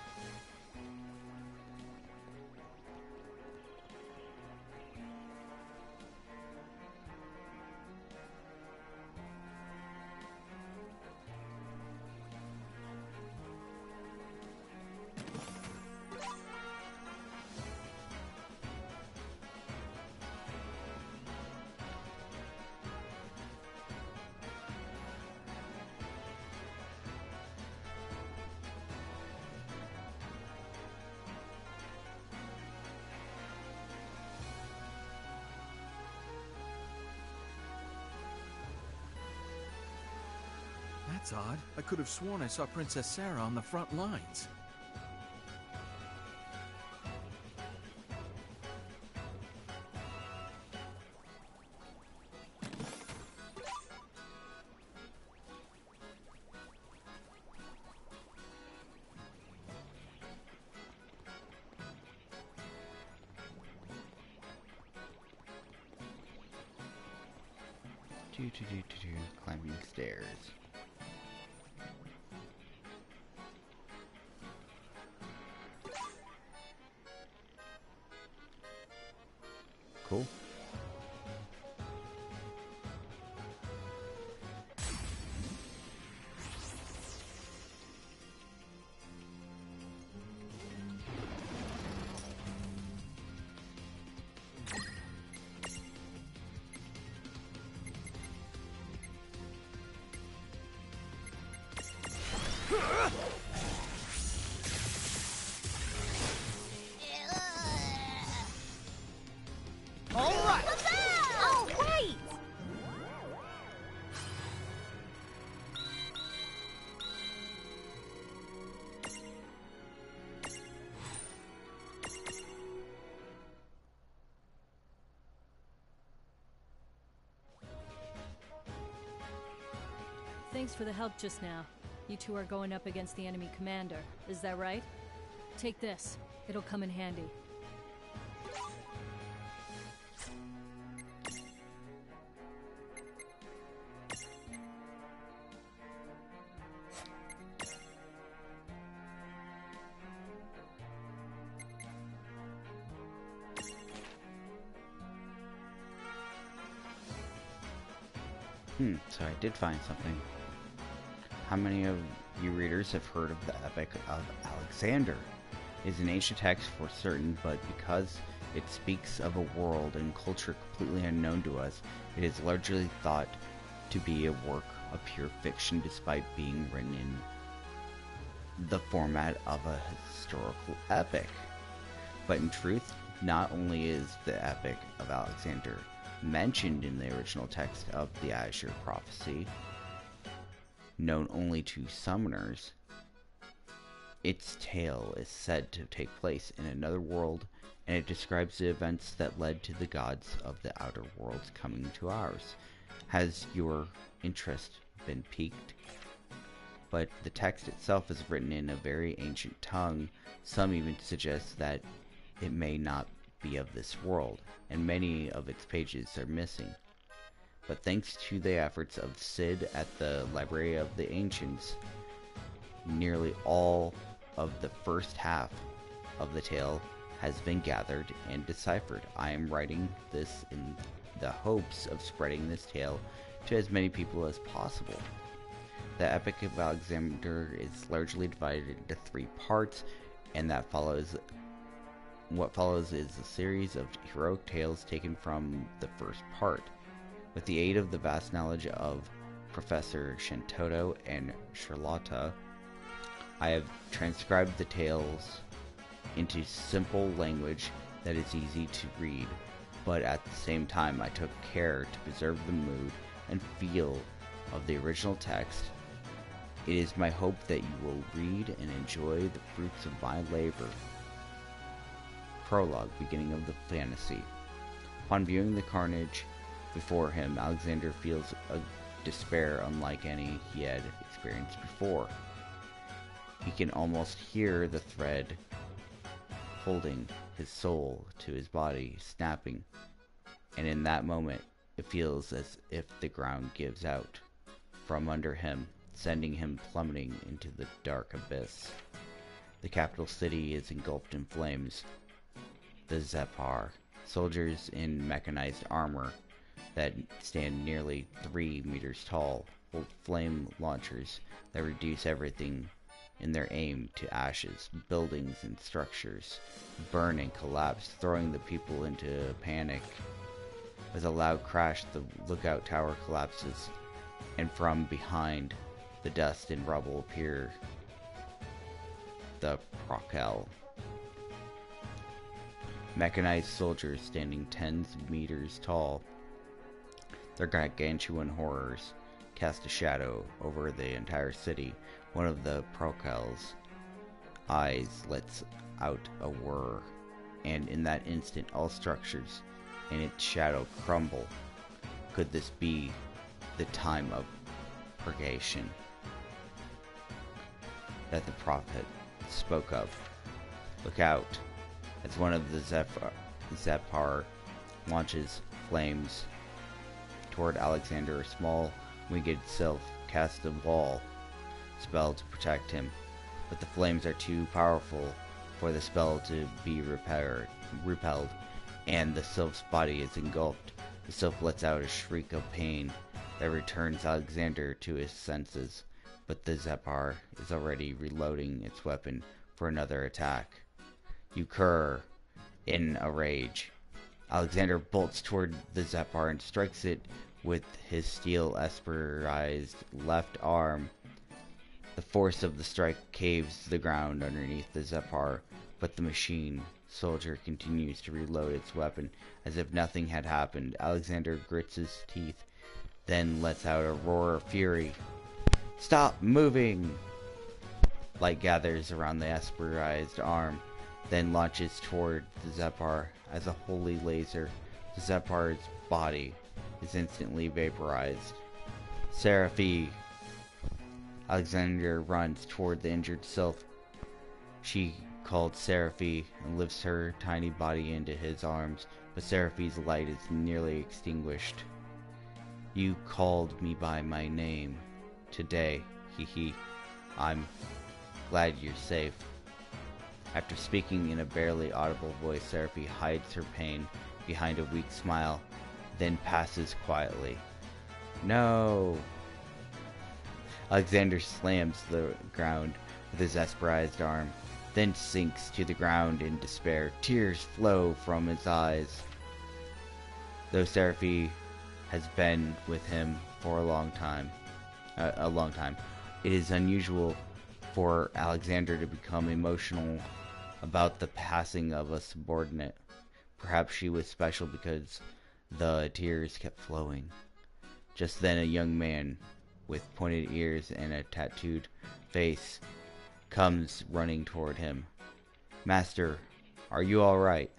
[SPEAKER 11] That's odd. I could have sworn I saw Princess Sarah on the front lines.
[SPEAKER 1] Climbing stairs. Cool.
[SPEAKER 4] All right.
[SPEAKER 7] Oh, wait!
[SPEAKER 18] Thanks for the help just now. You two are going up against the enemy commander, is that right? Take this. It'll come in handy.
[SPEAKER 1] So I did find something. How many of you readers have heard of the Epic of Alexander? It is an ancient text for certain, but because it speaks of a world and culture completely unknown to us, it is largely thought to be a work of pure fiction despite being written in the format of a historical epic. But in truth, not only is the Epic of Alexander mentioned in the original text of the Azure Prophecy, known only to summoners, its tale is said to take place in another world, and it describes the events that led to the gods of the outer worlds coming to ours. Has your interest been piqued? But the text itself is written in a very ancient tongue. Some even suggest that it may not be of this world, and many of its pages are missing. But thanks to the efforts of Sid at the Library of the Ancients, nearly all of the first half of the tale has been gathered and deciphered. I am writing this in the hopes of spreading this tale to as many people as possible. The Epic of Alexander is largely divided into 3 parts, and what follows is a series of heroic tales taken from the first part. With the aid of the vast knowledge of Professor Shantoto and Charlotta, I have transcribed the tales into simple language that is easy to read, but at the same time I took care to preserve the mood and feel of the original text. It is my hope that you will read and enjoy the fruits of my labor. Prologue, beginning of the fantasy. Upon viewing the carnage before him, Alexander feels a despair unlike any he had experienced before. He can almost hear the thread holding his soul to his body snapping, and in that moment it feels as if the ground gives out from under him, sending him plummeting into the dark abyss. The capital city is engulfed in flames. The Zepar, soldiers in mechanized armor that stand nearly 3 meters tall, hold flame launchers that reduce everything in their aim to ashes. Buildings and structures burn and collapse, throwing the people into panic. With a loud crash, the lookout tower collapses, and from behind the dust and rubble appear the Prokel. Mechanized soldiers standing tens of meters tall. Their gargantuan horrors cast a shadow over the entire city. One of the Prokel's eyes lets out a whir, and in that instant all structures in its shadow crumble. Could this be the time of purgation that the prophet spoke of? Look out, as one of the Zepar launches flames toward Alexander, a small winged sylph casts a wall spell to protect him, but the flames are too powerful for the spell to be repelled, and the sylph's body is engulfed. The sylph lets out a shriek of pain that returns Alexander to his senses, but the Zephyr is already reloading its weapon for another attack. You cur in a rage. Alexander bolts toward the Zephyr and strikes it with his steel esperized left arm. The force of the strike caves the ground underneath the Zephyr, but the machine soldier continues to reload its weapon as if nothing had happened. Alexander grits his teeth, then lets out a roar of fury. Stop moving! Light gathers around the esperized arm, then launches toward the Zephyr as a holy laser. The Zephyr's body is instantly vaporized. Seraphi! Alexander runs toward the injured sylph. She called Seraphi and lifts her tiny body into his arms, but Seraphi's light is nearly extinguished. You called me by my name today, hee. I'm glad you're safe. After speaking in a barely audible voice, Seraphi hides her pain behind a weak smile, then passes quietly. No! Alexander slams the ground with his esperized arm, then sinks to the ground in despair. Tears flow from his eyes. Though Seraphi has been with him for a long time, it is unusual for Alexander to become emotional about the passing of a subordinate. Perhaps she was special because the tears kept flowing. Just then a young man with pointed ears and a tattooed face comes running toward him. Master, are you all right?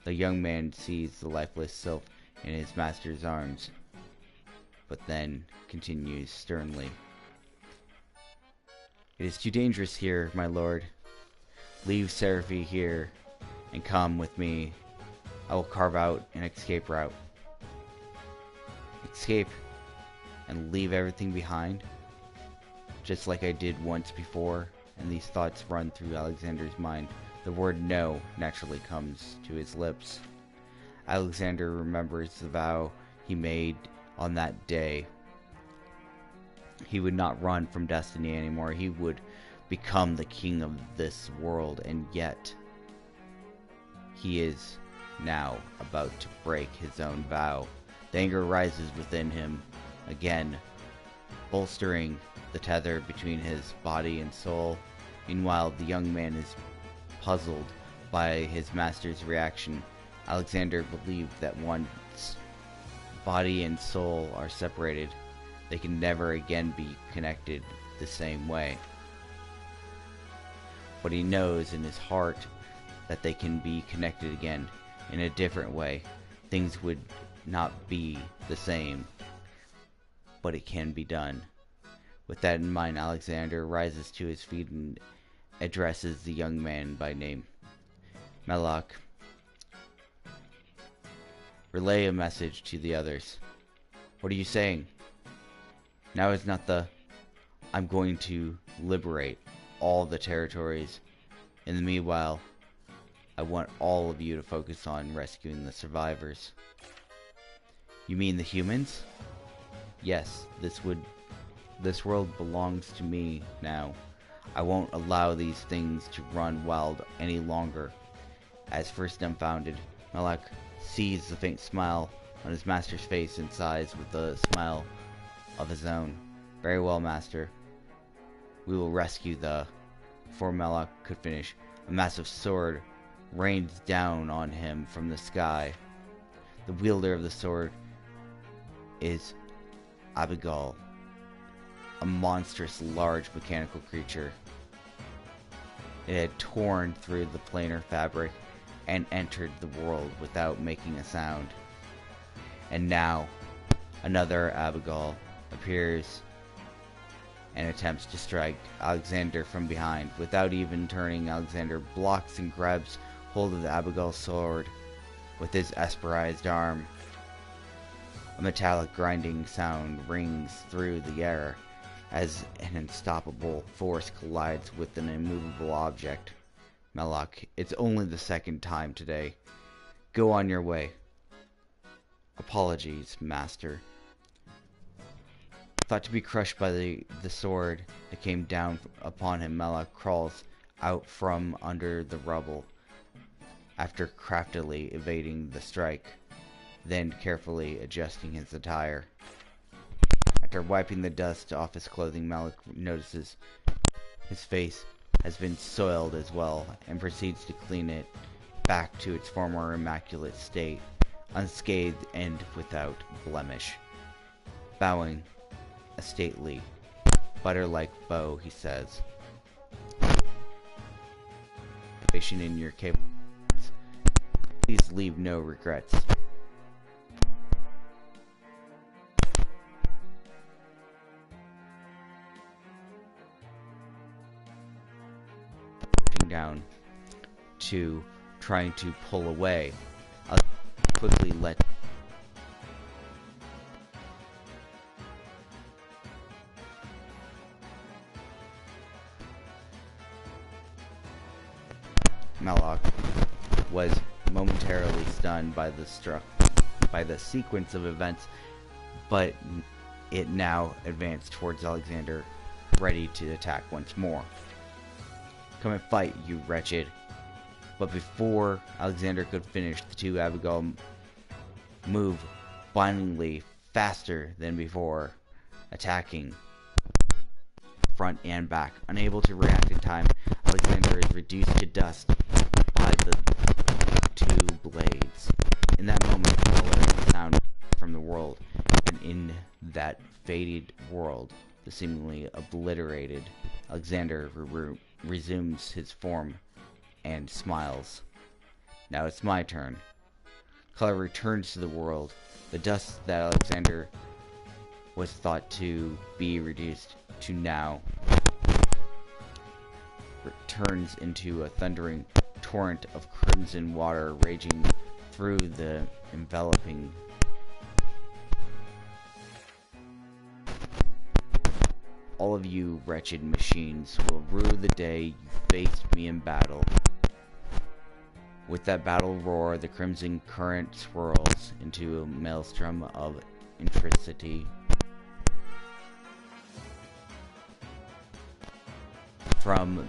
[SPEAKER 1] The young man sees the lifeless sylph in his master's arms, but then continues sternly. It is too dangerous here, my lord. Leave Seraphi here and come with me. I will carve out an escape route. Escape and leave everything behind? Just like I did once before, and these thoughts run through Alexander's mind. The word no naturally comes to his lips. Alexander remembers the vow he made on that day. He would not run from destiny anymore. He would become the king of this world, and yet he is now about to break his own vow. The anger rises within him again, bolstering the tether between his body and soul. Meanwhile, the young man is puzzled by his master's reaction. Alexander believed that once body and soul are separated, they can never again be connected the same way. But he knows in his heart that they can be connected again in a different way. Things would not be the same, but it can be done. With that in mind, Alexander rises to his feet and addresses the young man by name. Melloc, relay a message to the others. What are you saying? Now is not the I'm going to liberate all the territories. In the meanwhile, I want all of you to focus on rescuing the survivors. You mean the humans? Yes, this world belongs to me now. I won't allow these things to run wild any longer. As first dumbfounded, Melloc sees the faint smile on his master's face and sighs with a smile of his own. Very well, master. We will rescue the... Before Melloc could finish, a massive sword rains down on him from the sky. The wielder of the sword is Abigail, a monstrous large mechanical creature. It had torn through the planar fabric and entered the world without making a sound. And now, another Abigail appears and attempts to strike Alexander from behind. Without even turning, Alexander blocks and grabs hold of the Abigail's sword with his esperized arm. A metallic grinding sound rings through the air as an unstoppable force collides with an immovable object. Melloc, it's only the second time today. Go on your way. Apologies, Master. Thought to be crushed by the sword that came down upon him, Melloc crawls out from under the rubble after craftily evading the strike, then carefully adjusting his attire. After wiping the dust off his clothing, Melloc notices his face has been soiled as well, and proceeds to clean it back to its former immaculate state, unscathed and without blemish. Bowing a stately, butter-like bow, he says, in your capabilities, please leave no regrets. Down to trying to pull away. I'll quickly let Melloc was momentarily stunned by the sequence of events, but it now advanced towards Alexander, ready to attack once more. Come and fight, you wretched. But before Alexander could finish, the two Abigail move blindingly faster than before, attacking front and back. Unable to react in time, Alexander is reduced to dust by the two blades. In that moment, color and sound from the world, and in that faded world, the seemingly obliterated Alexander resumes his form and smiles. Now it's my turn. Color returns to the world. The dust that Alexander was thought to be reduced to now turns into a thundering torrent of crimson water raging through the enveloping. All of you wretched machines will rue the day you faced me in battle. With that battle roar, the crimson current swirls into a maelstrom of intricity. From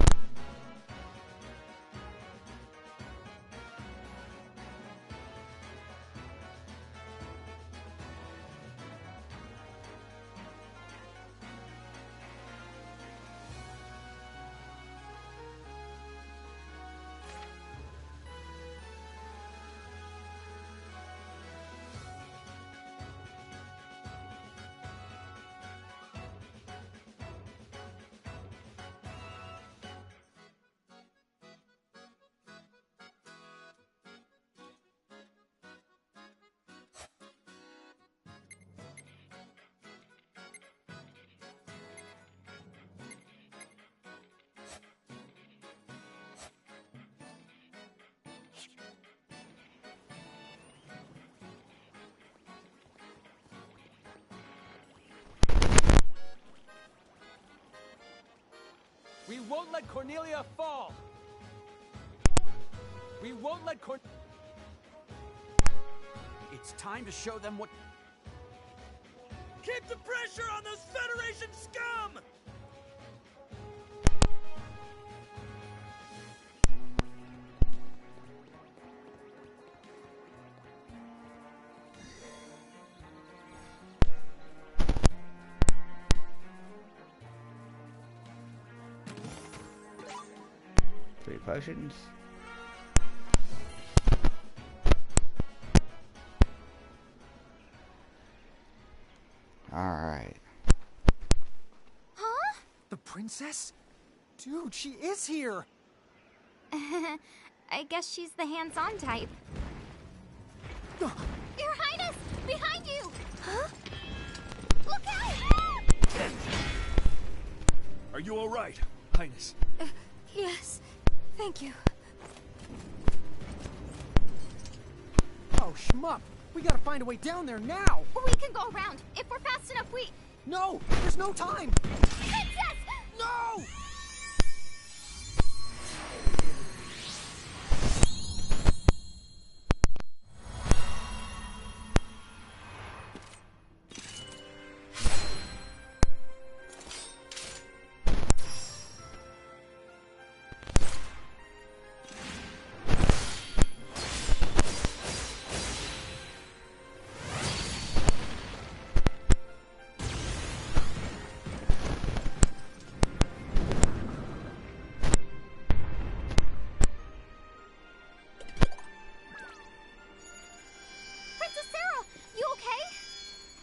[SPEAKER 19] We won't let Cornelia fall! We won't let It's time to show them what... Keep the pressure on those Federation scum!
[SPEAKER 1] Potions. Alright.
[SPEAKER 4] Huh? The princess? Dude, she is here!
[SPEAKER 2] I guess she's the hands-on type.
[SPEAKER 6] Your Highness! Behind you! Huh? Look out!
[SPEAKER 11] Are you alright, Highness?
[SPEAKER 10] Yes. Thank you.
[SPEAKER 4] Oh, shmup! We gotta find a way down there now!
[SPEAKER 2] We can go around. If we're fast enough, we...
[SPEAKER 4] No! There's no time!
[SPEAKER 2] Princess!
[SPEAKER 4] No!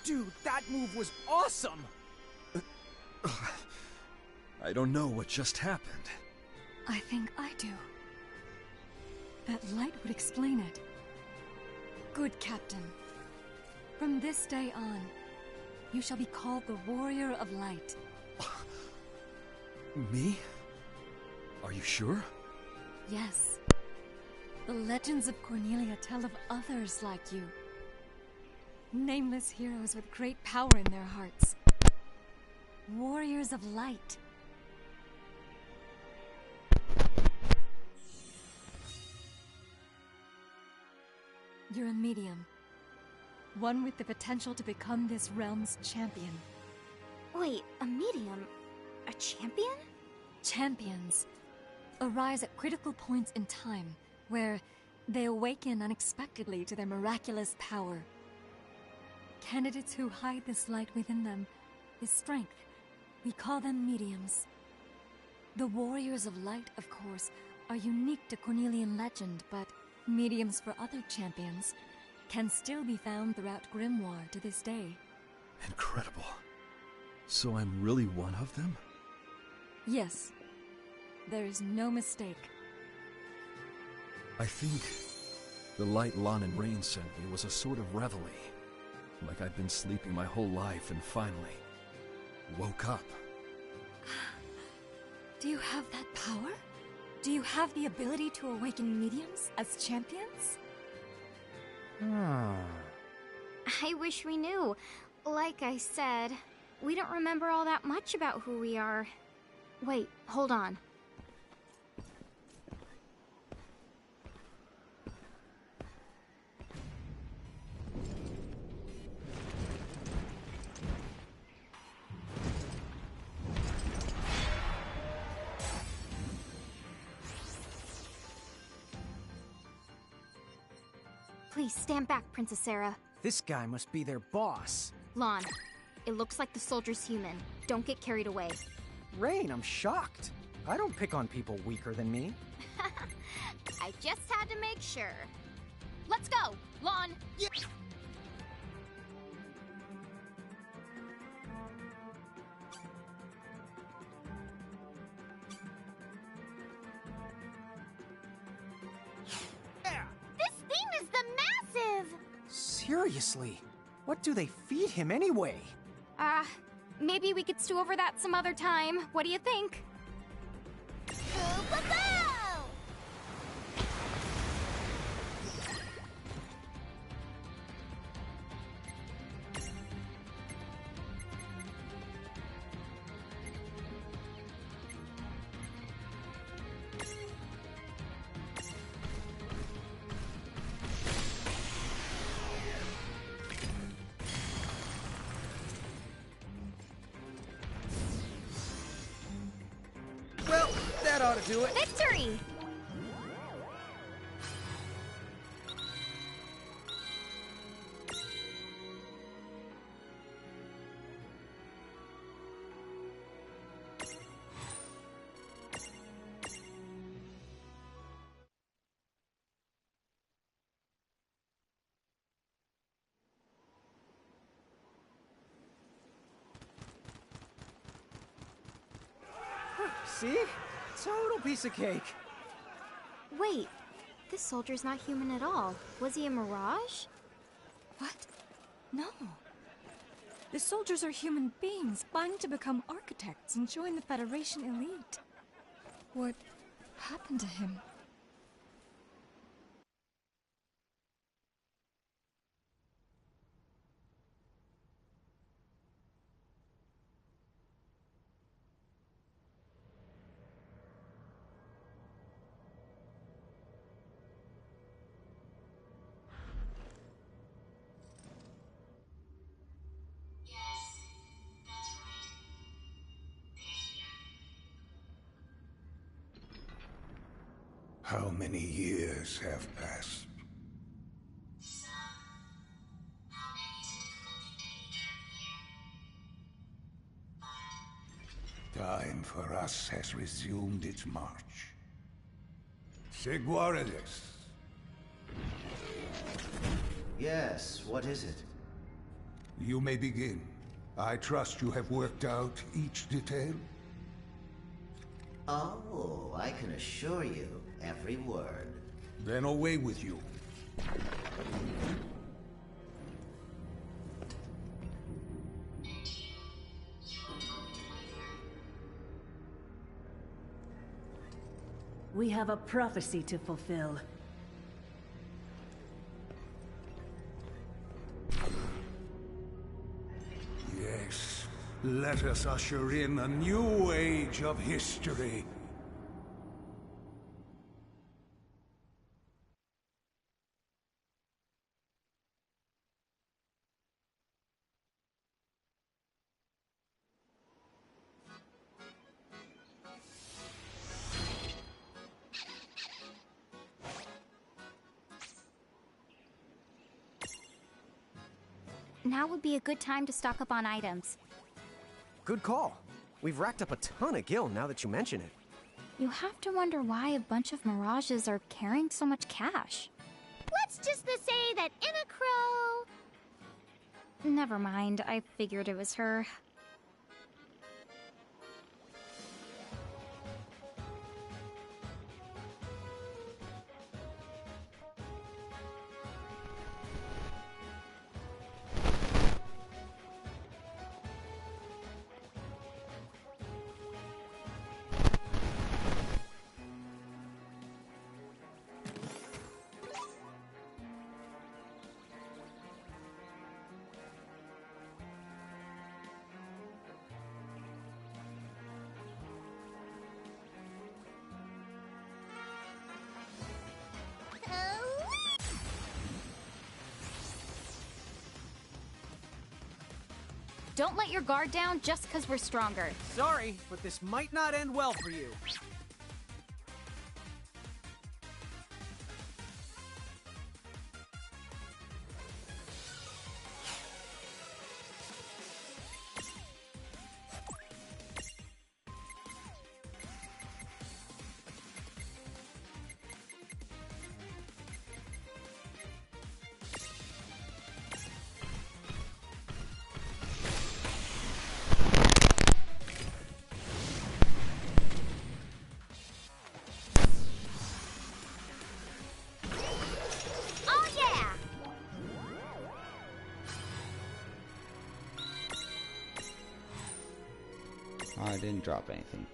[SPEAKER 4] Dude, that move was awesome!
[SPEAKER 17] I don't know what just happened.
[SPEAKER 10] I think I do. That light would explain it. Good Captain. From this day on, you shall be called the Warrior of Light.
[SPEAKER 17] Me? Are you sure?
[SPEAKER 10] Yes. The legends of Cornelia tell of others like you. Nameless heroes with great power in their hearts. Warriors of light. You're a medium. One with the potential to become this realm's champion.
[SPEAKER 2] Wait, a medium? A champion?
[SPEAKER 10] Champions arise at critical points in time, where they awaken unexpectedly to their miraculous power. Candidates who hide this light within them, this strength, we call them mediums. The Warriors of Light, of course, are unique to Cornelian legend, but mediums for other champions can still be found throughout Grimoire to this day.
[SPEAKER 17] Incredible. So I'm really one of them?
[SPEAKER 10] Yes. There is no mistake.
[SPEAKER 17] I think the light Lon and Rain sent me was a sort of reveille. Like I'd been sleeping my whole life and finally woke up.
[SPEAKER 10] Do you have that power? Do you have the ability to awaken mediums as champions?
[SPEAKER 2] I wish we knew. Like I said, we don't remember all that much about who we are. Wait, hold on. Please stand back, Princess Sarah.
[SPEAKER 4] This guy must be their boss.
[SPEAKER 2] Lon, it looks like the soldier's human. Don't get carried away.
[SPEAKER 4] Rain, I'm shocked. I don't pick on people weaker than me.
[SPEAKER 2] I just had to make sure. Let's go, Lon.
[SPEAKER 4] Yeah. Seriously, what do they feed him anyway?
[SPEAKER 2] Maybe we could stew over that some other time. What do you think?
[SPEAKER 4] Well, that ought to do it.
[SPEAKER 2] Victory!
[SPEAKER 4] See? Total piece of cake.
[SPEAKER 2] Wait, this soldier's not human at all. Was he a mirage?
[SPEAKER 10] What? No. The soldiers are human beings, vying to become architects and join the Federation elite. What happened to him?
[SPEAKER 20] How many years have passed? Time for us has resumed its march. Seguarides.
[SPEAKER 21] Yes, what is it?
[SPEAKER 20] You may begin. I trust you have worked out each detail?
[SPEAKER 21] Oh, I can assure you, every word.
[SPEAKER 20] Then away with you.
[SPEAKER 22] We have a prophecy to fulfill.
[SPEAKER 20] Yes, let us usher in a new age of history.
[SPEAKER 2] Now would be a good time to stock up on items.
[SPEAKER 4] Good call. We've racked up a ton of gil now that you mention it.
[SPEAKER 2] You have to wonder why a bunch of mirages are carrying so much cash.
[SPEAKER 6] Let's just say that Inacro...
[SPEAKER 2] Never mind, I figured it was her. Don't let your guard down just because we're stronger.
[SPEAKER 4] Sorry, but this might not end well for you.
[SPEAKER 1] I didn't drop anything.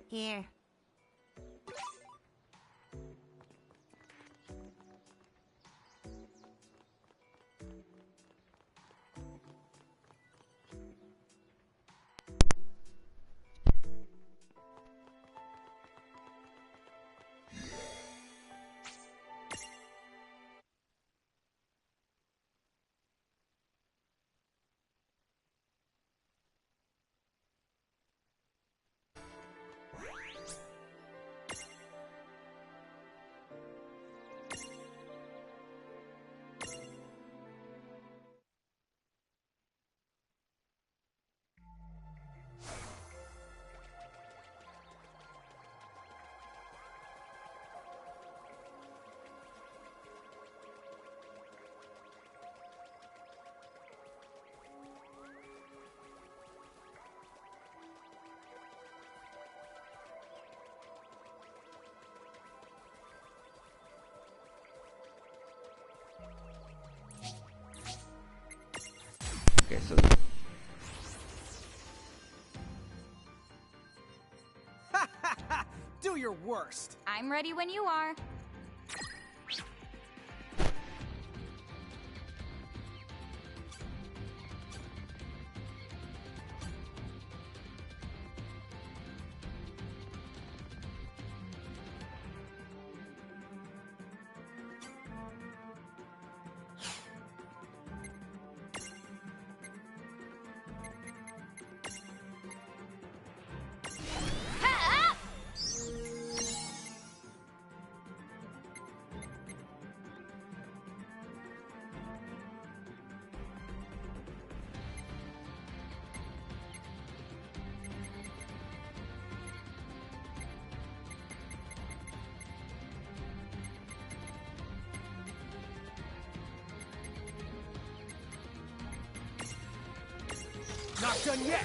[SPEAKER 8] Here.
[SPEAKER 1] Okay, so
[SPEAKER 4] Do your worst.
[SPEAKER 5] I'm ready when you are.
[SPEAKER 4] Not done yet!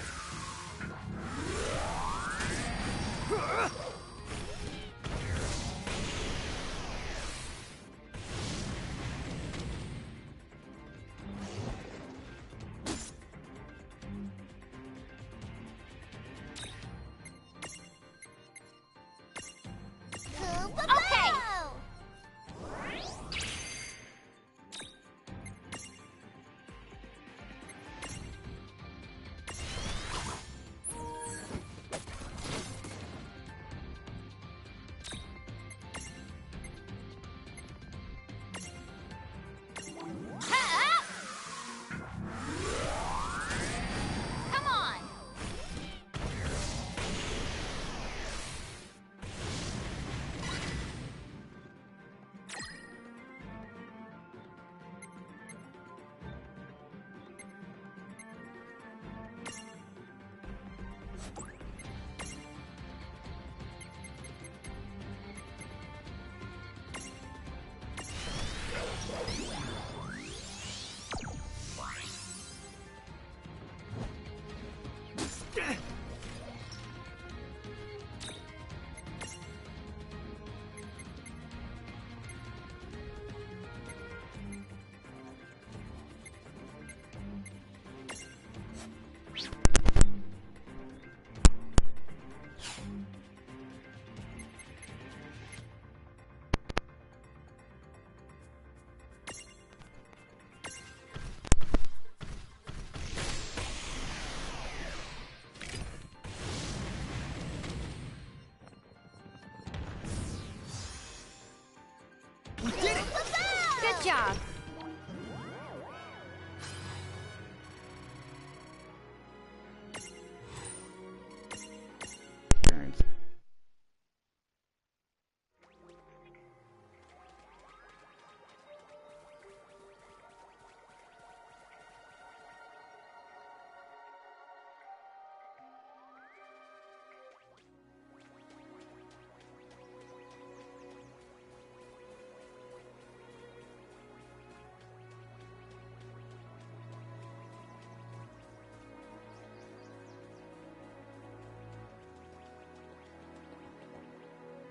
[SPEAKER 5] Good job.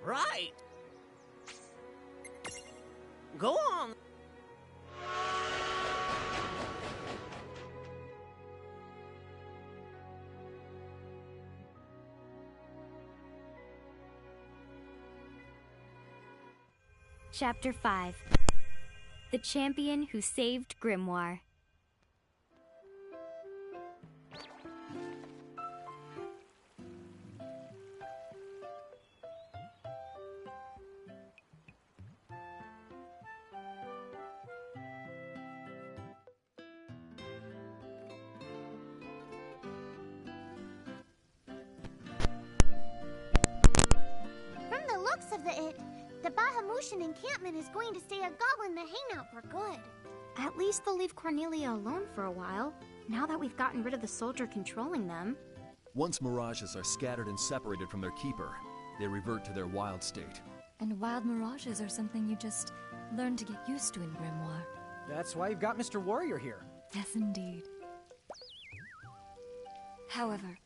[SPEAKER 4] Right. Go on.
[SPEAKER 2] Chapter 5. The Champion Who Saved Grimoire.
[SPEAKER 6] From the looks of the Bahamutian encampment is going to stay a goblin the hangout for good.
[SPEAKER 5] At least they'll leave Cornelia alone for a while, now that we've gotten rid of the soldier controlling them.
[SPEAKER 17] Once mirages are scattered and separated from their keeper, they revert to their wild state.
[SPEAKER 10] And wild mirages are something you just learn to get used to in Grimoire.
[SPEAKER 4] That's why you've got Mr. Warrior here.
[SPEAKER 10] Yes, indeed. However,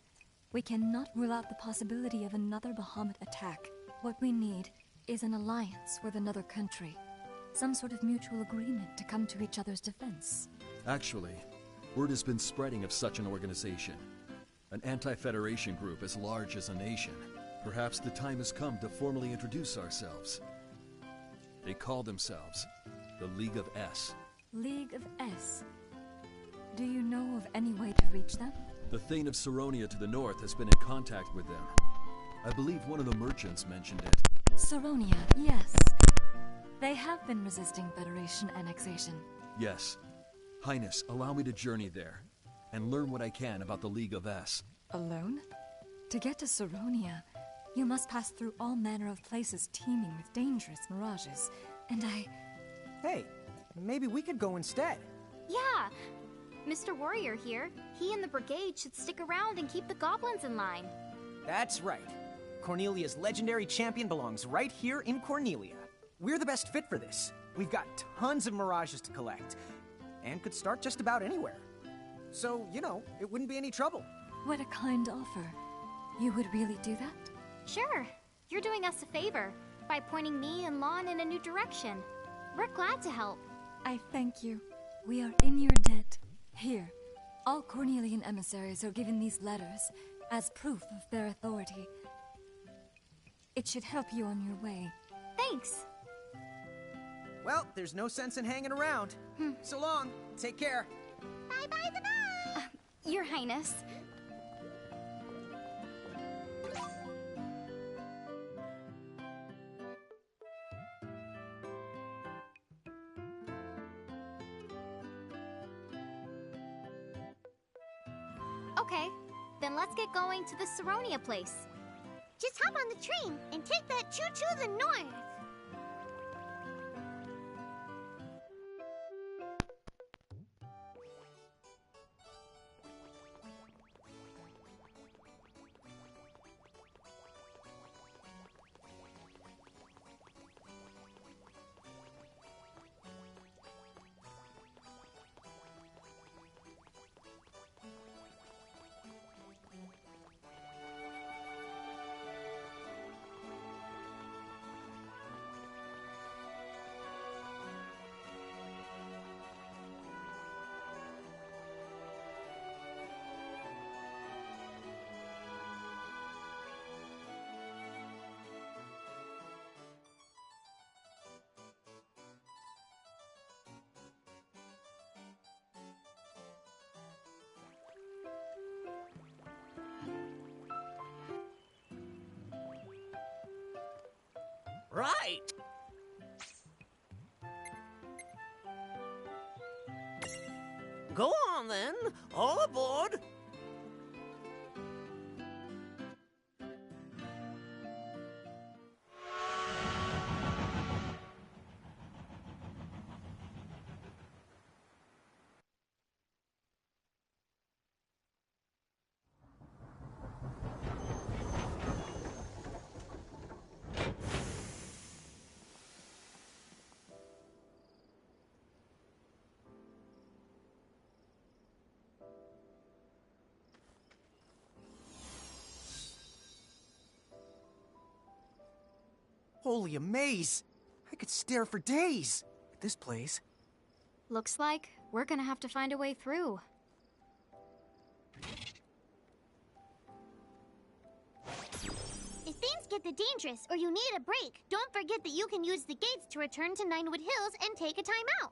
[SPEAKER 10] we cannot rule out the possibility of another Bahamut attack. What we need is an alliance with another country. Some sort of mutual agreement to come to each other's defense.
[SPEAKER 17] Actually, Word has been spreading of such an organization. An anti-Federation group as large as a nation. Perhaps the time has come to formally introduce ourselves. They call themselves the League of S.
[SPEAKER 10] League of S. Do you know of any way to reach them?
[SPEAKER 17] The Thane of Sironia to the north has been in contact with them. I believe one of the merchants mentioned it.
[SPEAKER 10] Sironia, yes. They have been resisting Federation annexation.
[SPEAKER 17] Yes. Highness, allow me to journey there and learn what I can about the League of S.
[SPEAKER 10] Alone? To get to Sironia, you must pass through all manner of places teeming with dangerous mirages, and
[SPEAKER 4] Hey, maybe we could go instead.
[SPEAKER 2] Yeah! Mr. Warrior here, he and the brigade should stick around and keep the goblins in line.
[SPEAKER 4] That's right. Cornelia's legendary champion belongs right here in Cornelia. We're the best fit for this. We've got tons of mirages to collect, and could start just about anywhere. So, you know, it wouldn't be any trouble.
[SPEAKER 10] What a kind offer. You would really do that?
[SPEAKER 2] Sure. You're doing us a favor by pointing me and Lon in a new direction. We're glad to help.
[SPEAKER 10] I thank you. We are in your debt. Here, all Cornelian emissaries are given these letters as proof of their authority. It should help you on your way.
[SPEAKER 2] Thanks.
[SPEAKER 4] Well, there's no sense in hanging around. So long. Take care.
[SPEAKER 2] Bye-bye. Your Highness. Okay, then let's get going to the Sironia place.
[SPEAKER 6] Just hop on the train and take that choo-choo to the north.
[SPEAKER 4] Right.
[SPEAKER 19] Go on then, all aboard.
[SPEAKER 4] Holy amaze! I could stare for days at this place.
[SPEAKER 2] Looks like we're gonna have to find a way through.
[SPEAKER 6] If things get dangerous or you need a break, don't forget that you can use the gates to return to Ninewood Hills and take a time out.